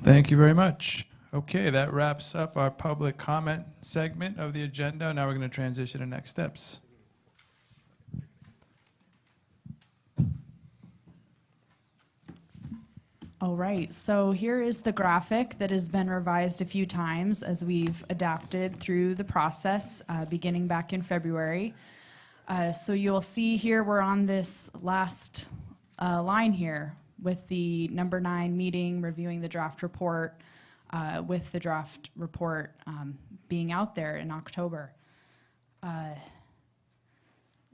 Thank you very much. Okay, that wraps up our public comment segment of the agenda. Now we're going to transition to next steps. All right, so here is the graphic that has been revised a few times as we've adapted through the process, beginning back in February. So you'll see here we're on this last line here with the number 9 meeting, reviewing the draft report, with the draft report being out there in October.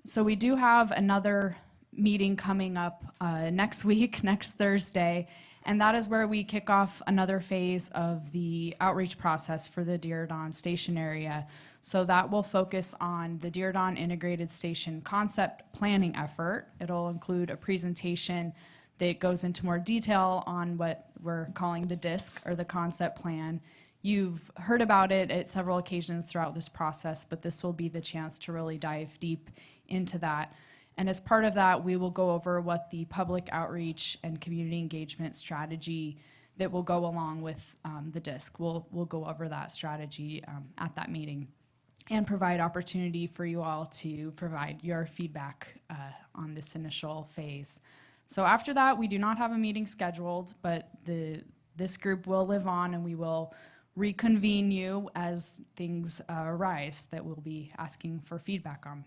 So we do have another meeting coming up next week, next Thursday, and that is where we kick off another phase of the outreach process for the Deer Dawn Station area. So that will focus on the Deer Dawn Integrated Station concept planning effort. It'll include a presentation that goes into more detail on what we're calling the DISC, or the concept plan. You've heard about it at several occasions throughout this process, but this will be the chance to really dive deep into that. And as part of that, we will go over what the public outreach and community engagement strategy that will go along with the DISC. We'll go over that strategy at that meeting and provide opportunity for you all to provide your feedback on this initial phase. So after that, we do not have a meeting scheduled, but this group will live on, and we will reconvene you as things arise that we'll be asking for feedback on.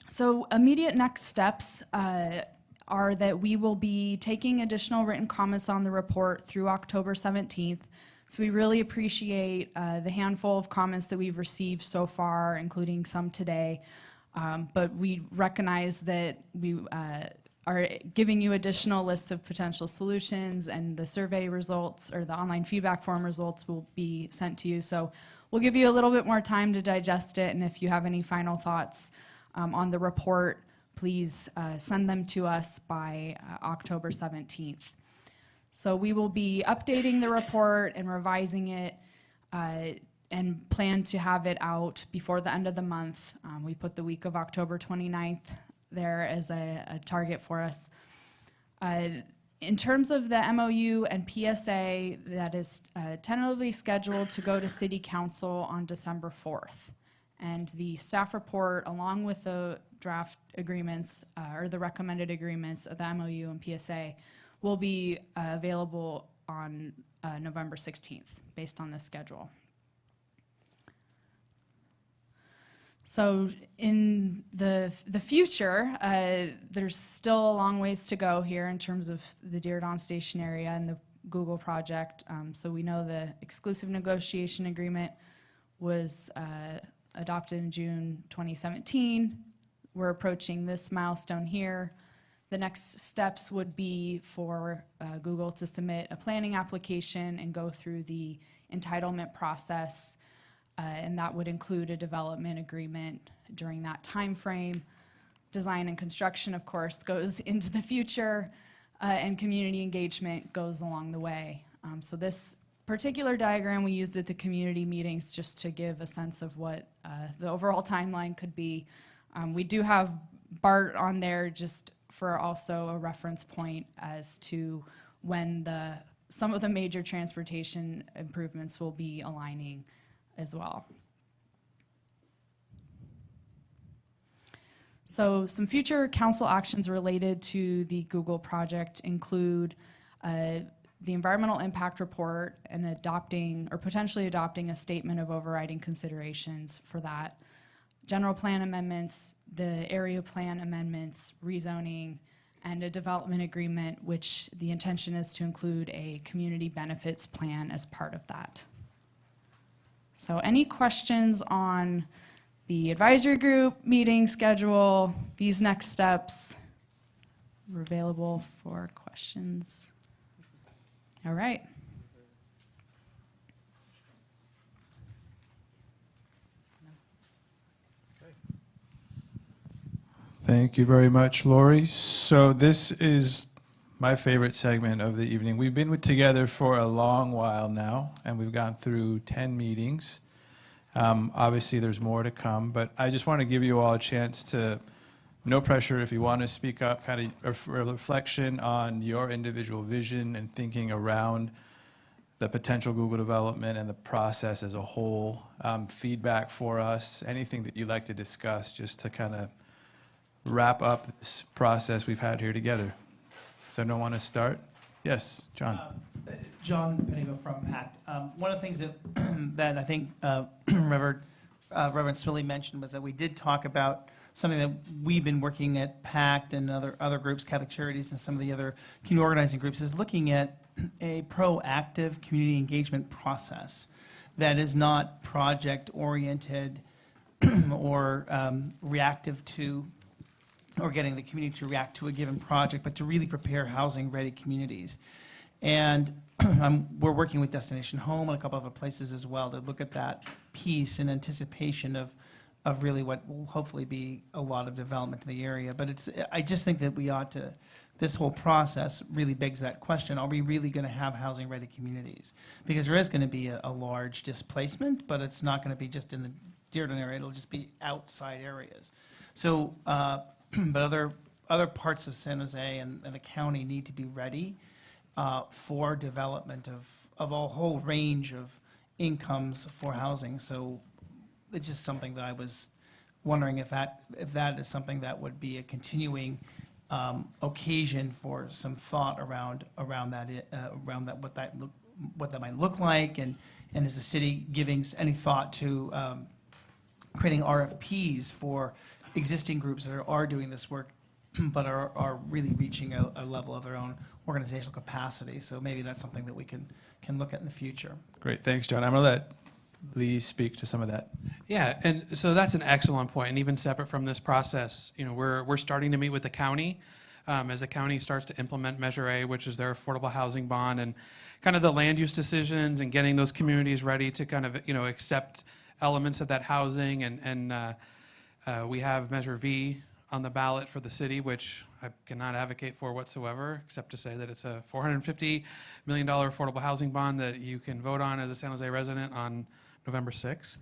So immediate next steps are that we will be taking additional written comments on the report through October 17th. So we really appreciate the handful of comments that we've received so far, including some today. But we recognize that we are giving you additional lists of potential solutions, and the survey results or the online feedback form results will be sent to you. So we'll give you a little bit more time to digest it, and if you have any final thoughts on the report, please send them to us by October 17th. So we will be updating the report and revising it and plan to have it out before the end of the month. We put the week of October 29th there as a target for us. In terms of the MOU and PSA, that is tentatively scheduled to go to City Council on December 4th. And the staff report, along with the draft agreements, or the recommended agreements of the MOU and PSA, will be available on November 16th, based on this schedule. So in the future, there's still a long ways to go here in terms of the Deer Dawn Station area and the Google project. So we know the exclusive negotiation agreement was adopted in June 2017. We're approaching this milestone here. The next steps would be for Google to submit a planning application and go through the entitlement process. And that would include a development agreement during that time frame. Design and construction, of course, goes into the future, and community engagement goes along the way. So this particular diagram we used at the community meetings just to give a sense of what the overall timeline could be. We do have BART on there just for also a reference point as to when some of the major transportation improvements will be aligning as well. So some future council actions related to the Google project include the environmental impact report and adopting or potentially adopting a statement of overriding considerations for that. General plan amendments, the area plan amendments, rezoning, and a development agreement, which the intention is to include a community benefits plan as part of that. So any questions on the advisory group meeting schedule, these next steps? We're available for questions. All right. Thank you very much, Lori. So this is my favorite segment of the evening. We've been together for a long while now, and we've gone through 10 meetings. Obviously, there's more to come, but I just want to give you all a chance to, no pressure, if you want to speak up, kind of a reflection on your individual vision and thinking around the potential Google development and the process as a whole, feedback for us, anything that you'd like to discuss just to kind of wrap up this process we've had here together. Does anyone want to start? Yes, John. John Penigo from PACT. One of the things that that I think Reverend Swilley mentioned was that we did talk about something that we've been working at PACT and other groups, Catholic Charities, and some of the other community organizing groups, is looking at a proactive community engagement process that is not project-oriented or reactive to, or getting the community to react to a given project, but to really prepare housing-ready communities. And we're working with Destination Home and a couple other places as well to look at that piece in anticipation of really what will hopefully be a lot of development in the area. But I just think that we ought to, this whole process really begs that question, are we really going to have housing-ready communities? Because there is going to be a large displacement, but it's not going to be just in the Dearden area, it'll just be outside areas. So, but other parts of San Jose and the county need to be ready for development of a whole range of incomes for housing. So it's just something that I was wondering if that is something that would be a continuing occasion for some thought around that what that might look like, and is the city giving any thought to creating RFPs for existing groups that are doing this work but are really reaching a level of their own organizational capacity. So maybe that's something that we can look at in the future. Great, thanks, John. I'm going to let Lee speak to some of that. Yeah, and so that's an excellent point. And even separate from this process, you know, we're starting to meet with the county as the county starts to implement Measure A, which is their affordable housing bond, and kind of the land use decisions and getting those communities ready to kind of, you know, accept elements of that housing. And we have Measure V on the ballot for the city, which I cannot advocate for whatsoever, except to say that it's a $450 million affordable housing bond that you can vote on as a San Jose resident on November 6th.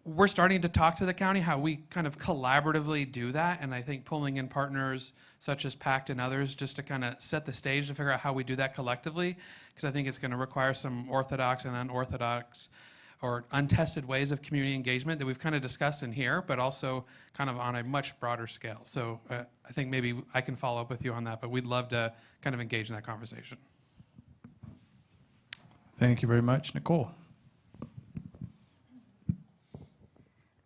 We're starting to talk to the county how we kind of collaboratively do that, and I think pulling in partners such as PACT and others just to kind of set the stage to figure out how we do that collectively, because I think it's going to require some orthodox and unorthodox or untested ways of community engagement that we've kind of discussed in here, but also kind of on a much broader scale. So I think maybe I can follow up with you on that, but we'd love to kind of engage in that conversation. Thank you very much. Nicole.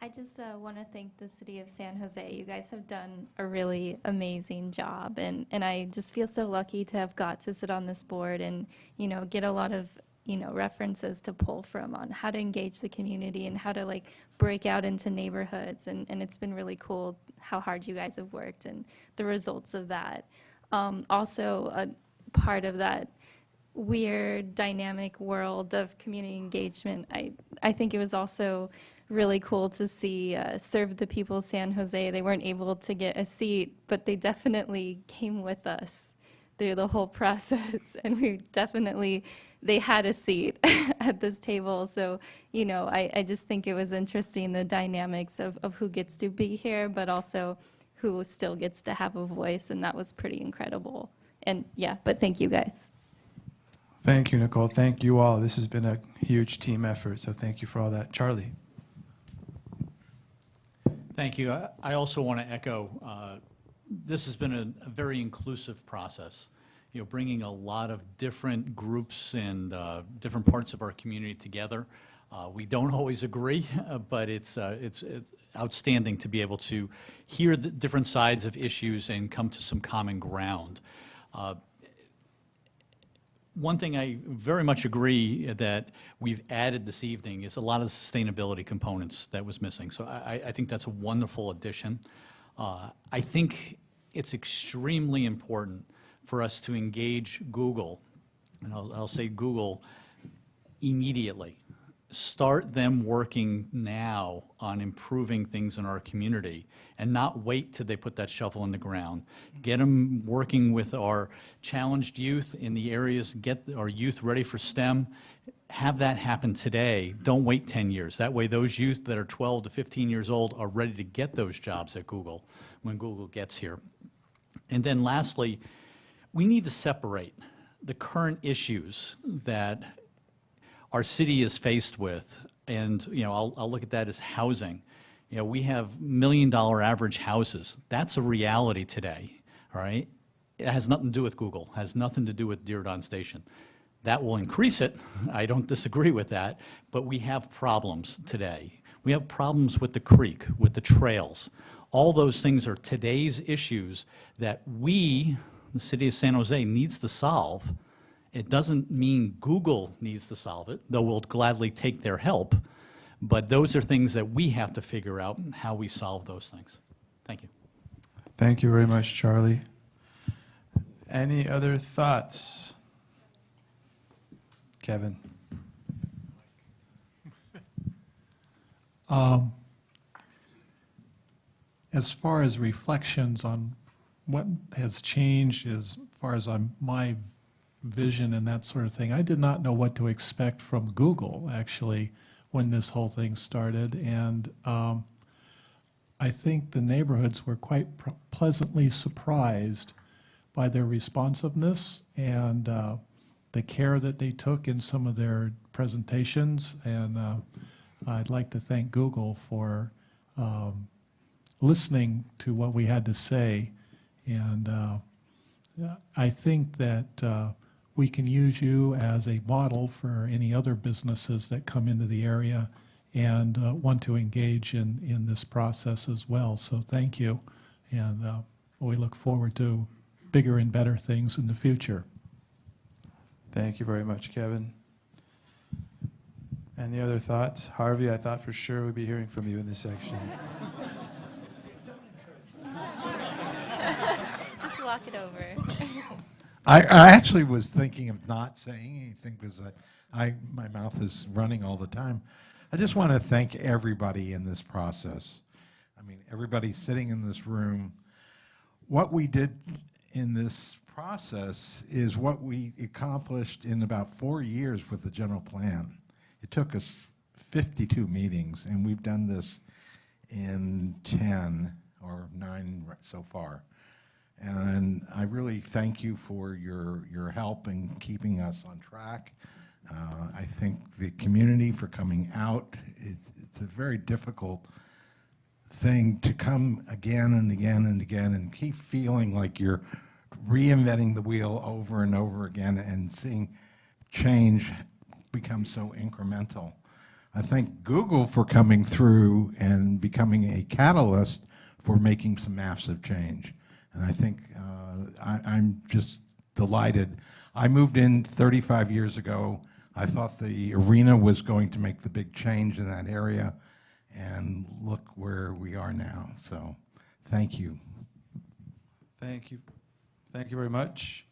I just want to thank the city of San Jose. You guys have done a really amazing job, and I just feel so lucky to have got to sit on this board and, you know, get a lot of, you know, references to pull from on how to engage the community and how to like break out into neighborhoods. And it's been really cool how hard you guys have worked and the results of that. Also, a part of that weird dynamic world of community engagement, I think it was also really cool to see Serve the People San Jose. They weren't able to get a seat, but they definitely came with us through the whole process, and they had a seat at this table. So, you know, I just think it was interesting, the dynamics of who gets to be here, but also who still gets to have a voice, and that was pretty incredible. And yeah, but thank you guys. Thank you, Nicole. Thank you all. This has been a huge team effort, so thank you for all that. Charlie. Thank you. I also want to echo, this has been a very inclusive process. You know, bringing a lot of different groups and different parts of our community together. We don't always agree, but it's outstanding to be able to hear the different sides of issues and come to some common ground. One thing I very much agree that we've added this evening is a lot of the sustainability components that was missing. So I think that's a wonderful addition. I think it's extremely important for us to engage Google, and I'll say Google immediately, start them working now on improving things in our community and not wait till they put that shovel in the ground. Get them working with our challenged youth in the areas, get our youth ready for STEM. Have that happen today. Don't wait 10 years. That way those youth that are 12 to 15 years old are ready to get those jobs at Google when Google gets here. And then lastly, we need to separate the current issues that our city is faced with, and I'll look at that as housing. We have $1 million average houses. That's a reality today, all right? It has nothing to do with Google, has nothing to do with Diridon Station. That will increase it, I don't disagree with that, but we have problems today. We have problems with the creek, with the trails. All those things are today's issues that we, the city of San Jose, needs to solve. It doesn't mean Google needs to solve it, though we'll gladly take their help. But those are things that we have to figure out how we solve those things. Thank you. Thank you very much, Charlie. Any other thoughts? Kevin. As far as reflections on what has changed as far as my vision and that sort of thing, I did not know what to expect from Google, actually, when this whole thing started. And I think the neighborhoods were quite pleasantly surprised by their responsiveness and the care that they took in some of their presentations. And I'd like to thank Google for listening to what we had to say. And I think that we can use you as a model for any other businesses that come into the area and want to engage in this process as well. So thank you. And we look forward to bigger and better things in the future. Thank you very much, Kevin. Any other thoughts? Harvey, I thought for sure we'd be hearing from you in this section. Just walk it over. I actually was thinking of not saying anything because my mouth is running all the time. I just want to thank everybody in this process. I mean, everybody sitting in this room. What we did in this process is what we accomplished in about 4 years with the general plan. It took us 52 meetings, and we've done this in 10 or 9 so far. And I really thank you for your help in keeping us on track. I think the community for coming out, it's a very difficult thing to come again and again and again and keep feeling like you're reinventing the wheel over and over again and seeing change become so incremental. I thank Google for coming through and becoming a catalyst for making some massive change. And I think I'm just delighted. I moved in 35 years ago. I thought the arena was going to make the big change in that area, and look where we are now. So thank you. Thank you. Thank you very much.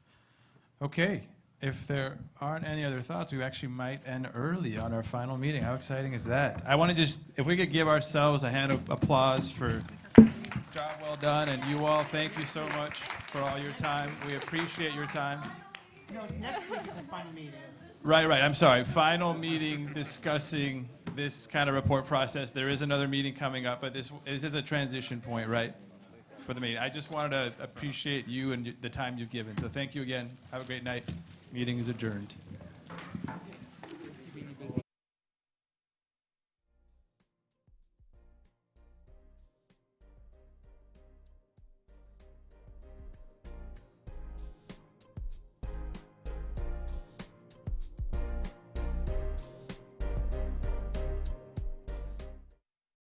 Okay, if there aren't any other thoughts, we actually might end early on our final meeting. How exciting is that? I want to just, if we could give ourselves a hand of applause for job well done, and you all, thank you so much for all your time. We appreciate your time. No, it's next week is the final meeting. Right, I'm sorry. Final meeting discussing this kind of report process. There is another meeting coming up, but this is a transition point, right, for the meeting. I just wanted to appreciate you and the time you've given. So thank you again. Have a great night. Meeting is adjourned.